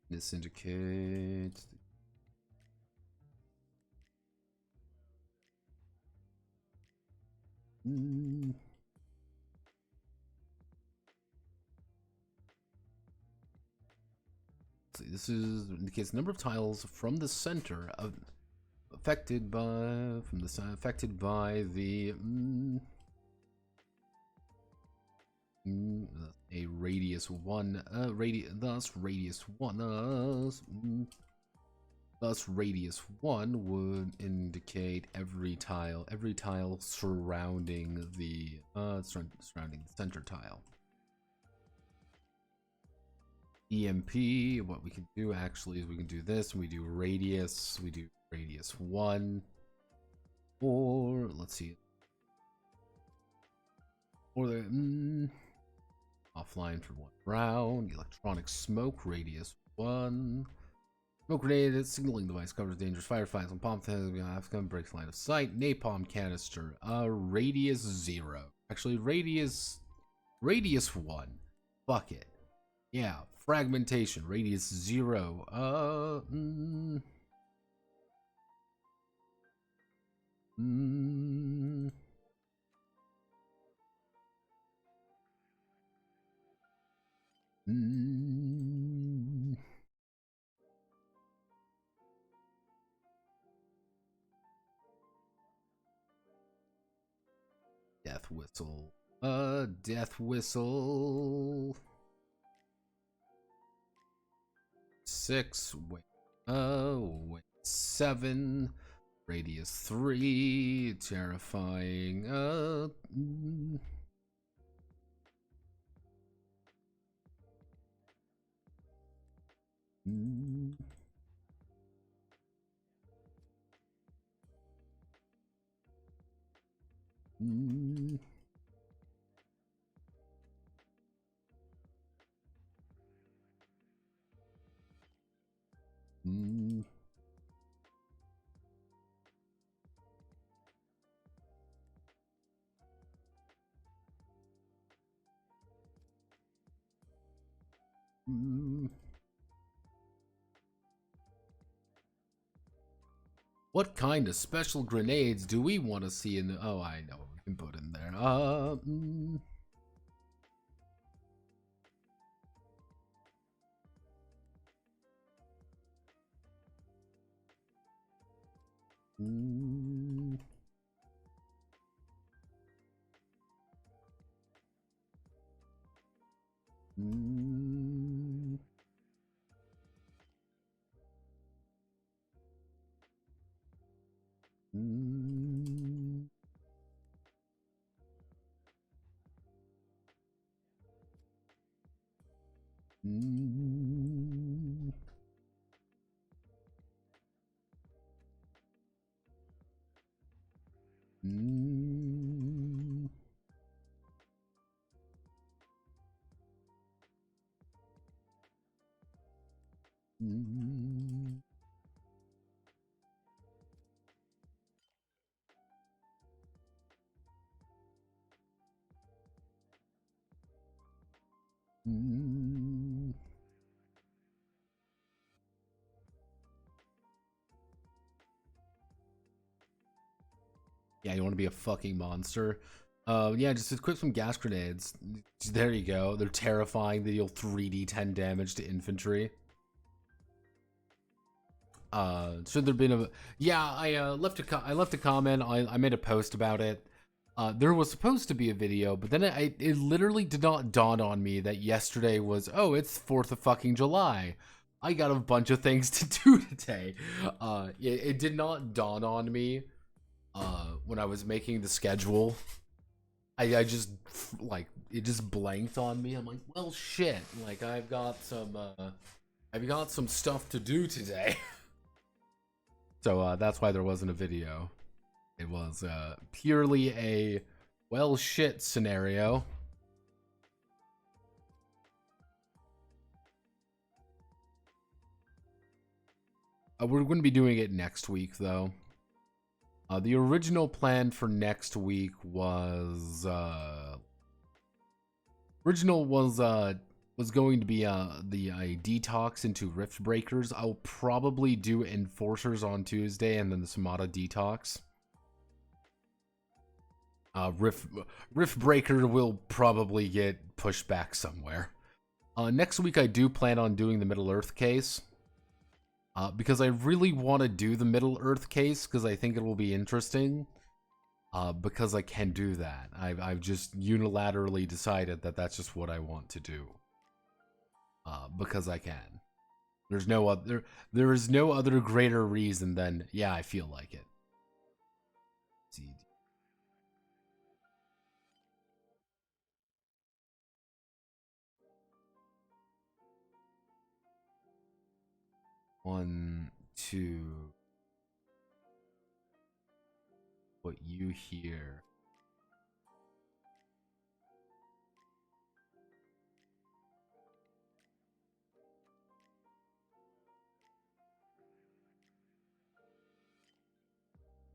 this indicates. See, this indicates the number of tiles from the center of affected by the a radius 1 thus radius 1 would indicate every tile surrounding the center tile. EMP, what we can do actually is we can do this, we do radius 1, or let's see, or the offline for 1 round. Electronic smoke, radius 1. Smoke grenade, signaling device, covers dangerous firefights on palm Africa, breaks line of sight. Napalm canister, radius 0. Actually, radius 1. Fuck it. Yeah, fragmentation, radius 0. Death whistle. Death whistle. 6. Wait. 7. Radius 3. Terrifying. What kind of special grenades do we want to see in the... Oh, I know what we can put in there. Yeah, you want to be a fucking monster. Yeah, just equip some gas grenades. There you go. They're terrifying. They deal 3d10 damage to infantry. Should there been a... Yeah, I left a comment. I made a post about it. There was supposed to be a video, but then it literally did not dawn on me that yesterday was, oh, it's 4th of fucking July. I got a bunch of things to do today. It did not dawn on me when I was making the schedule. I just, like, it just blanked on me. I'm like, well, shit. Like, I've got some stuff to do today. So that's why there wasn't a video. It was purely a, well, shit scenario. We're going to be doing it next week, though. The original plan for next week was was going to be the detox into Rift Breakers. I'll probably do Enforcers on Tuesday and then the Samata detox. Rift Breaker will probably get pushed back somewhere. Next week I do plan on doing the Middle Earth case. Because I really want to do the Middle Earth case because I think it will be interesting. Because I can do that. I've just unilaterally decided that that's just what I want to do. Because I can. There is no other greater reason than, yeah, I feel like it. See. One, two. What you hear.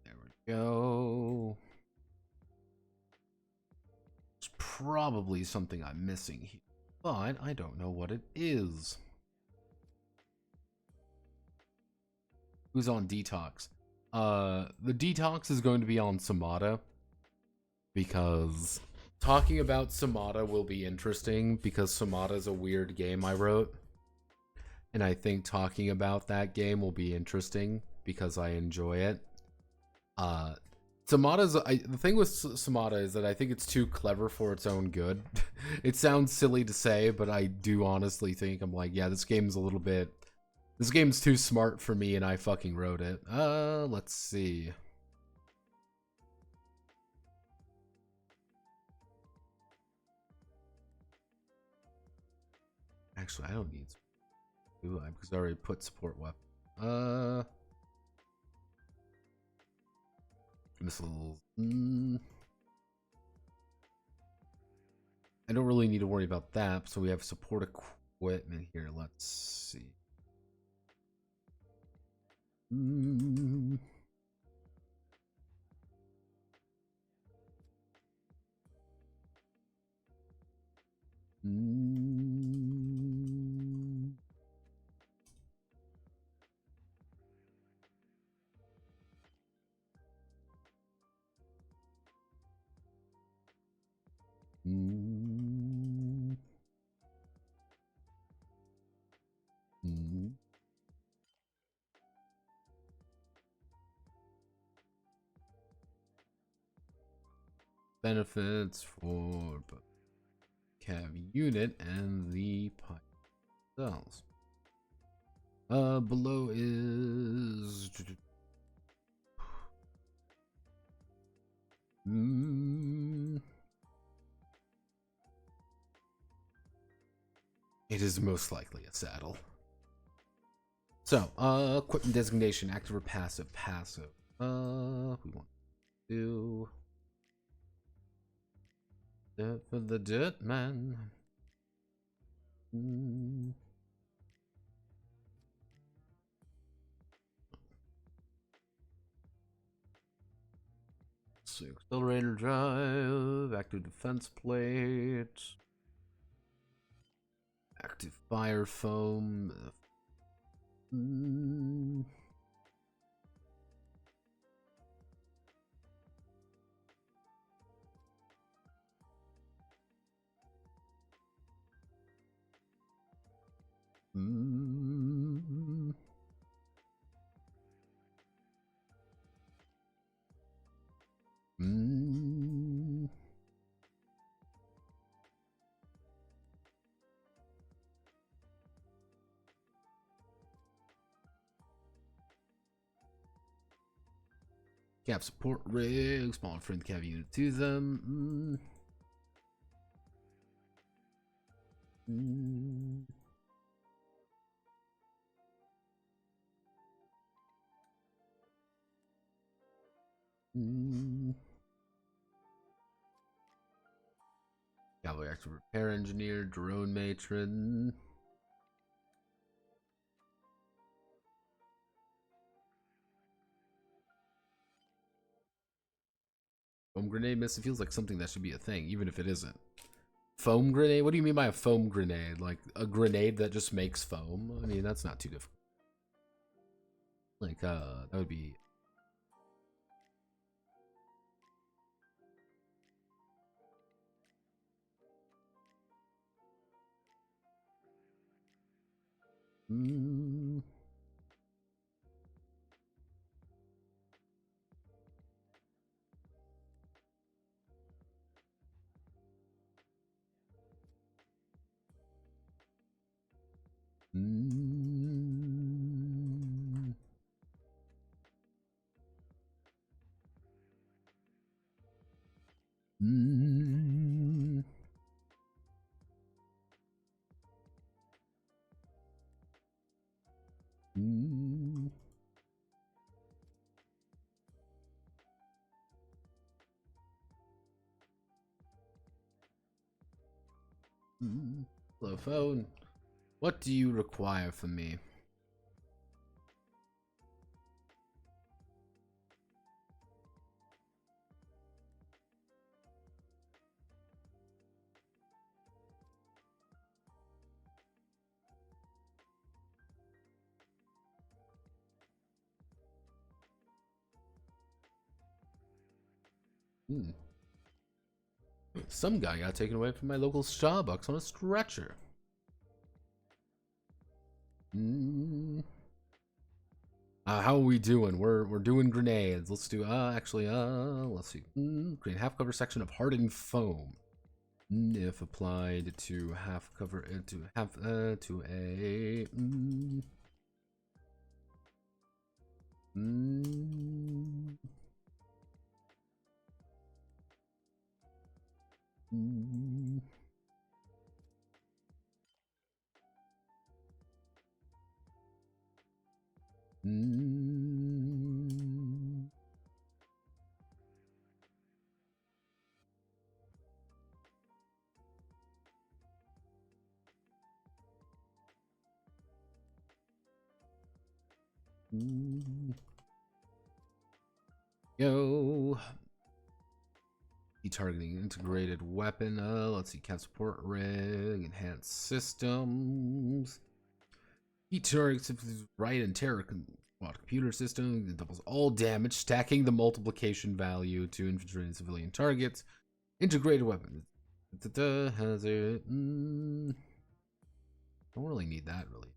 There we go. There's probably something I'm missing here, but I don't know what it is. Who's on detox? The detox is going to be on Samata because talking about Samata will be interesting because Samata is a weird game I wrote, and I think talking about that game will be interesting because I enjoy it. The thing with Samata is that I think it's too clever for its own good. It sounds silly to say, but I do honestly think, I'm like, yeah, this game's too smart for me and I fucking wrote it. Let's see. Actually, I don't need to, because I already put support weapon. Missiles. I don't really need to worry about that, so we have support equipment here. Let's see. benefits for both cav unit and the pipe cells. Below is it is most likely a saddle. So, equipment designation, active or passive? Passive. We want to do that for the dirt man. So, accelerator drive, active defense plate, active fire foam. Cap support rig, small friend cav unit to them. Cavalry active repair engineer, drone matron. Foam grenade miss. It feels like something that should be a thing, even if it isn't. Foam grenade? What do you mean by a foam grenade? Like a grenade that just makes foam? I mean, that's not too difficult. Like, that would be. Hello, phone. What do you require from me? Some guy got taken away from my local Starbucks on a stretcher. How are we doing? We're doing grenades. Let's do actually let's see. Green half cover section of hardened foam. If applied to half cover to half to a Yo. Targeting integrated weapon. Let's see. Cat support rig. Enhanced systems. Heat targets right and terror computer system. It doubles all damage, stacking the multiplication value to infantry and civilian targets. Integrated weapon. Hazard. Don't really need that really.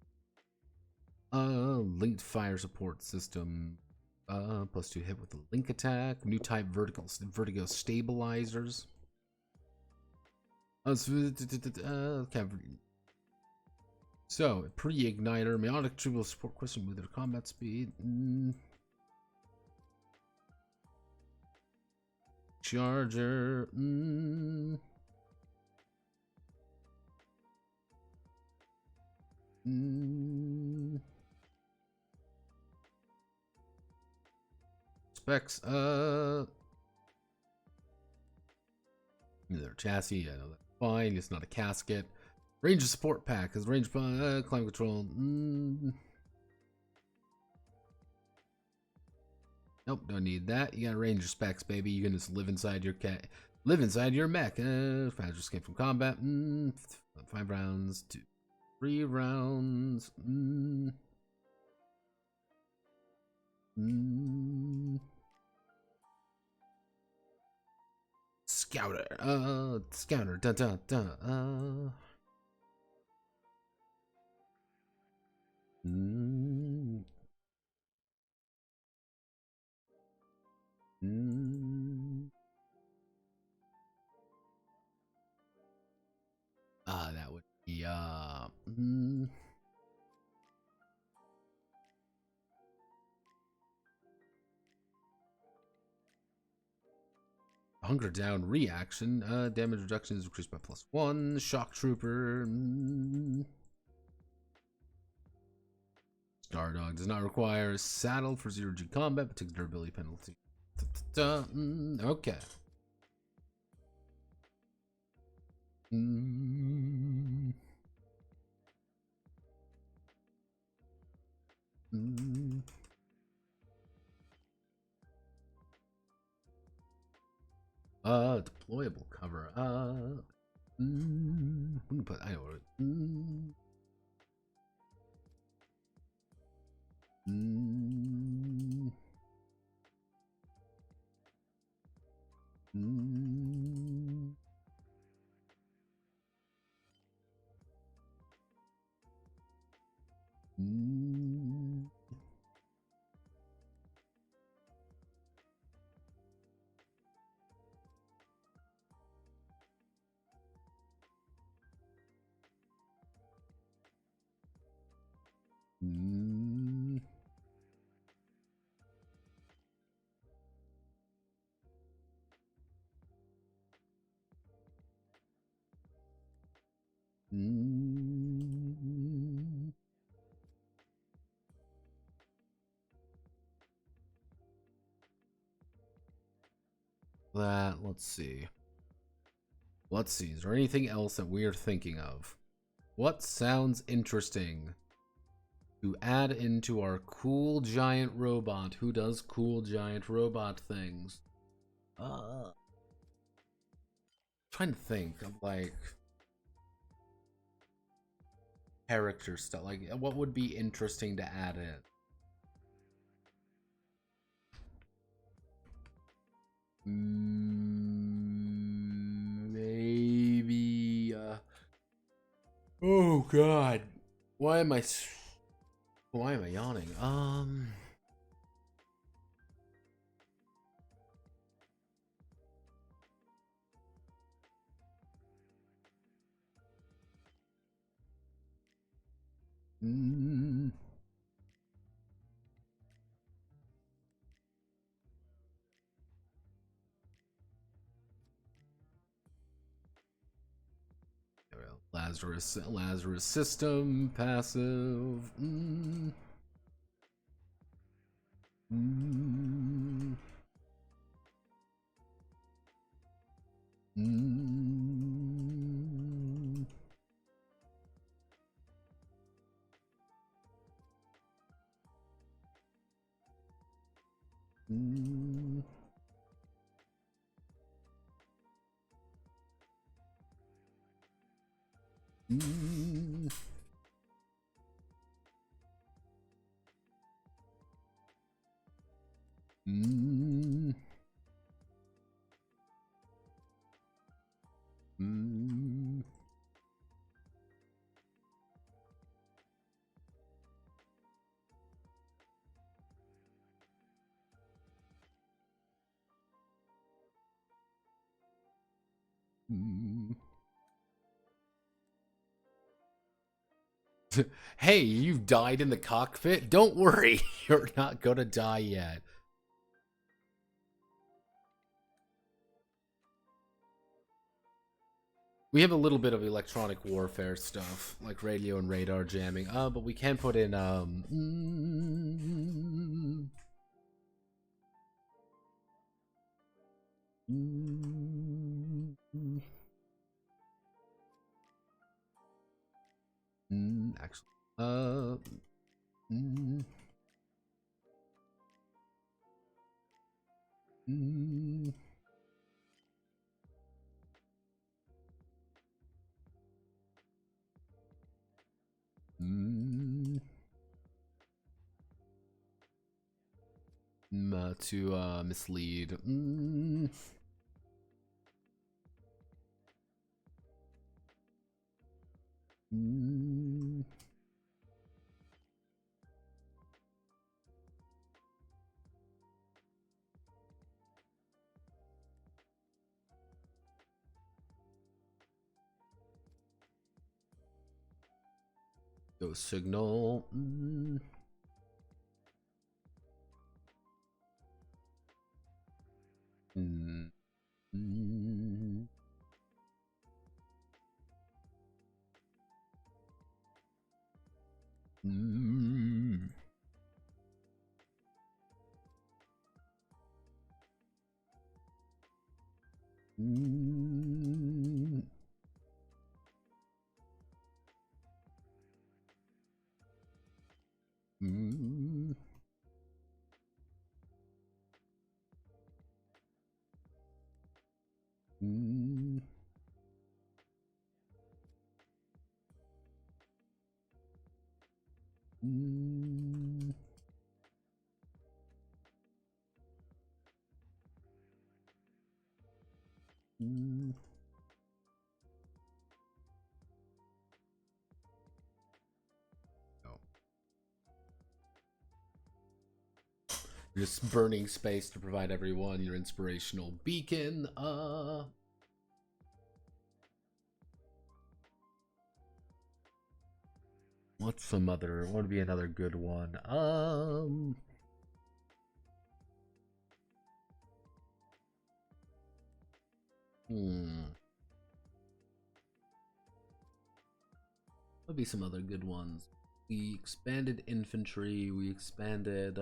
Linked fire support system. +2 hit with the link attack. New type vertigo stabilizers. So, pre-igniter, meonic triple support question with their combat speed. Charger. Specs. Their chassis. Yeah, no, that's fine. It's not a casket. Range of support pack is range climate control. Nope, don't need that. You got ranger specs, baby. You can just live inside your mech. Faster escape from combat. 5 rounds to 3 rounds. Scouter. Scouter. That would be Hunger down reaction. Damage reduction is increased by +1. Shock trooper. Stardog does not require a saddle for 0G combat, but takes durability penalty. Okay. Deployable cover. We can put. I know. Let's see. Is there anything else that we are thinking of? What sounds interesting to add into our cool giant robot who does cool giant robot things? Trying to think of like character stuff. Like what would be interesting to add in? Maybe oh god, why am I yawning? Lazarus system passive. Hey, you've died in the cockpit? Don't worry, you're not gonna die yet. We have a little bit of electronic warfare stuff, like radio and radar jamming. But we can put in, actually, to mislead. Go signal. Just burning space to provide everyone your inspirational beacon. What's some other? What would be another good one? What would be some other good ones? We expanded infantry. We expanded.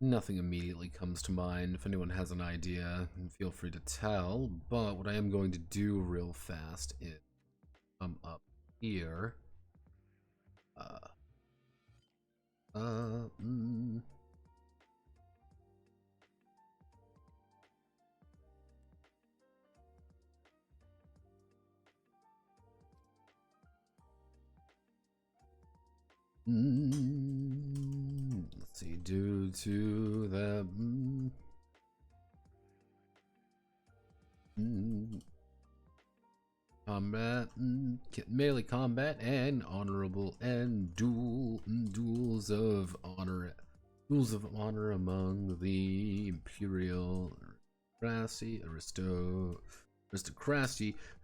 Nothing immediately comes to mind. If anyone has an idea, feel free to tell. But what I am going to do real fast is come up here. Let's see, due to the combat, melee combat, and honorable and duels of honor among the imperial aristocracy.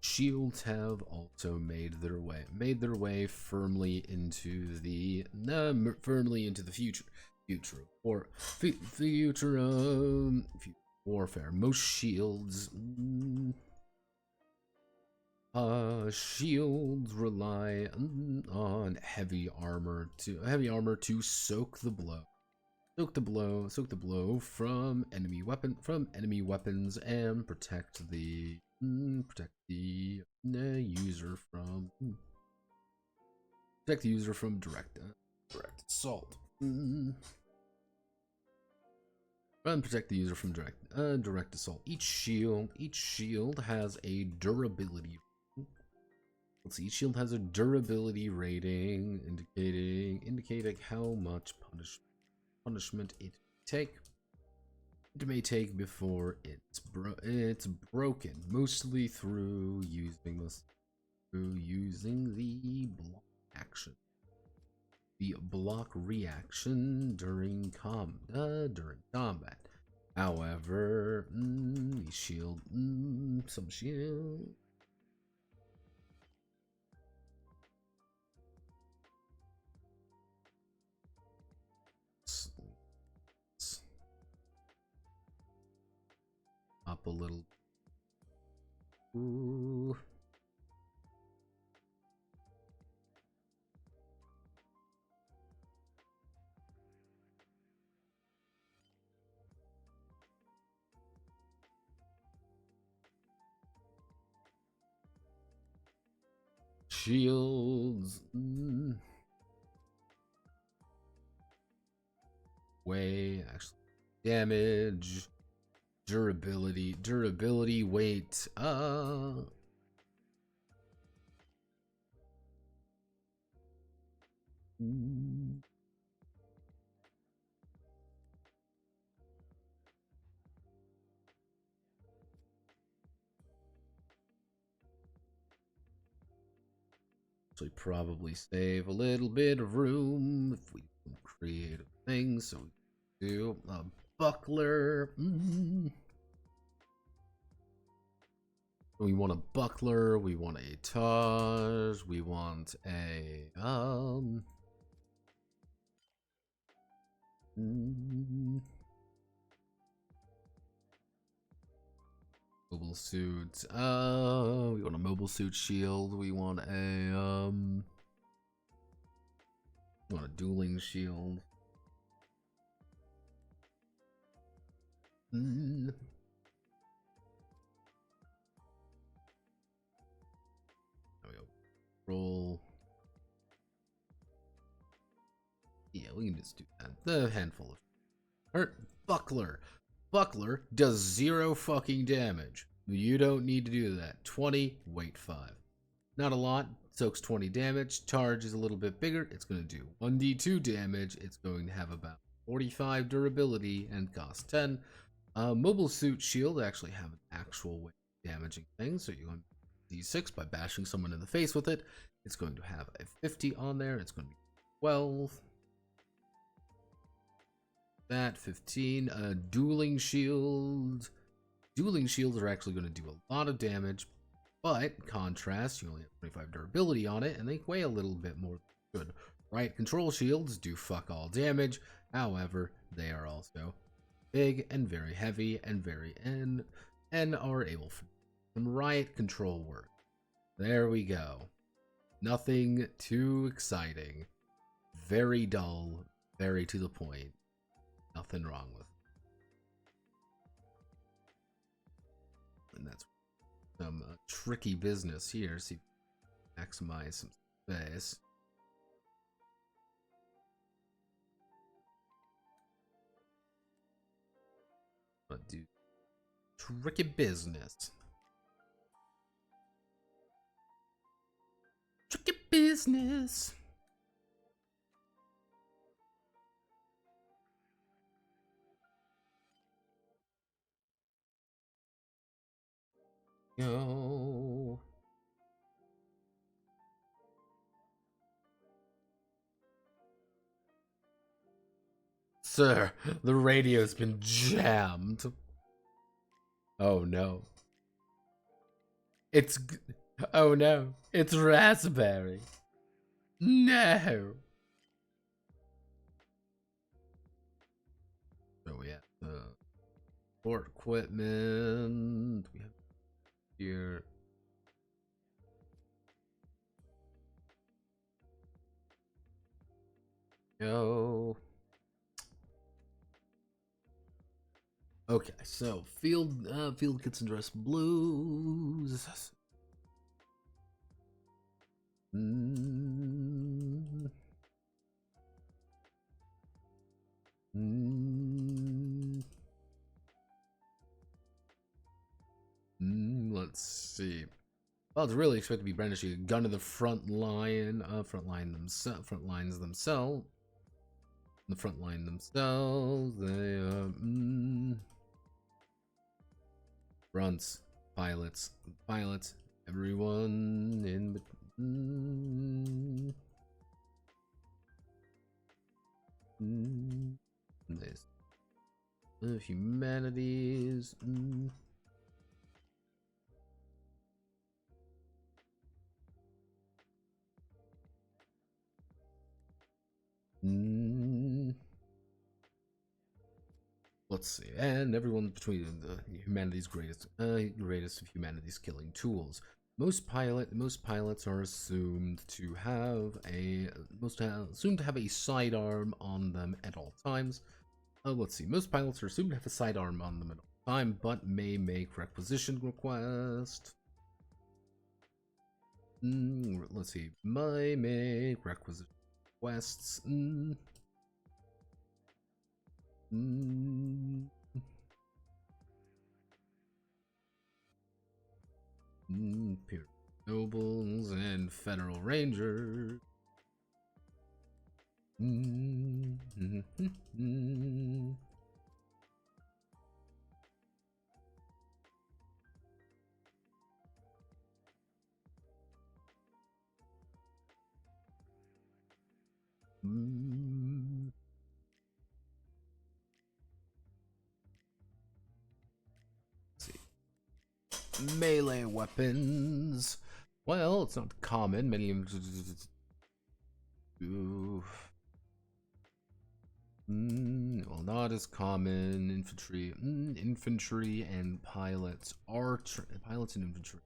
Shields have also made their way firmly into the future warfare. Most shields shields rely on heavy armor to soak the blow from enemy weapons and protect the user from direct assault. And protect the user from direct assault. Each shield has a durability. Let's see. Each shield has a durability rating, indicating how much punishment it take. it may take before it's broken, mostly through using the block action. The block reaction during combat. However, the shield, some shield. Up a little. Ooh. Shields. Way, actually. Damage. Durability, weight. Actually, probably save a little bit of room if we can create things. So we do a buckler. We want a buckler. We want a Taj. We want a mobile suit. We want a mobile suit shield. We want a dueling shield. There we go. Roll. Yeah, we can just do that. The handful of buckler. Buckler does 0 fucking damage. You don't need to do that. 20, weight 5. Not a lot. Soaks 20 damage. Charge is a little bit bigger. It's going to do 1d2 damage. It's going to have about 45 durability and cost 10. Mobile suit shield actually have an actual way of damaging things. So you're going to d6 by bashing someone in the face with it. It's going to have a 50 on there. It's going to be 12. That 15. Dueling shield. Dueling shields are actually going to do a lot of damage, but contrast, you only have 25 durability on it, and they weigh a little bit more good. Right, control shields do fuck all damage. However, they are also big and very heavy and and are able for some riot control work. There we go. Nothing too exciting. Very dull. Very to the point. Nothing wrong with it. And that's some tricky business here. See, maximize some space. But do tricky business. Tricky business. Go. Sir, the radio's been jammed. Oh no. Oh no. It's raspberry. No. So we have sport equipment. We have here. Go. Okay, so field kits and dress blues. Let's see. Well, it's really expected to be brandishing a gun to the front lines themselves. They Grunts, pilots, everyone in between. This humanities. Let's see, and everyone between the humanity's greatest of humanity's killing tools. Most pilots are assumed to have a sidearm on them at all times. Let's see, most pilots are assumed to have a sidearm on them at all time, but may make requisition request. Let's see, may make requisition requests. Pure nobles and federal rangers. Melee weapons. Well, it's not common. Many of well, not as common. Infantry and pilots are pilots and infantry.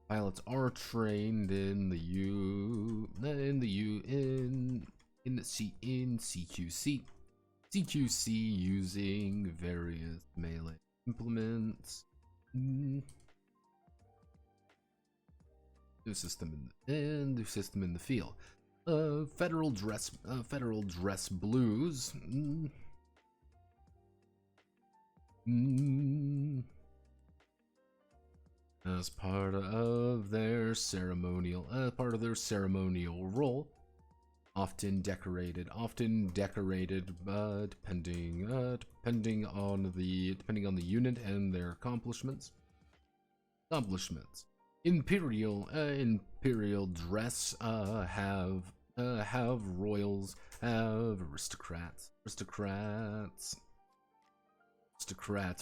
Pilots are trained in the CQC. CQC using various melee implements. New system in the field. Federal dress blues. As part of their ceremonial role, often decorated, depending on the unit and their accomplishments. Imperial dress have royals, have aristocrats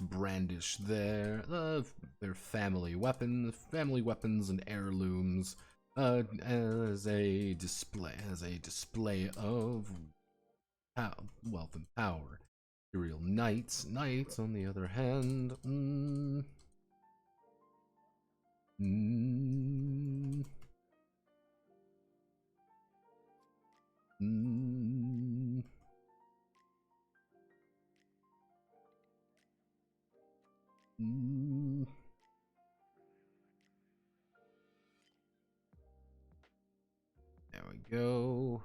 brandish their family weapons and heirlooms as a display of wealth and power. Imperial knights on the other hand, there we go.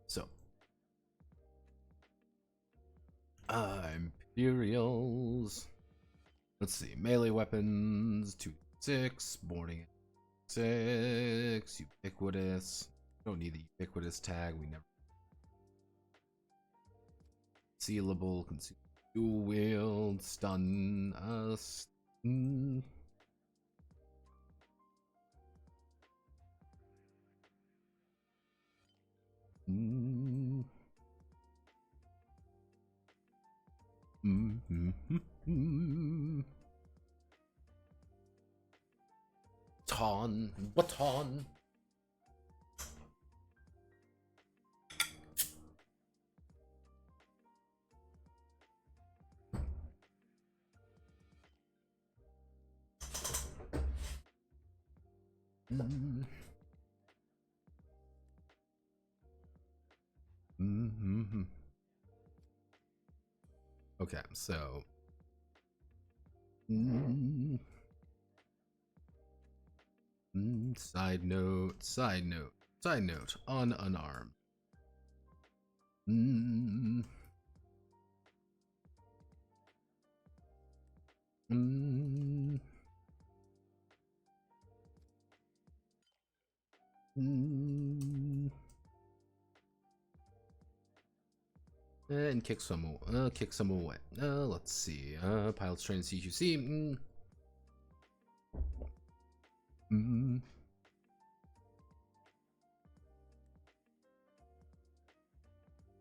So, Imperials. Let's see, melee weapons 2-6, boarding 6, ubiquitous. Don't need the ubiquitous tag. We never. Sealable, dual wield, stun us. Baton. Okay, so side note on unarmed. and kick some away. Let's see. Pilots train CQC. Mm.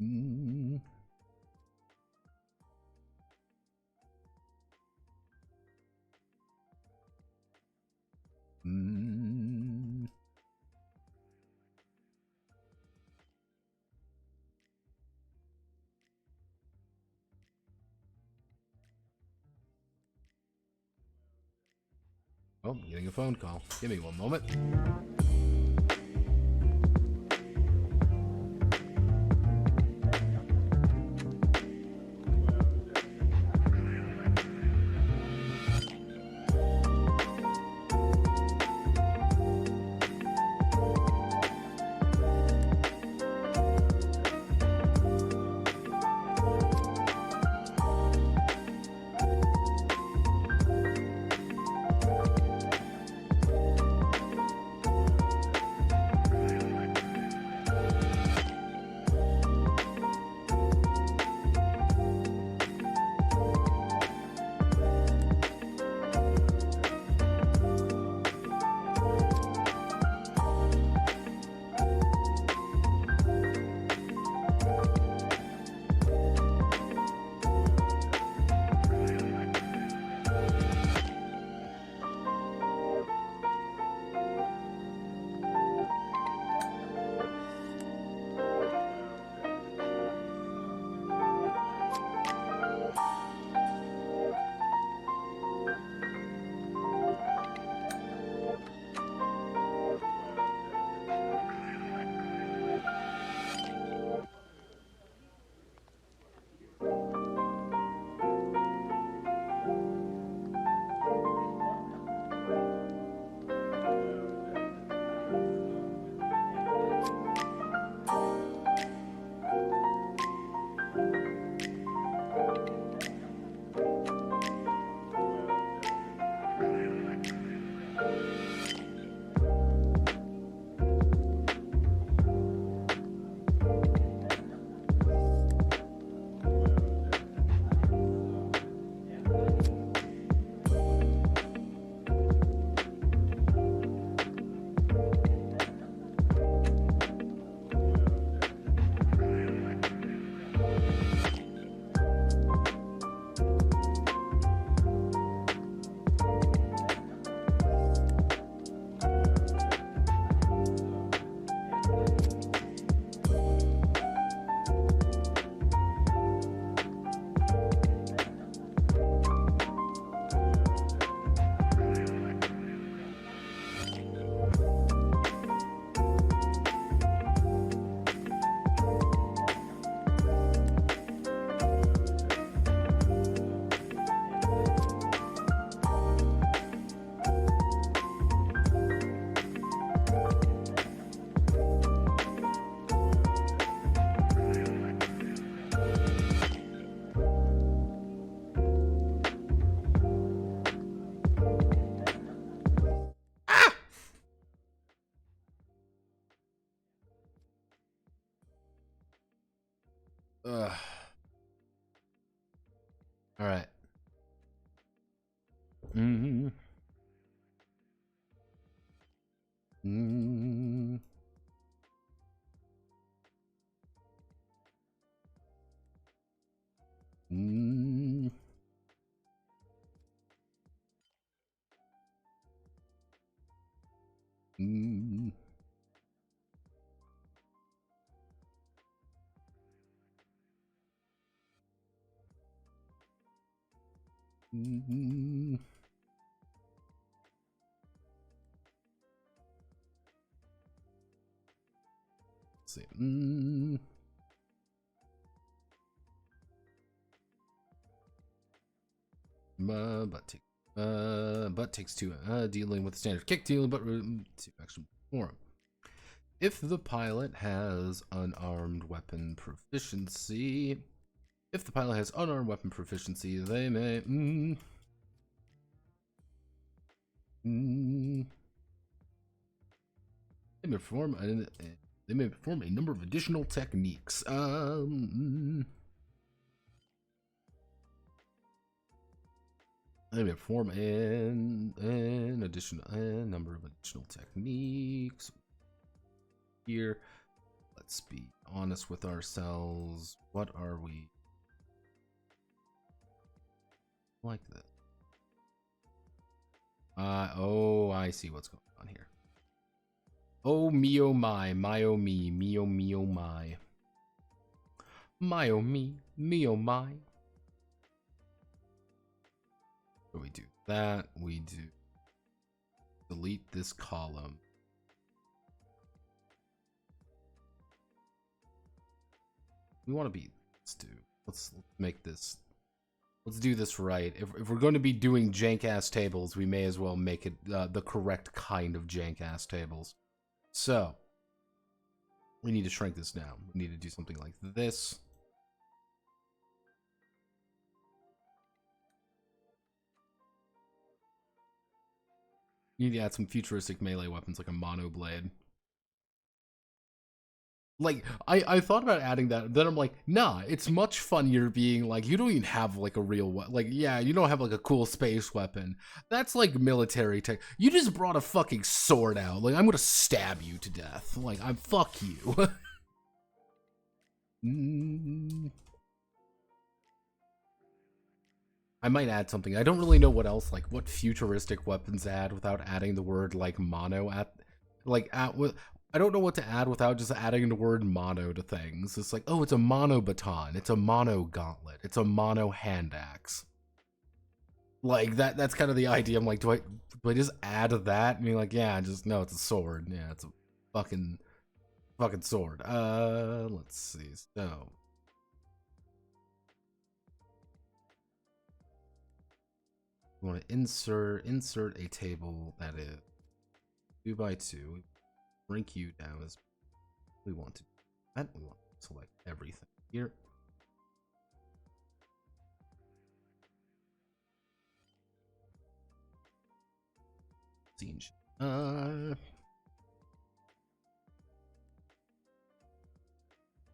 Mm. Mm. Oh, getting a phone call. Give me one moment. Ugh. All right. Mm-hmm. Mm-hmm. Mm-hmm. Mm-hmm. Mm-hmm. Let's see. Mm-hmm. But takes two. Dealing with the standard kick dealing, but to action perform. If the pilot has unarmed weapon proficiency, they may. They may perform a number of additional techniques. Limit form and additional number of additional techniques. Here, let's be honest with ourselves. What are we like this? Oh, I see what's going on here. Oh me, oh my oh me oh me oh my. My oh me oh my. So we do that, we do delete this column. We want to be, let's make this, let's do this right. If we're going to be doing jank ass tables, we may as well make it the correct kind of jank ass tables. So we need to shrink this down. We need to do something like this. You need to add some futuristic melee weapons like a mono blade. Like, I thought about adding that, then I'm like, nah, it's much funnier being like, you don't even have like a real weapon. Like, yeah, you don't have like a cool space weapon. That's like military tech. You just brought a fucking sword out. Like, I'm gonna stab you to death. Like, fuck you. I might add something. I don't really know what else, like what futuristic weapons add without adding the word like mono at, like at with. I don't know what to add without just adding the word mono to things. It's like, oh, it's a mono baton, it's a mono gauntlet, it's a mono hand axe. Like that's kind of the idea. I'm like, do I just add that? And you're like, yeah, just no, it's a sword. Yeah, it's a fucking sword. Let's see. So we want to insert a table that is 2 by 2. Shrink you down as we want to. And we want to select everything here. Scene.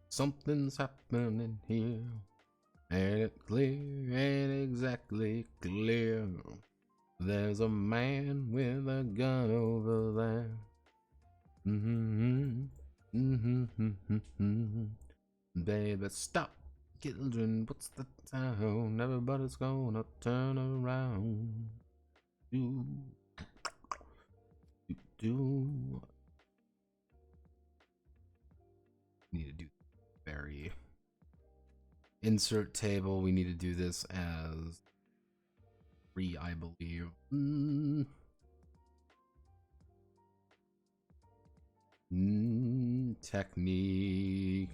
Something's happening here, and it clear, ain't exactly clear. There's a man with a gun over there. Baby, stop, children. What's the town? Everybody's gonna turn around. Need to do very insert table. We need to do this as 3, I believe. Technique.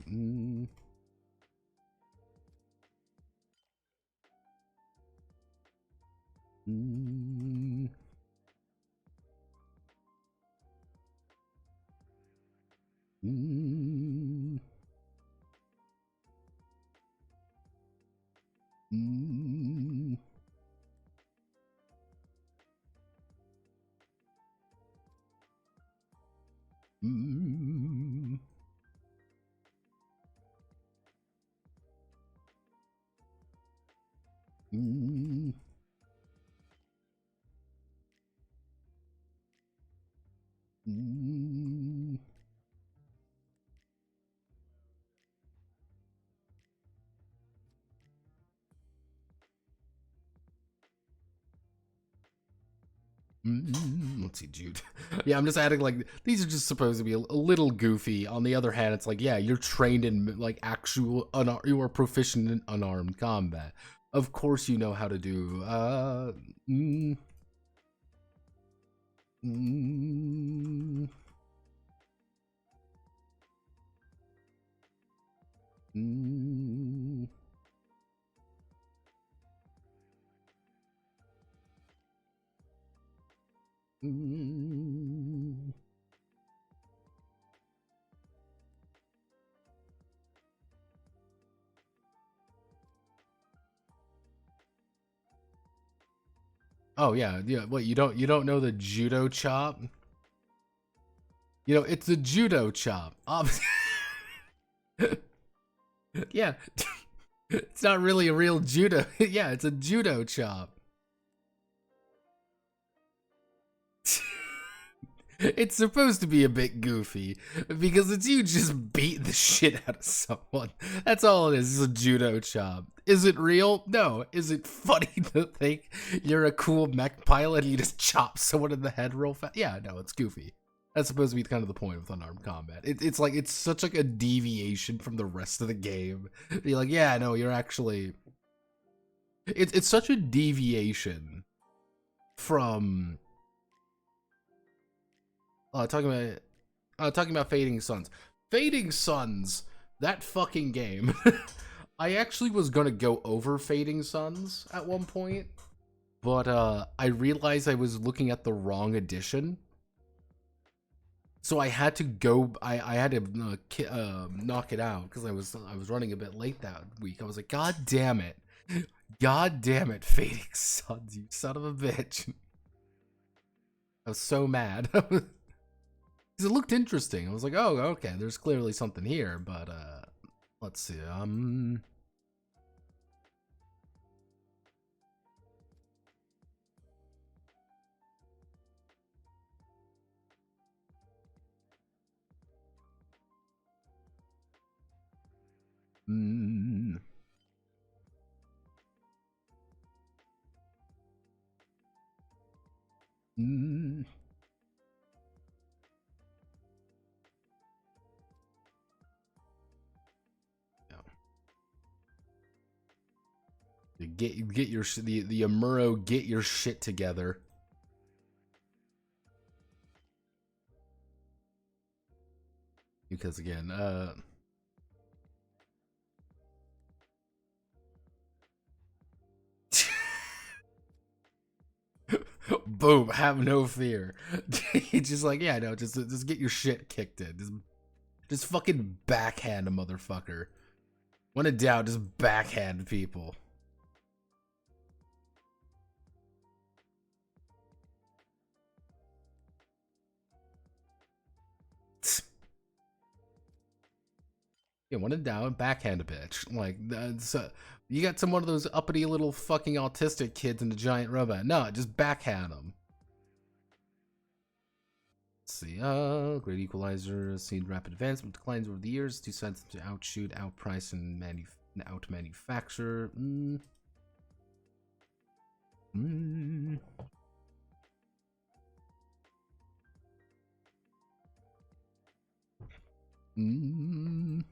Let's see, Jude. Yeah, I'm just adding like these are just supposed to be a little goofy. On the other hand, it's like, yeah, you're trained in like actual you are proficient in unarmed combat. Of course, you know how to do. Oh yeah. What, you don't know the judo chop? You know, it's a judo chop. Yeah. It's not really a real judo. Yeah, it's a judo chop. It's supposed to be a bit goofy because it's you just beat the shit out of someone. That's all it is. It's a judo chop. Is it real? No. Is it funny to think you're a cool mech pilot and you just chop someone in the head real fast? Yeah, no, it's goofy. That's supposed to be kind of the point with unarmed combat. It's like it's such like a deviation from the rest of the game. Be like, yeah, no, you're actually. It's such a deviation from talking about Fading Suns. Fading Suns, that fucking game. I actually was gonna go over Fading Suns at one point, but I realized I was looking at the wrong edition. So I had to go. I had to knock it out because I was running a bit late that week. I was like, God damn it, Fading Suns, you son of a bitch. I was so mad. Because it looked interesting. I was like, oh, okay, there's clearly something here, but let's see. Mm, mm, yeah. You get your the Amuro, get your shit together. Because again, boom, have no fear. He's just like, yeah, no, just get your shit kicked in. Just fucking backhand a motherfucker. When in doubt, just backhand people. Yeah, when in doubt, backhand a bitch. Like, that's, you got some one of those uppity little fucking autistic kids in the giant robot. No, just backhand them. Let's see, great equalizer, seen rapid advancement, declines over the years, two sides to outshoot, outprice, and out-manufacture. Mm. Mm. Mm.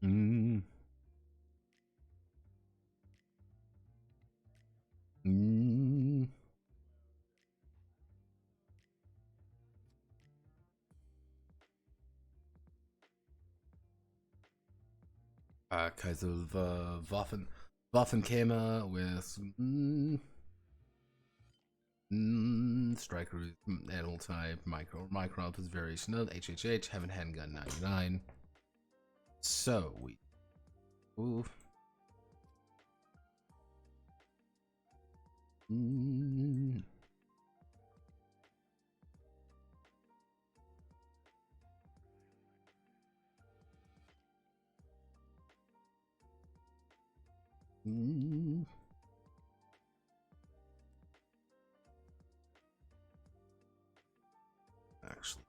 Mm. Kinds of Waffenkämmer with striker animal type, micro is variation of HHH, heaven handgun 99. So we oof. Mm. Mm. Actually,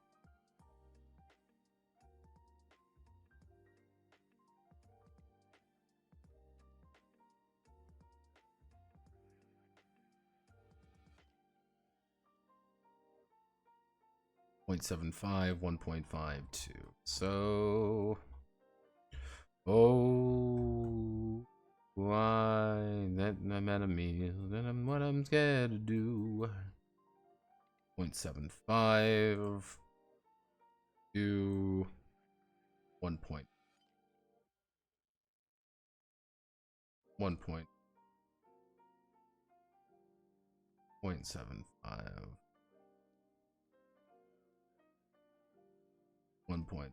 0.75, 1.52. So, oh, why that I'm at a meal, then I'm what I'm scared to do. 0.75 to 1 point 1.75 1.75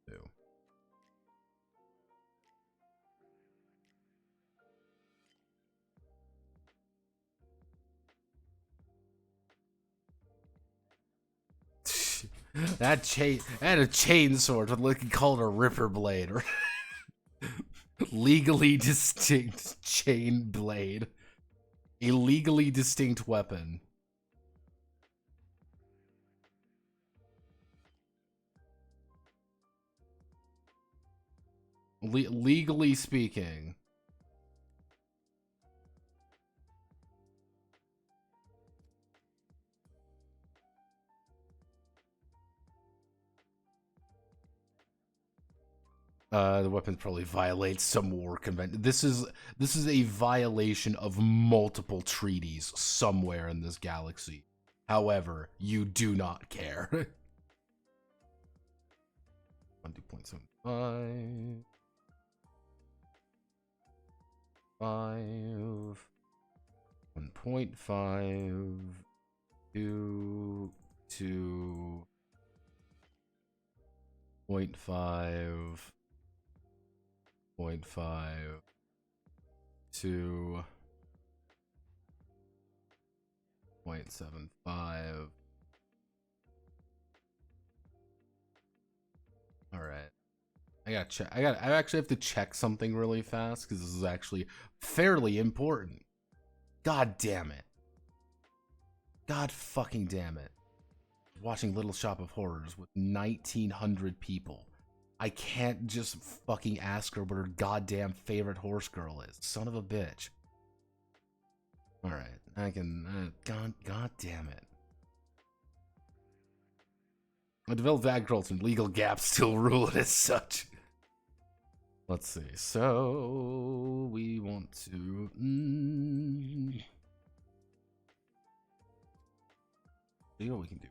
2. That a chainsaw to look and call it a ripper blade. Legally distinct chain blade. A legally distinct weapon. Legally speaking. The weapon probably violates some war convention. This is a violation of multiple treaties somewhere in this galaxy. However, you do not care. 2.75. 1.5. 2. 0.5. 0.5 to 0.75. All right. I actually have to check something really fast because this is actually fairly important. God damn it. God fucking damn it. Watching Little Shop of Horrors with 1,900 people. I can't just fucking ask her what her goddamn favorite horse girl is. Son of a bitch. Alright, I can... God damn it. I developed agriculture and legal gaps still rule it as such. Let's see. So... we want to... see what we can do.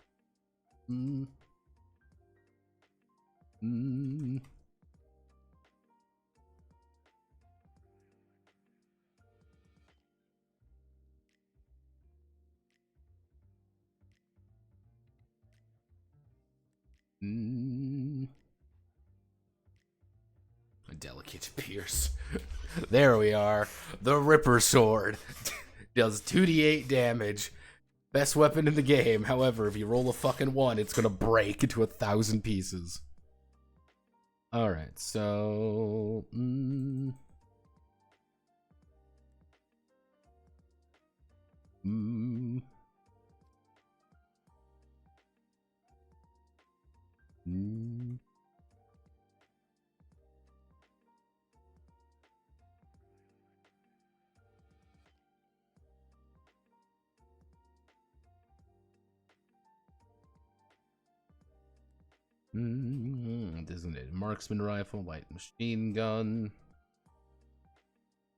A delicate pierce. There we are. The Ripper Sword. Does 2d8 damage. Best weapon in the game. However, if you roll a fucking 1, it's gonna break into 1,000 pieces. Alright, so... Designated marksman rifle, light machine gun,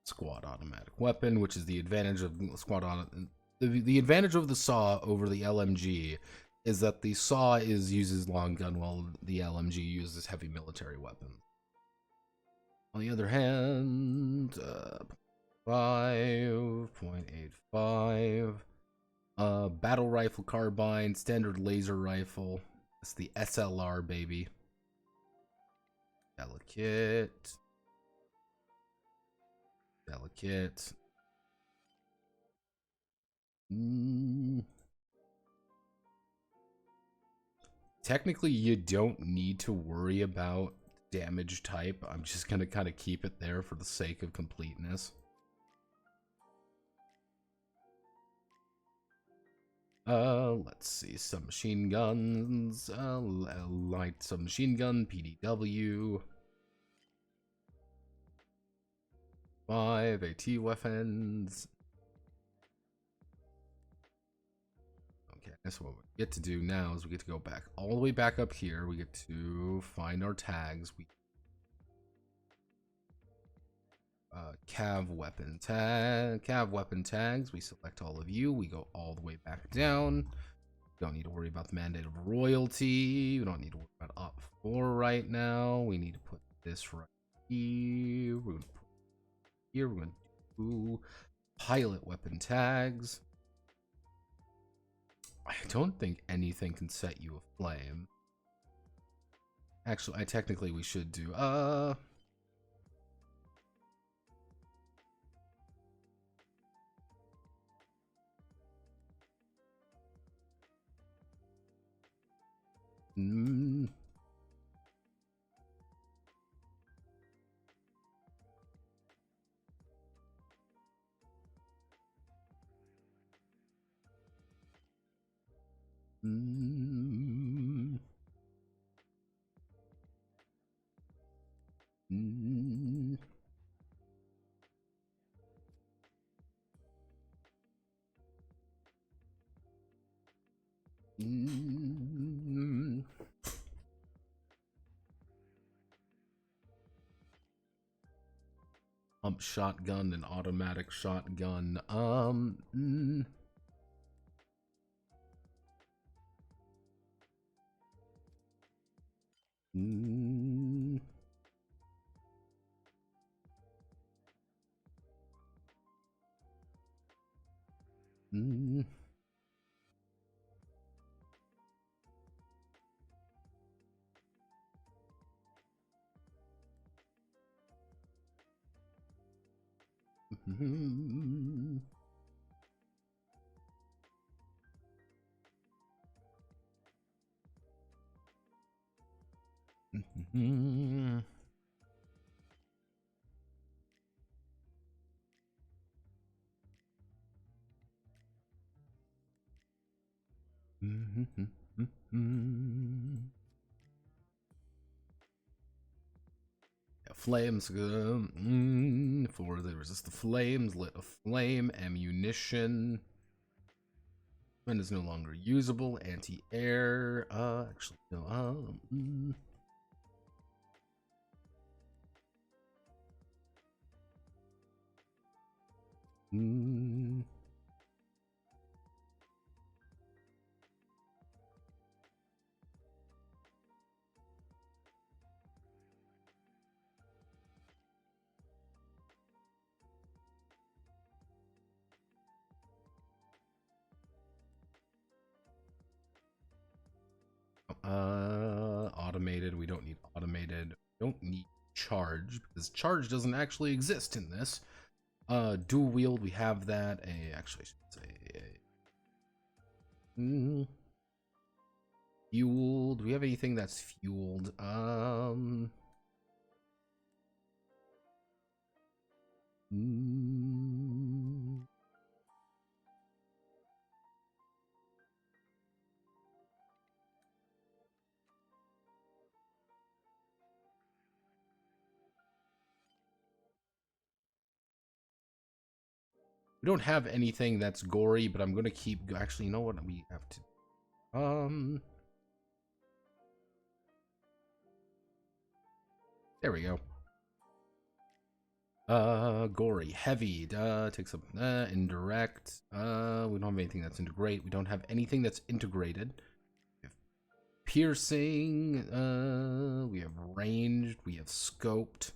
squad automatic weapon, which is the advantage of squad on. The advantage of the saw over the LMG is that the saw uses long gun while the LMG uses heavy military weapons. On the other hand, 5.85, battle rifle carbine, standard laser rifle. It's the SLR, baby. Delicate. Technically, you don't need to worry about damage type. I'm just gonna kind of keep it there for the sake of completeness. Let's see, some machine guns, light submachine gun, PDW, 5 AT weapons. Okay, that's what we get to do now is we get to go back all the way back up here. We get to find our tags. We cav weapon tags. We select all of you. We go all the way back down. We don't need to worry about the mandate of royalty. We don't need to worry about op 4 right now. We need to put this right here. We're gonna put it here. We're gonna do pilot weapon tags. I don't think anything can set you aflame. Actually, technically we should do Mm. Mm. Mm. Pump shotgun and automatic shotgun. Mm. Mm. Mm. Mm. Mm. Yeah, flames. For they resist the flames. Lit a flame. Ammunition. When is no longer usable. Anti-air. Actually, no. Mm. Automated. We don't need automated. We don't need charge because charge doesn't actually exist in this. Dual wield. We have that. Actually, I should say. Fueled. Do we have anything that's fueled? We don't have anything that's gory, but I'm gonna keep. Actually, you know what? We have to. There we go. Gory, heavy. Takes up indirect. We don't have anything that's integrate. We don't have anything that's integrated. We have piercing. We have ranged. We have scoped.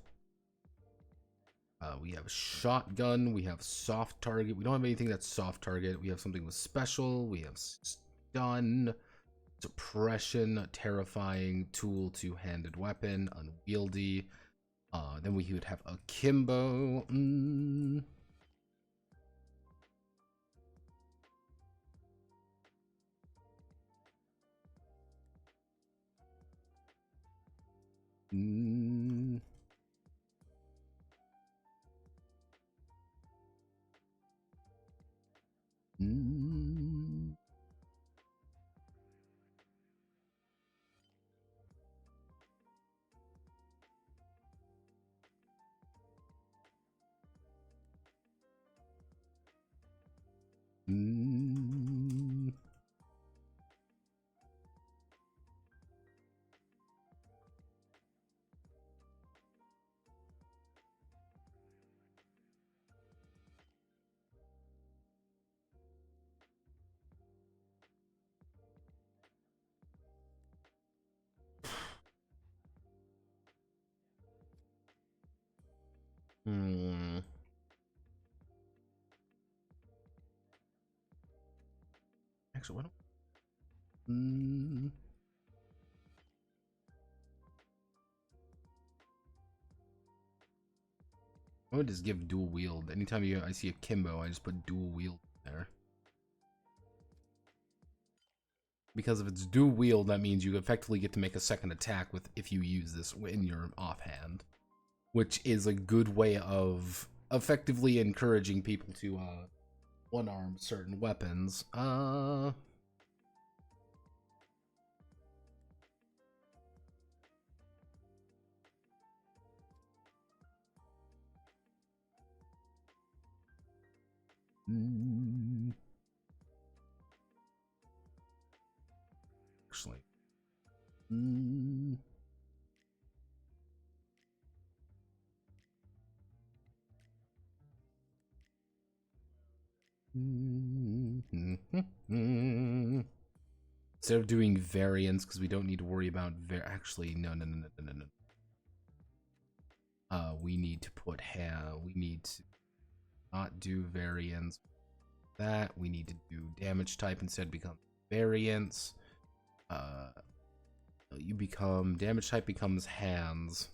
We have shotgun. We have soft target. We don't have anything that's soft target. We have something with special. We have stun, suppression, terrifying, tool, two-handed weapon, unwieldy. Then we would have akimbo. Actually, what? I would just give dual wield. Anytime I see a Kimbo, I just put dual wield there. Because if it's dual wield, that means you effectively get to make a second attack with if you use this in your offhand, which is a good way of effectively encouraging people to one-arm certain weapons. Actually. Instead of doing variants, because we don't need to worry about actually, no. We need to put we need to not do variants. That we need to do damage type instead, become variants. You become damage type becomes hands.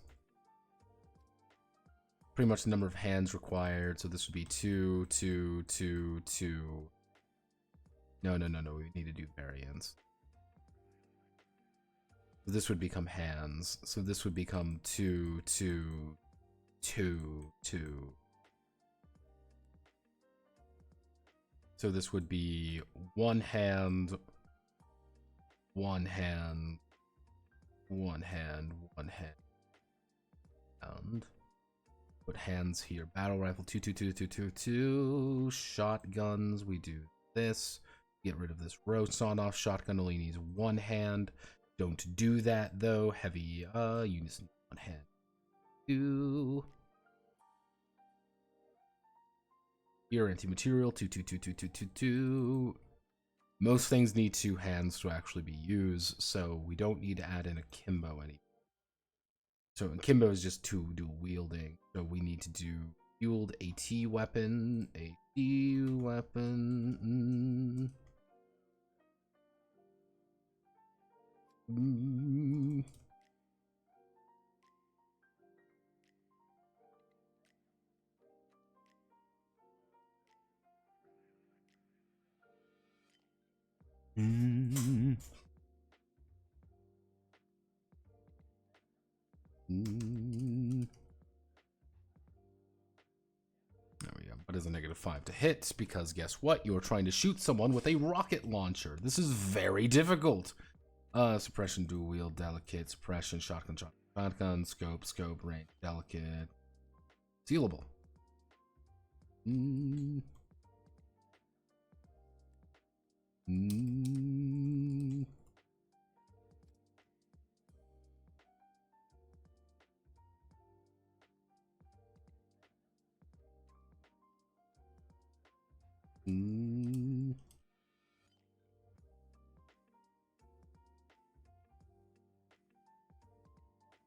Pretty much the number of hands required. So this would be 2, 2, 2, 2. No. We need to do variants. This would become hands. So this would become 2, 2, 2, 2. So this would be one hand, one hand, one hand, one hand. And put hands here. Battle rifle 2, 2, 2, 2, 2, 2. Shotguns. We do this. Get rid of this row sawn-off. Shotgun only needs one hand. Don't do that though. Heavy units need one hand. 2. Here, anti-material 2, 2, 2, 2, 2, 2, 2. Most things need 2 hands to actually be used, so we don't need to add in a Kimbo anymore. So Kimbo is just 2 dual wielding. So we need to do fueled AT weapon. AT weapon. There we go. But it's a -5 to hit because guess what? You're trying to shoot someone with a rocket launcher. This is very difficult. Suppression, dual wield, delicate, suppression, shotgun, scope, range, delicate, sealable.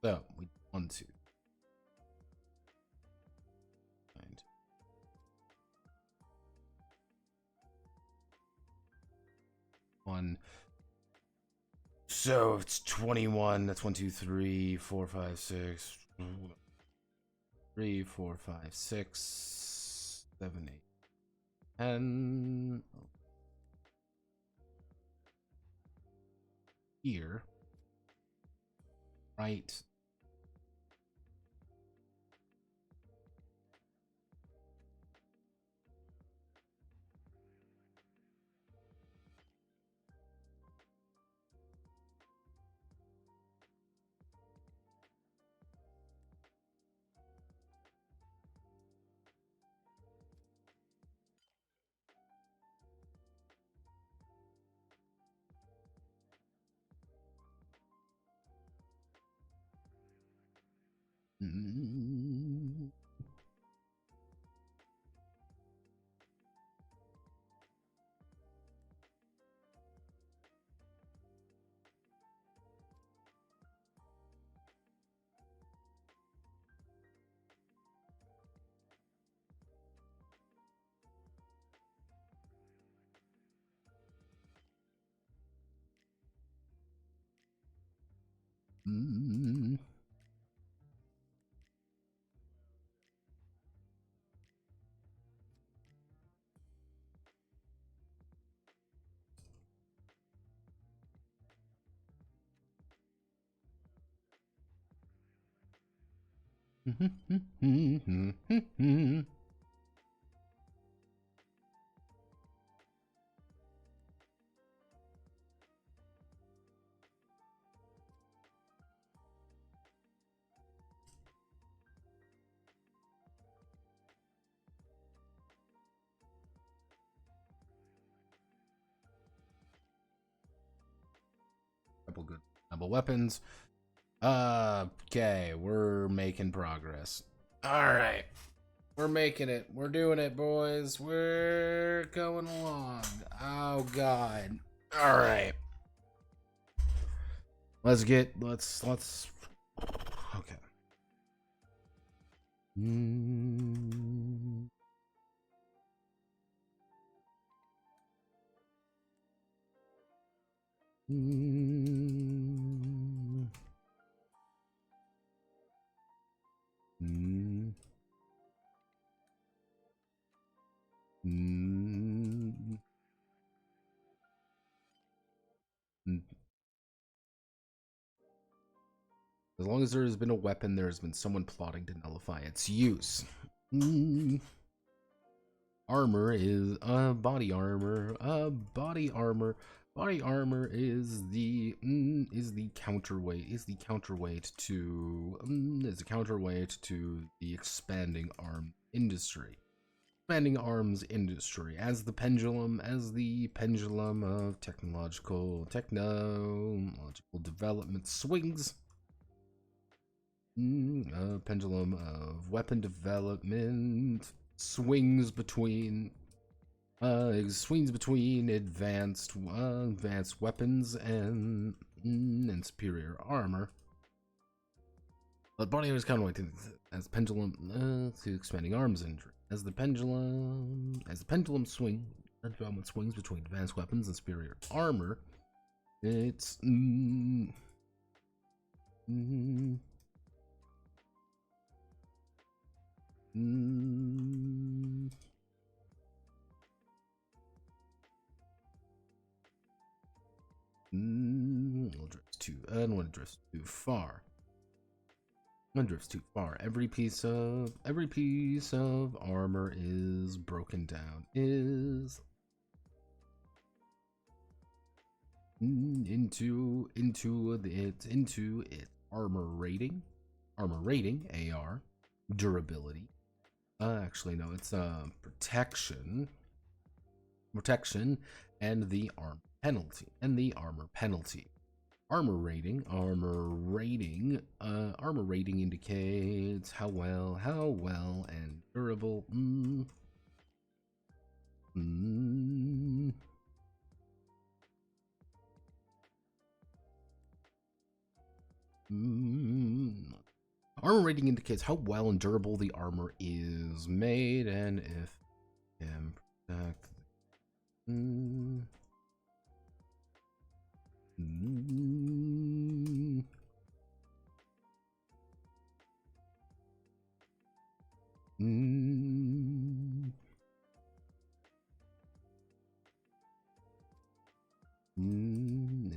So we 1, 2. And 1. So it's 21. That's 1, 2, 3, 4, 5, 6. 3, 4, 5, 6, 7, 8, 10. Here. Right. Double weapons. Okay, we're making progress. Alright. We're making it. We're doing it, boys. We're going along. Oh, God. Alright. Let's. Okay. Mm. Mm. Mm. Mm. Mm. As long as there has been a weapon, there has been someone plotting to nullify its use. Mm. Armor is body armor. Body armor. Body armor is the counterweight. Is the counterweight to the expanding arm industry. Expanding arms industry as the pendulum of technological development swings. Pendulum of weapon development swings between advanced weapons and superior armor. But body armor is counterweight as pendulum to expanding arms injury. As the pendulum swings between advanced weapons and superior armor, it's I don't want to drift too far. Every piece of armor is broken down into its armor rating, AR, durability. Actually no, it's protection, and the armor penalty. Armor rating indicates how well and durable. Armor rating indicates how well and durable the armor is made, and if can protect.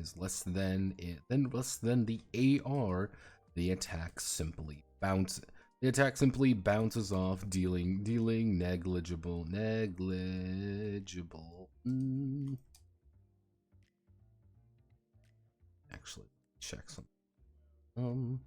Is less than the AR, the attack simply bounces. The attack simply bounces off, dealing negligible. Actually, check something.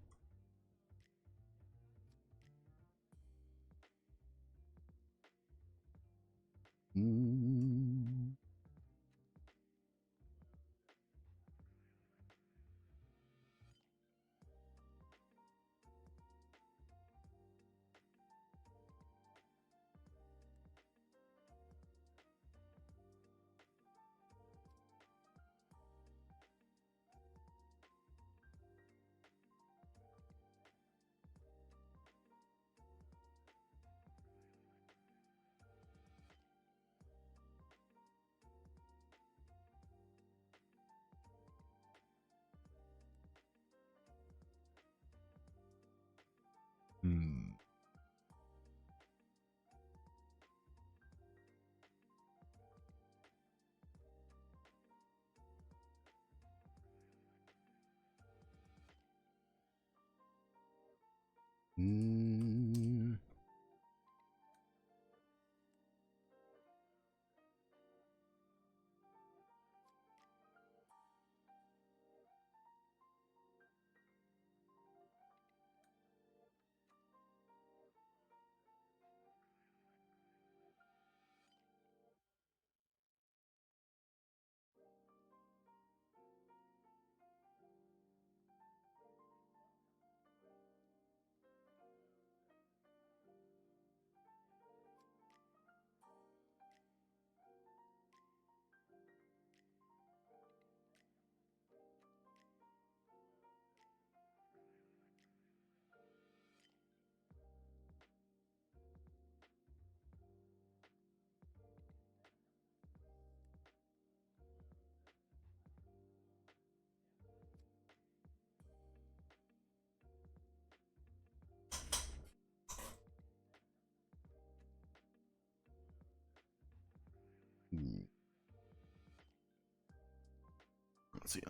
Let's see.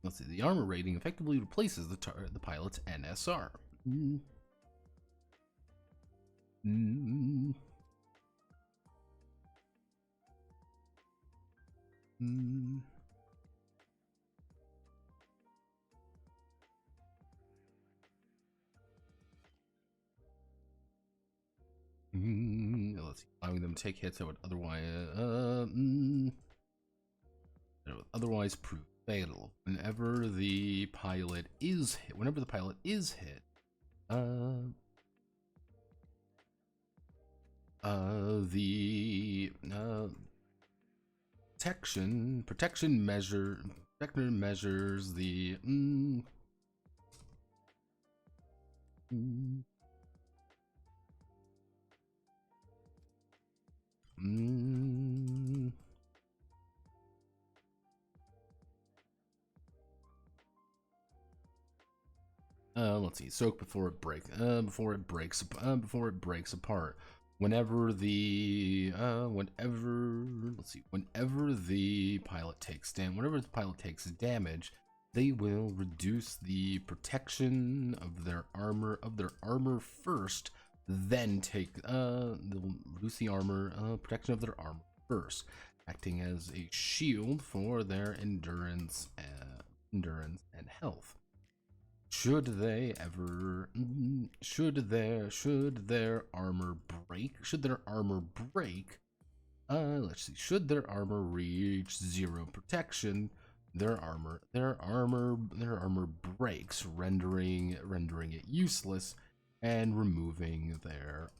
Let's see. The armor rating effectively replaces the pilot's NSR. Let's see. Allowing them to take hits that would otherwise prove fatal. Whenever the pilot is hit, the protection measures the let's see. Soak before it breaks apart. Whenever the pilot takes damage, they will reduce the protection of their armor first, then they'll reduce the protection of their armor first, acting as a shield for their endurance and health. Should their armor break, let's see, should their armor reach 0 protection, their armor breaks, rendering it useless and removing their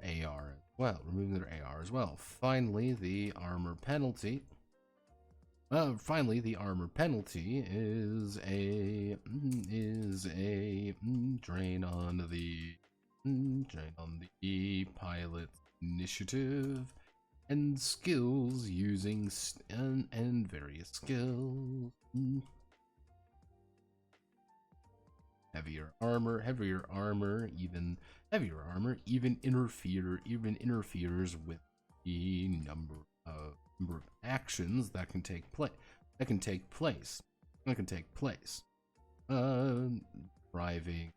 AR as well. Finally, the armor penalty is a drain on the pilot's initiative and skills using and various skills. Heavier armor even interferes with the number of actions that can take place. Depriving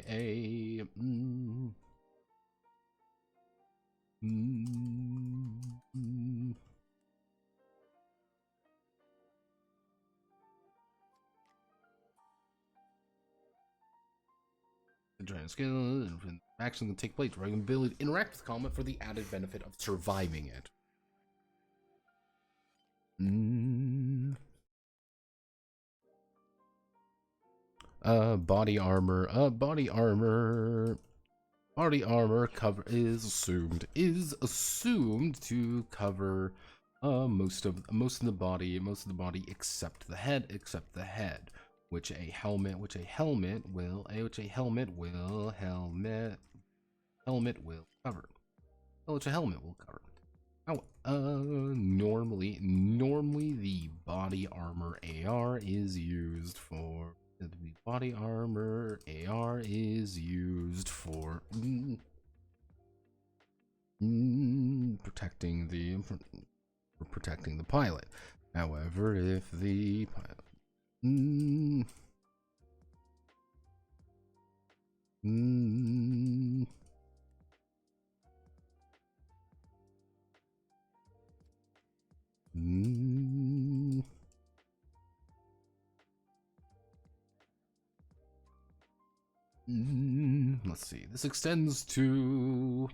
a the giant skill and action can take place, right? Ability to interact with the combat for the added benefit of surviving it. Body armor cover is assumed to cover most of the body except the head, which a helmet will cover. Normally the body armor AR is used for protecting the pilot. However, if the pilot let's see. This extends to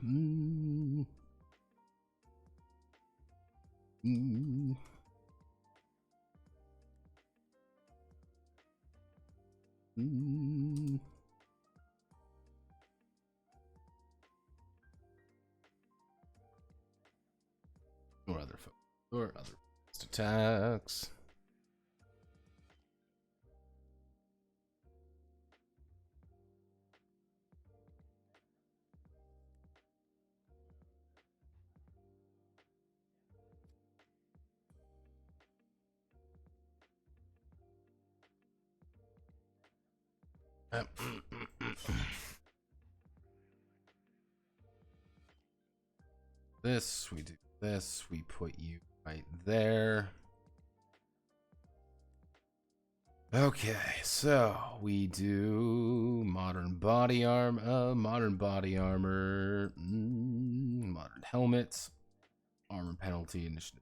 or other attacks. This, we do this, we put you right there. Okay, so we do modern body armor, modern helmets, armor penalty initiative.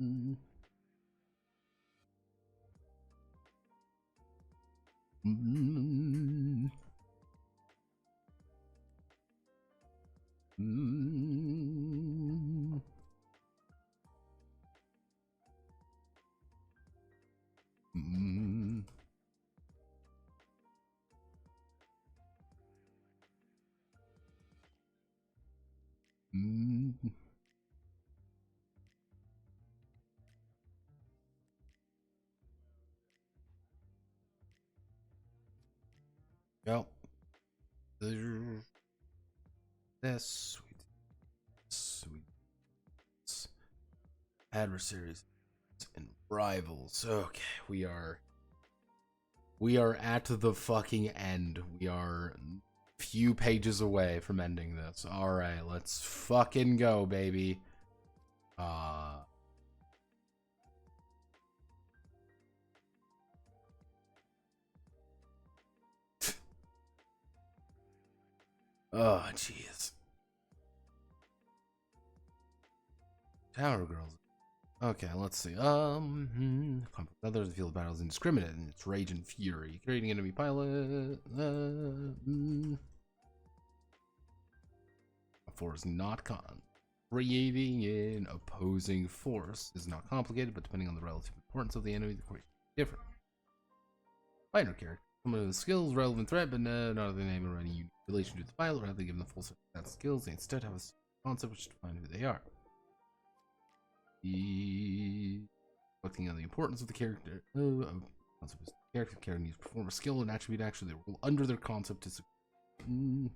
Mm. Mm. Mm. Mm. Mm. Well, this sweet adversaries and rivals. Okay, we are at the fucking end. We are few pages away from ending this. All right, let's fucking go, baby. Oh, jeez. Tower girls. Okay, let's see. Others, the field of battle is indiscriminate in its rage and fury. Creating enemy pilot. A force not creating an opposing force is not complicated, but depending on the relative importance of the enemy, the equation is different. Minor character. Some of the skills, relevant threat, but not of the name or any unique relation to the pilot, rather than give them the full set of skills. They instead have a concept which define who they are. Reflecting on the importance of the character. Character needs to perform a skill and attribute action they roll under their concept to succeed.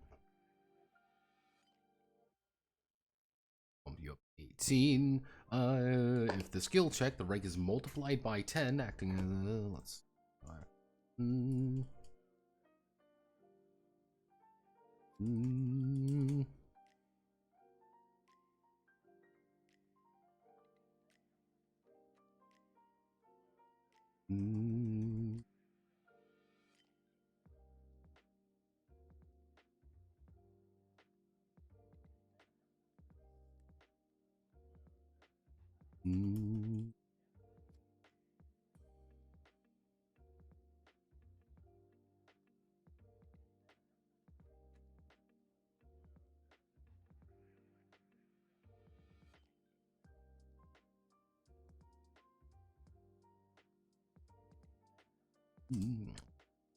Bump you up 18. If the skill check, the rank is multiplied by 10, acting as let's.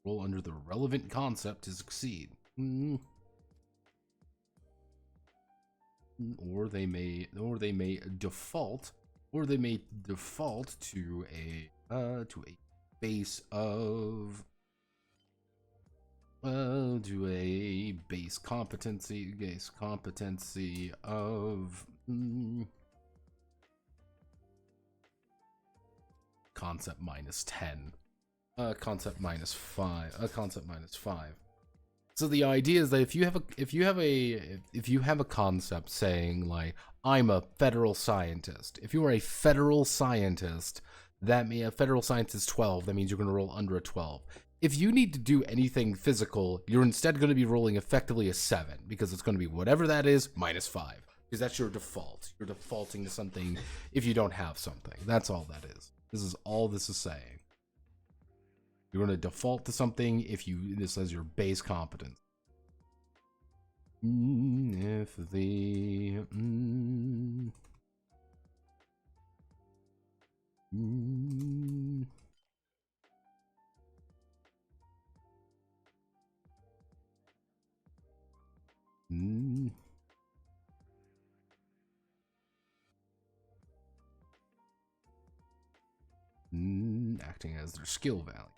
Roll under the relevant concept to succeed. Or they may default to a base of to a base competency of concept minus 10. Concept minus 5. Concept minus 5. So the idea is that if you have a concept saying like I'm a federal scientist, if you are a federal scientist, that means a federal scientist 12. That means you're going to roll under a 12. If you need to do anything physical, you're instead going to be rolling effectively a 7 because it's going to be whatever that is minus 5 because that's your default. You're defaulting to something if you don't have something. That's all that is. This is all this is saying. You're going to default to something if this as your base competence. If the acting as their skill value.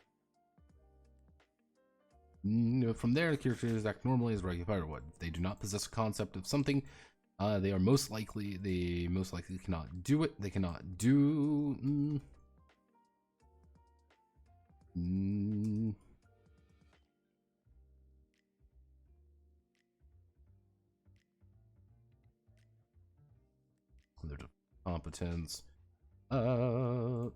From there, the characters act normally as regular fighter would. If they do not possess a concept of something, they most likely cannot do it. They cannot do. competence. Mm.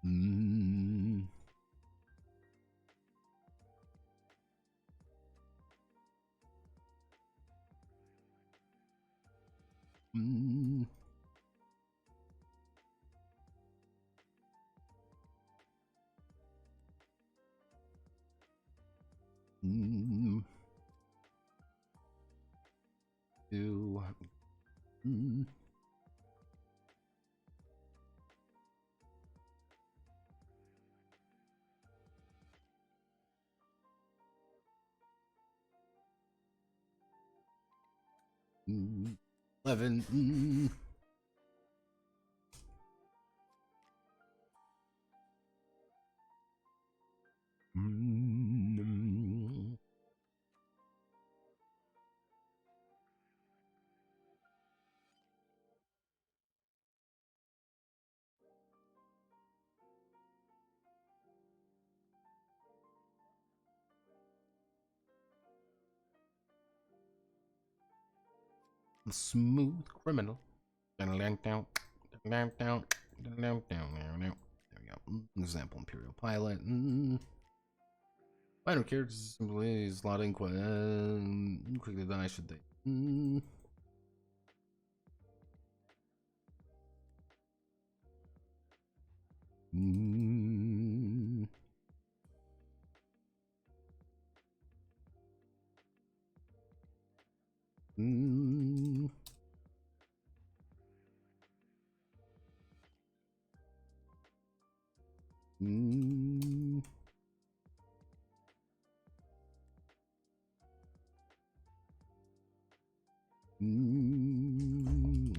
Mm. Mm. Mm. Do. Mm. 11. Mm. Smooth criminal. There we go. Example, Imperial Pilot. Minor characters simply slotting quickly die should they.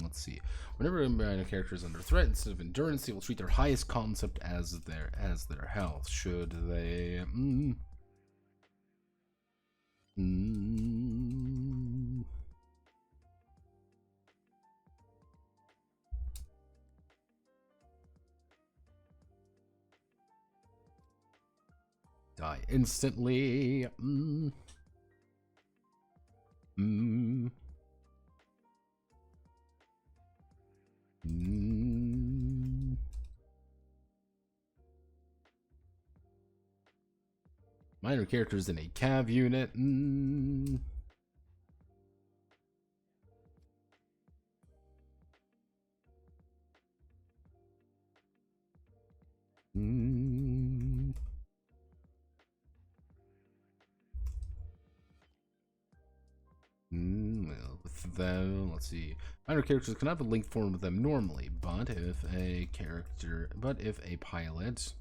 Let's see. Whenever a minor character is under threat, instead of endurance, they will treat their highest concept as their health. Should they? Die instantly. Minor characters in a cav unit. With them, let's see. Minor characters can have a linked form with them normally, but if a pilot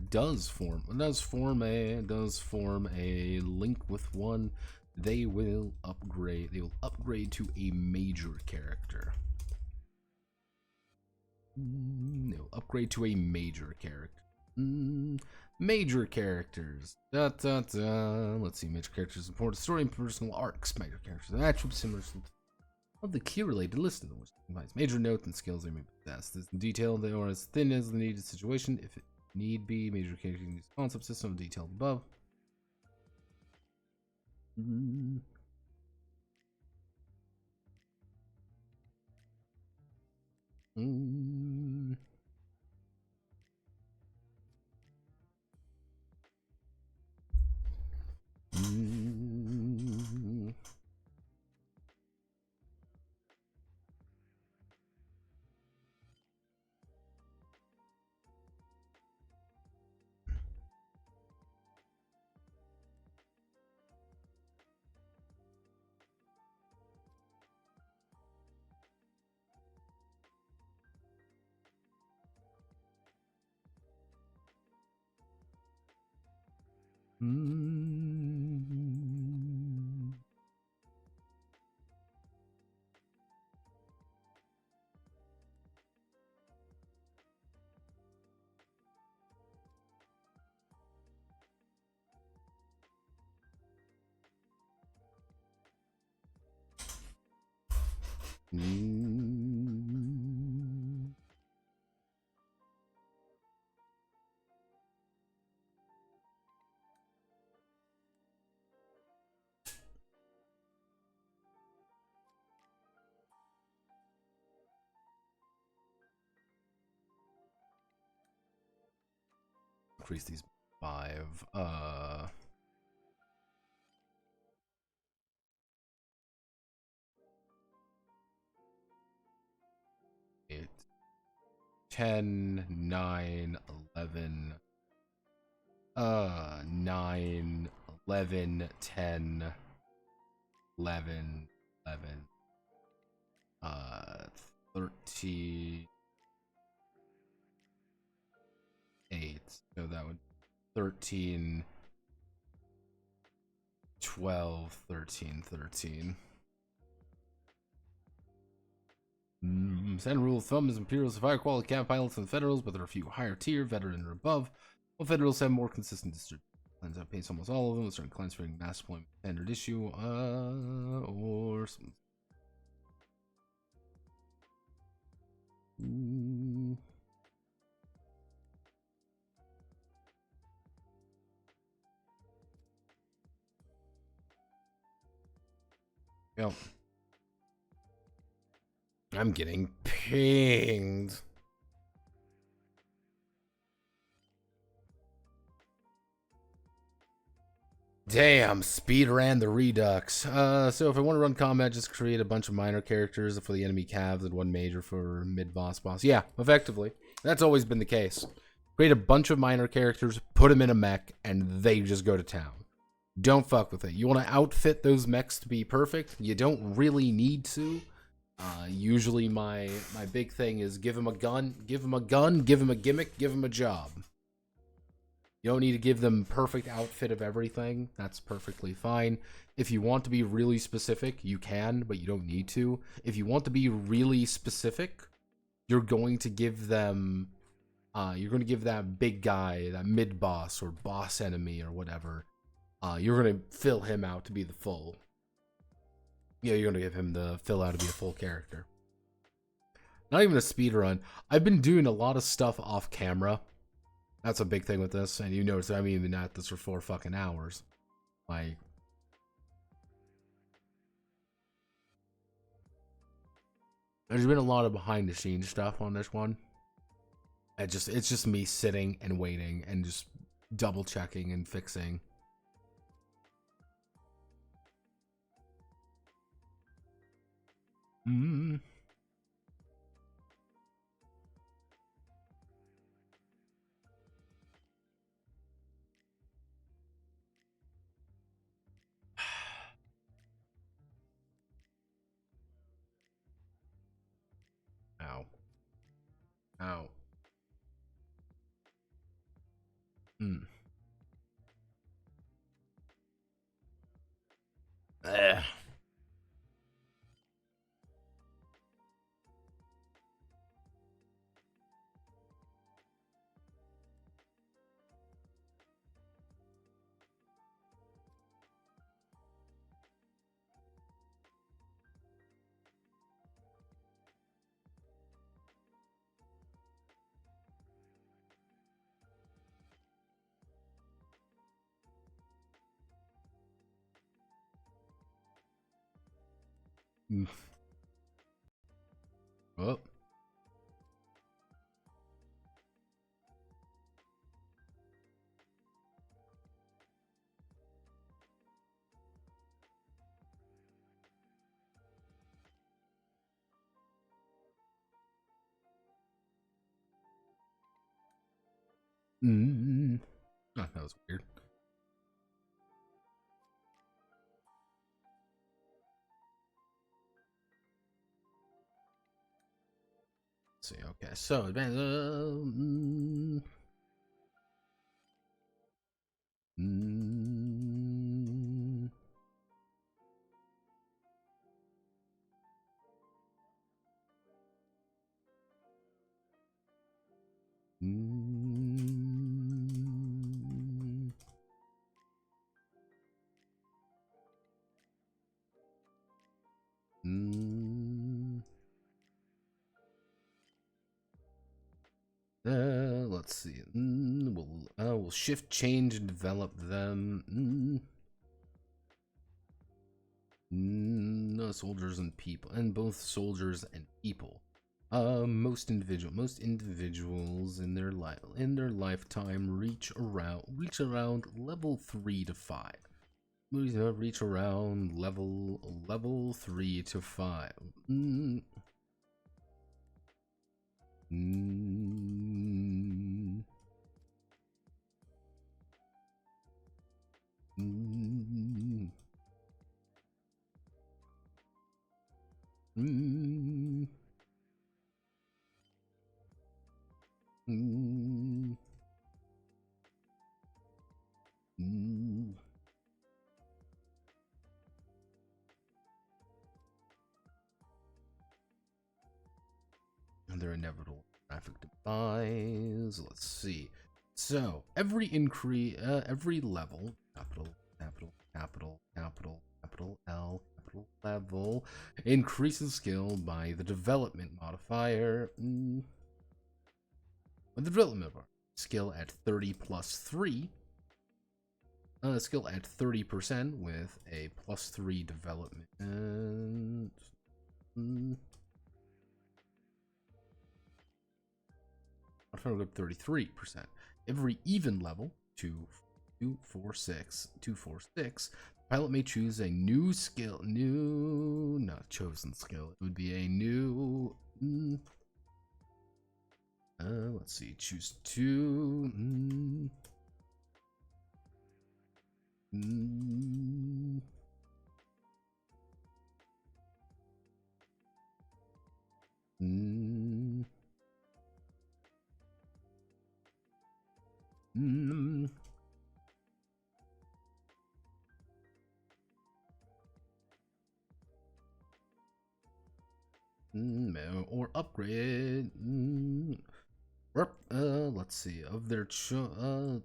does form a link with one, they will upgrade. They will upgrade to a major character. They'll upgrade to a major character. Major characters. Let's see. Major characters support story and personal arcs. Major characters are attributes similar to of the key related list of them, which combines major notes and skills they may possess. This in detail, they are as thin as the needed situation. If it need be, major characters use concept system detailed above. Mm. Increase these 5. 8, 10, 9, 11. 9, 11, 10, 11, 11. 13, 8. So that would 13, 12, 13, 13. Standard rule of thumb is Imperials have higher quality camp pilots than Federals, but there are a few higher tier, veteran or above. While Federals have more consistent district. Clans outpace almost all of them, with certain clans fearing mass deployment standard issue, or some. Yep. I'm getting pinged. Damn, speed ran the Redux. So if I want to run combat, just create a bunch of minor characters for the enemy calves and one major for mid-boss boss. Yeah, effectively. That's always been the case. Create a bunch of minor characters, put them in a mech, and they just go to town. Don't fuck with it. You want to outfit those mechs to be perfect? You don't really need to. Usually my big thing is give them a gun, give them a gimmick, give them a job. You don't need to give them perfect outfit of everything. That's perfectly fine. If you want to be really specific, you can, but you don't need to. If you want to be really specific, you're going to give them that big guy, that mid boss or boss enemy or whatever. You're going to fill him out to be the full. Yeah, you're going to give him the fill out to be a full character. Not even a speed run. I've been doing a lot of stuff off camera. That's a big thing with this, and you notice I'm even at this for 4 fucking hours. Like, there's been a lot of behind the scenes stuff on this one. It's just me sitting and waiting and just double checking and fixing. Ow. Ow. Ugh. Oh. Oh, that was weird. Let's see, okay, so Let's see. We'll shift, change, and develop them. No, soldiers and people, and both soldiers and people. Most individuals in their lifetime reach around level 3 to 5. Reach around level 3 to 5. And their inevitable traffic demise. Let's see. So every level, capital L, capital level, increases skill by the development modifier. With the development modifier, skill at 30 plus 3. Skill at 30% with a plus 3 development. Modifier go up 33%. Every even level, 2, 4, 6, the pilot may choose a new skill. Not chosen skill. It would be a new. Let's see. Choose 2. Or upgrade. Let's see. Of their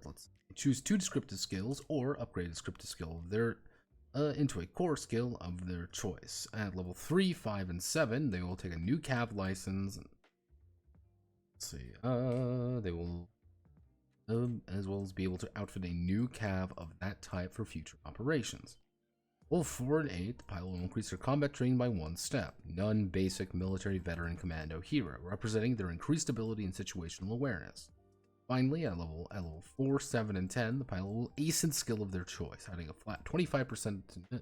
let's choose 2 descriptive skills or upgrade a descriptive skill of their into a core skill of their choice. At level 3, 5, and 7, they will take a new cav license. Let's see. They will as well as be able to outfit a new cav of that type for future operations. Level 4 and 8, the pilot will increase their combat training by 1 step. Non-basic military veteran commando hero, representing their increased ability and situational awareness. Finally, at level 4, 7, and 10, the pilot will ace in skill of their choice, adding a flat 25% to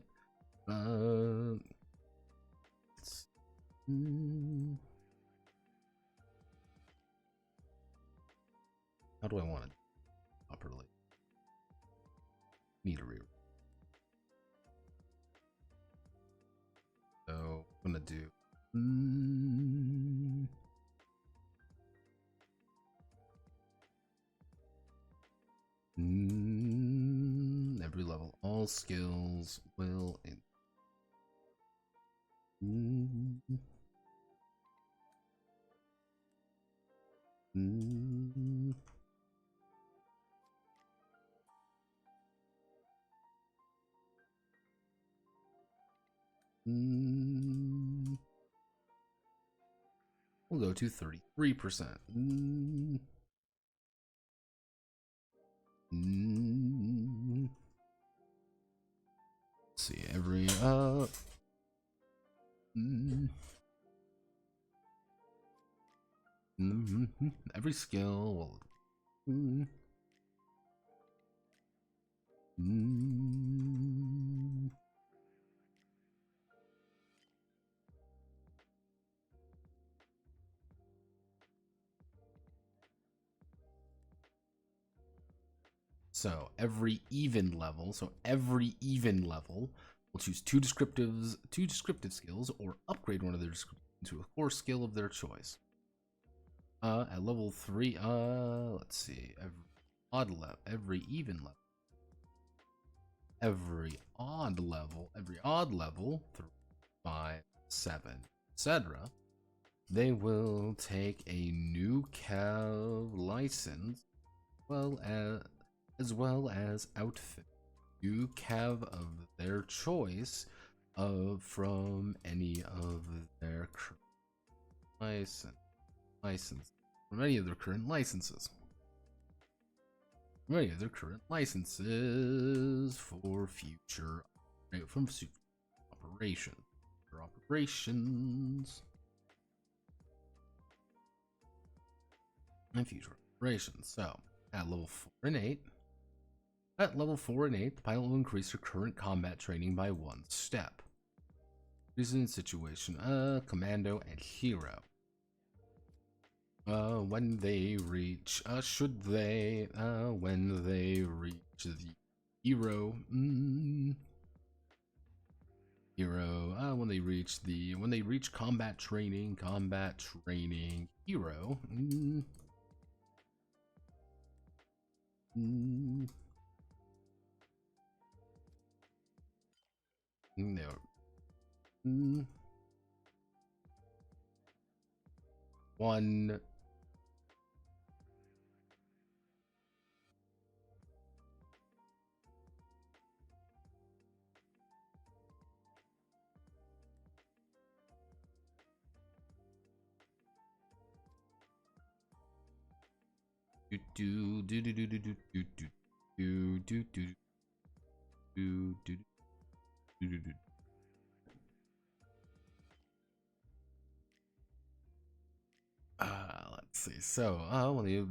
how do I want it properly? Need a rear. So I'm gonna do every level, all skills will we'll go to 33%. Let's see, every every skill will so every even level, will choose 2 descriptive skills or upgrade one of their to a core skill of their choice. At level 3, let's see, every odd level, every even level, every odd level, 3, 5, 7, etc. They will take a new cav license, as well as outfit new cav of their choice from any of their license. from any of their current licenses. From any of their current licenses for future operation. For operations. And future operations. So, at level 4 and 8. At level 4 and 8, the pilot will increase your current combat training by 1 step. Reason, situation, commando, and hero. When they reach, should they, when they reach the hero, when they reach combat training, hero, no. One let's see. So, when they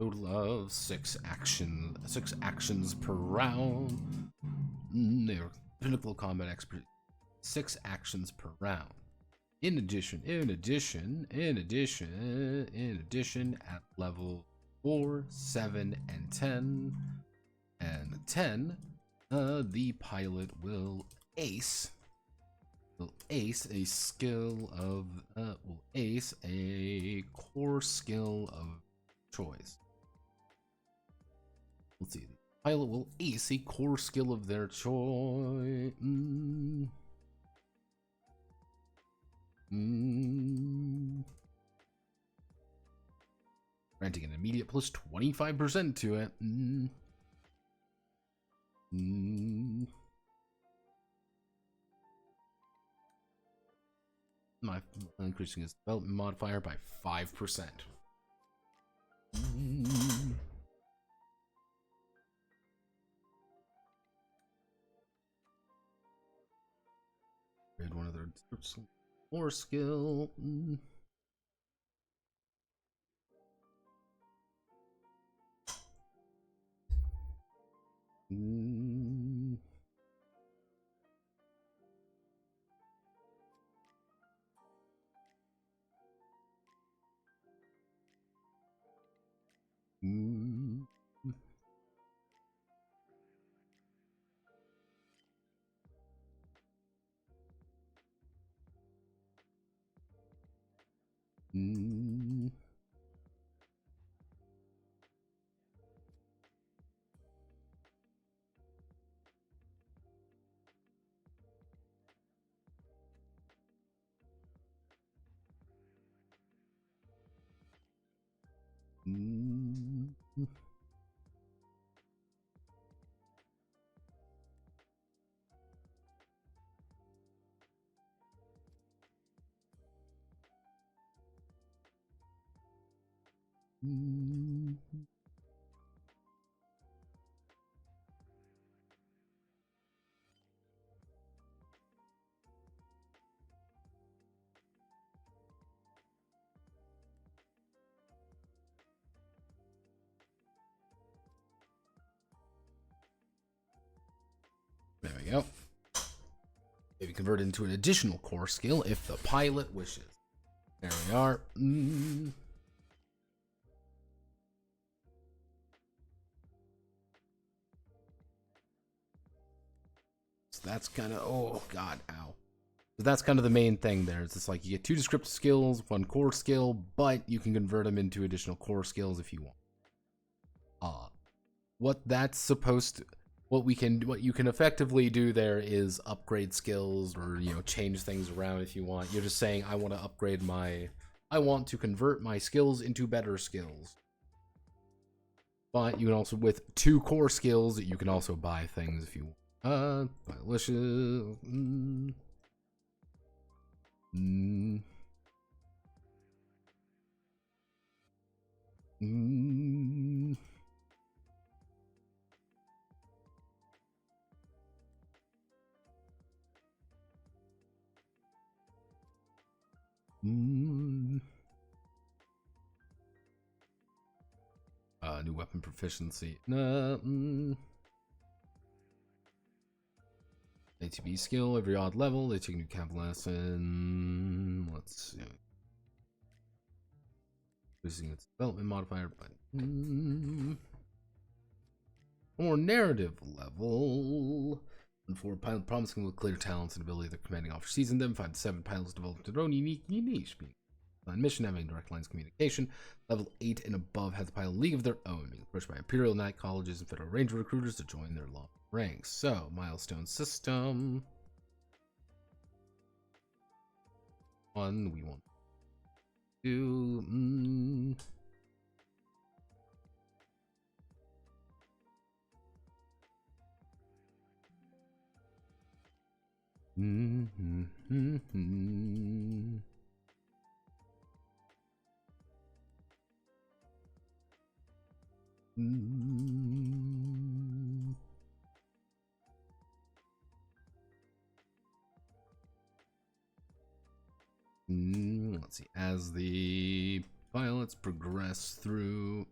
total of 6 actions per round. Their pinnacle combat expert, 6 actions per round. In addition, at level 4, 7, and 10, the pilot will ace a skill of, will ace a core skill of choice. Let's see. The pilot will ace a core skill of their choice. Granting an immediate plus 25% to it. Increasing its development modifier by 5%. Read one of their more skill. There we go. Maybe convert it into an additional core skill if the pilot wishes. There we are. So that's kind of, oh god, ow. So that's kind of the main thing there. It's just like you get 2 descriptive skills, 1 core skill, but you can convert them into additional core skills if you want. What that's supposed to, what you can effectively do there is upgrade skills or, you know, change things around if you want. You're just saying, I want to upgrade my I want to convert my skills into better skills. But you can also, with 2 core skills, you can also buy things if you want. Delicious. New weapon proficiency. ATB skill every odd level. They take a new camp lesson. Let's see. Using its development modifier, but more narrative level. And 4 pilot promising with clear talents and ability that commanding officer sees in them. 5 to 7 pilots developed their own unique niche, being on mission, having direct lines of communication. Level 8 and above have the pilot league of their own, being approached by Imperial Knight colleges and Federal Ranger recruiters to join their long ranks. So, milestone system. 1, we want 2. Let's see, as the pilots progress through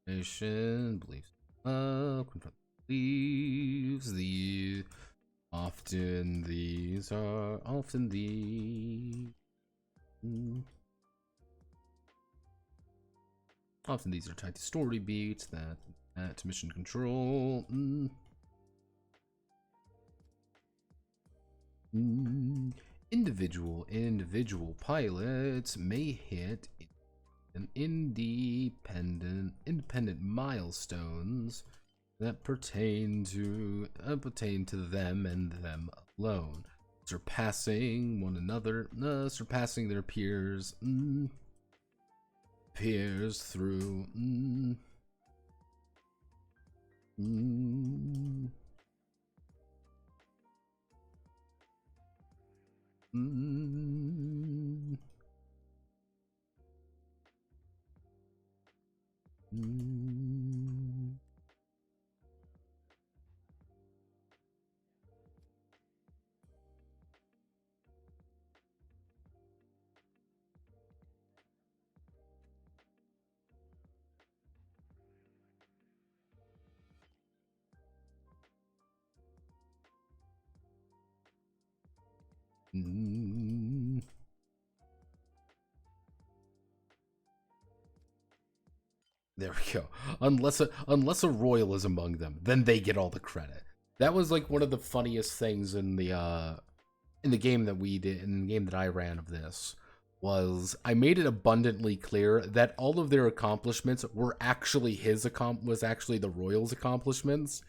nation beliefs confront beliefs. These are often these are tied to story beats that to mission control. Individual pilots may hit an independent milestones that pertain to them and them alone, surpassing one another, surpassing their peers through There we go. Unless a royal is among them, then they get all the credit. That was like one of the funniest things in the game that we did, in the game that I ran of this, was I made it abundantly clear that all of their accomplishments were actually the royal's accomplishments.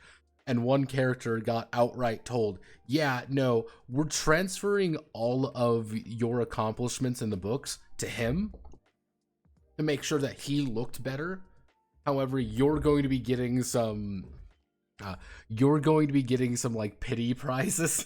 And one character got outright told, yeah, no, we're transferring all of your accomplishments in the books to him to make sure that he looked better. However, you're going to be getting some like pity prizes.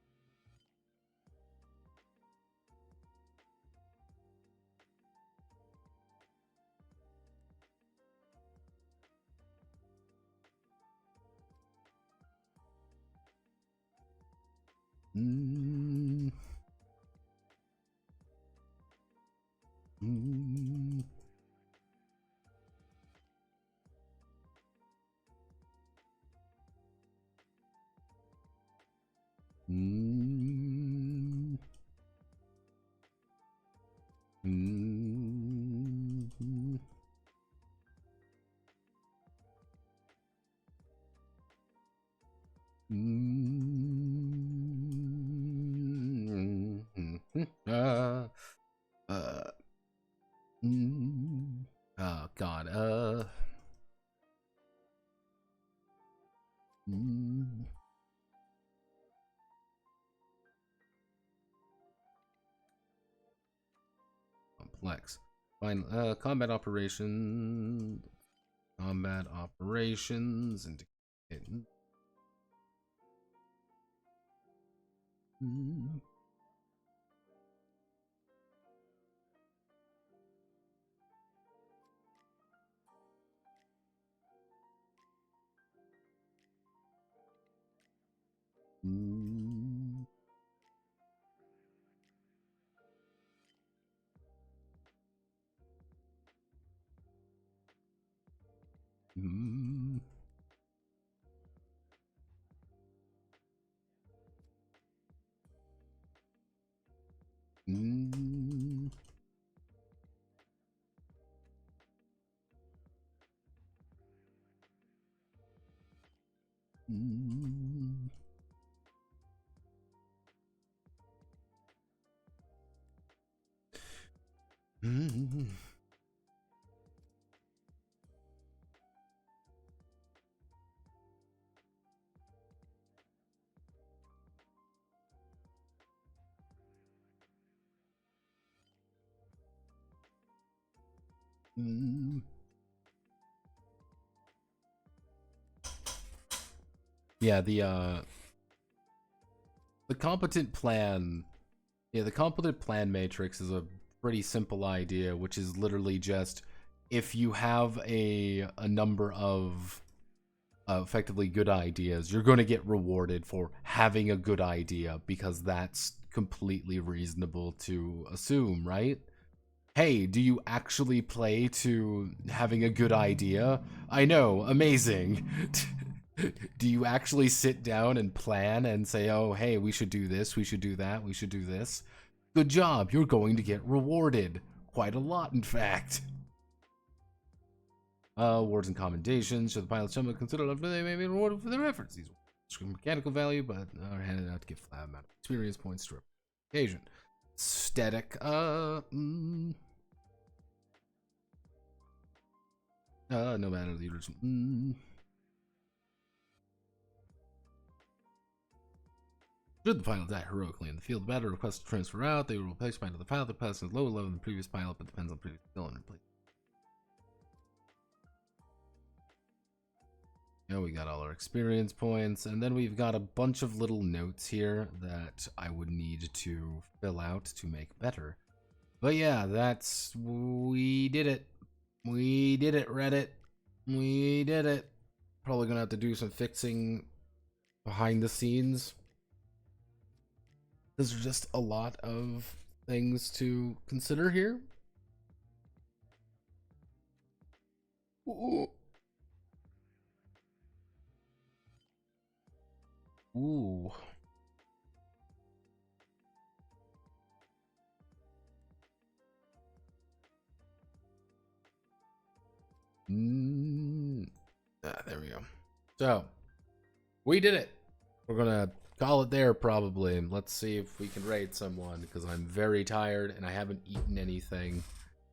Mm. Mm. Mm. Oh God. Complex. Fine. Combat operations. Combat operations. Indicated. Yeah, the competent plan. Yeah, the competent plan matrix is a pretty simple idea, which is literally just if you have a number of effectively good ideas, you're going to get rewarded for having a good idea because that's completely reasonable to assume, right? Hey, do you actually play to having a good idea? I know, amazing. Do you actually sit down and plan and say, oh, hey, we should do this, we should do that, we should do this? Good job, you're going to get rewarded. Quite a lot, in fact. Awards and commendations. Should the pilots should consider that they may be rewarded for their efforts. These scream mechanical value, but are handed out to give flat amount of experience points to occasion. Static. No matter the original. Should the pilot die heroically in the field of battle, request to transfer out, they will replace by another pilot. The pilot is lower level than the previous pilot, but depends on previous skill and replace. We got all our experience points, and then we've got a bunch of little notes here that I would need to fill out to make better. But yeah, we did it. We did it, Reddit. We did it. Probably gonna have to do some fixing behind the scenes. There's just a lot of things to consider here. Ooh. Ooh. There we go. So, we did it. We're gonna call it there probably. Let's see if we can raid someone because I'm very tired and I haven't eaten anything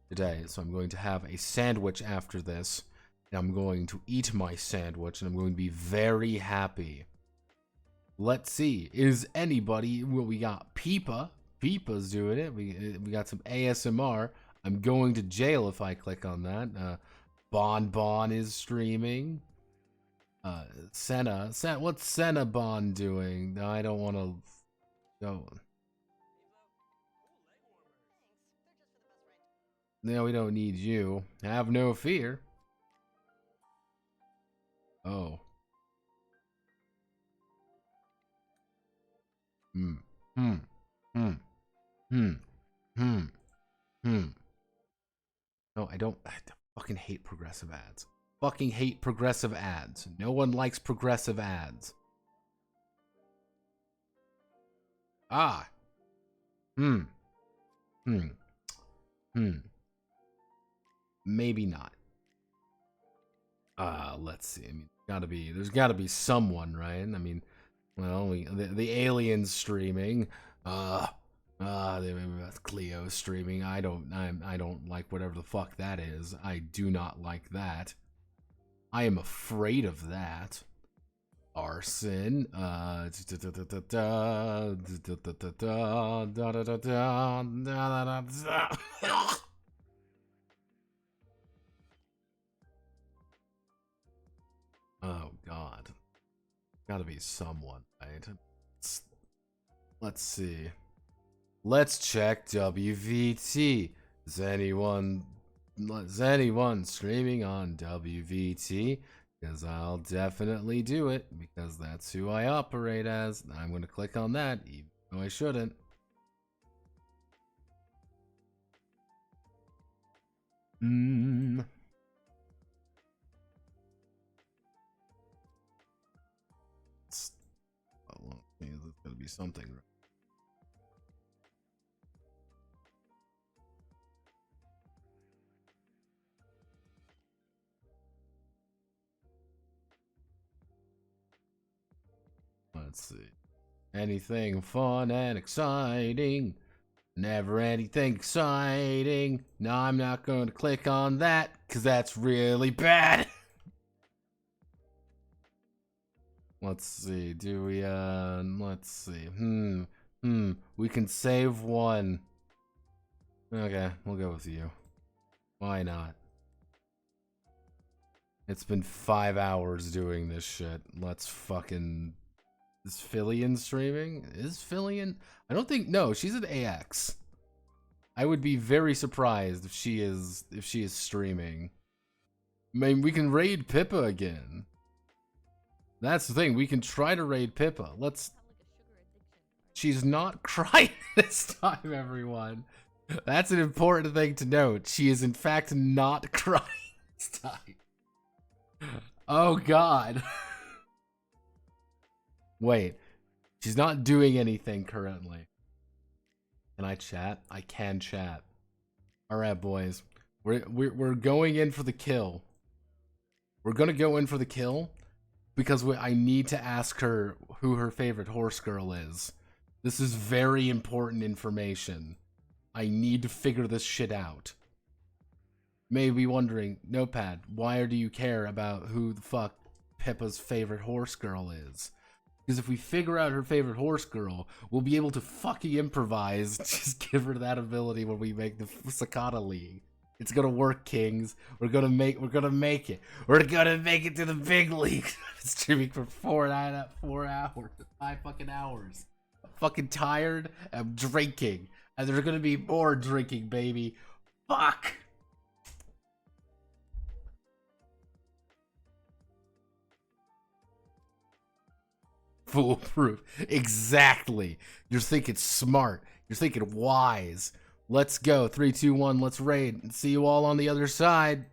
today. So I'm going to have a sandwich after this. And I'm going to eat my sandwich and I'm going to be very happy. Let's see. Is anybody... Well, we got Peepa. Peepa's doing it. We got some ASMR. I'm going to jail if I click on that. Bon is streaming. Senna. What's Senna Bon doing? No, I don't want to go. No, we don't need you. Have no fear. Oh. No, I don't fucking hate progressive ads. Fucking hate progressive ads. No one likes progressive ads. Ah. Maybe not. Let's see. I mean, there's gotta be someone, right? I mean, Well, the aliens streaming. Cleo streaming. I don't like whatever the fuck that is. I do not like that. I am afraid of that. Arson. Oh God. Gotta be someone, right? Let's see. Let's check WVT. Is anyone streaming on WVT? Because I'll definitely do it, because that's who I operate as. I'm going to click on that, even though I shouldn't. There's going to be something. Let's see. Anything fun and exciting? Never anything exciting. No, I'm not going to click on that, because that's really bad. Let's see. Do we, let's see. We can save one. Okay, we'll go with you. Why not? It's been 5 hours doing this shit. Let's fucking... Is Fillion streaming? Is Fillion? I don't think... No, she's an AX. I would be very surprised if she is streaming. I mean, we can raid Pippa again. That's the thing. We can try to raid Pippa. Let's... She's not crying this time, everyone. That's an important thing to note. She is, in fact, not crying this time. Oh, God. Wait. She's not doing anything currently. Can I chat? I can chat. Alright, boys. We're going in for the kill. We're gonna go in for the kill because I need to ask her who her favorite horse girl is. This is very important information. I need to figure this shit out. May be wondering, Notepad, why do you care about who the fuck Pippa's favorite horse girl is? Because if we figure out her favorite horse girl, we'll be able to fucking improvise. Just give her that ability when we make the Sakata League. It's gonna work, Kings. We're gonna make it. We're gonna make it to the big league. Streaming for 5 fucking hours. I'm fucking tired. I'm drinking. And there's gonna be more drinking, baby. Fuck. Foolproof. Exactly. You're thinking smart. You're thinking wise. Let's go. 3, 2, 1. Let's raid. See you all on the other side.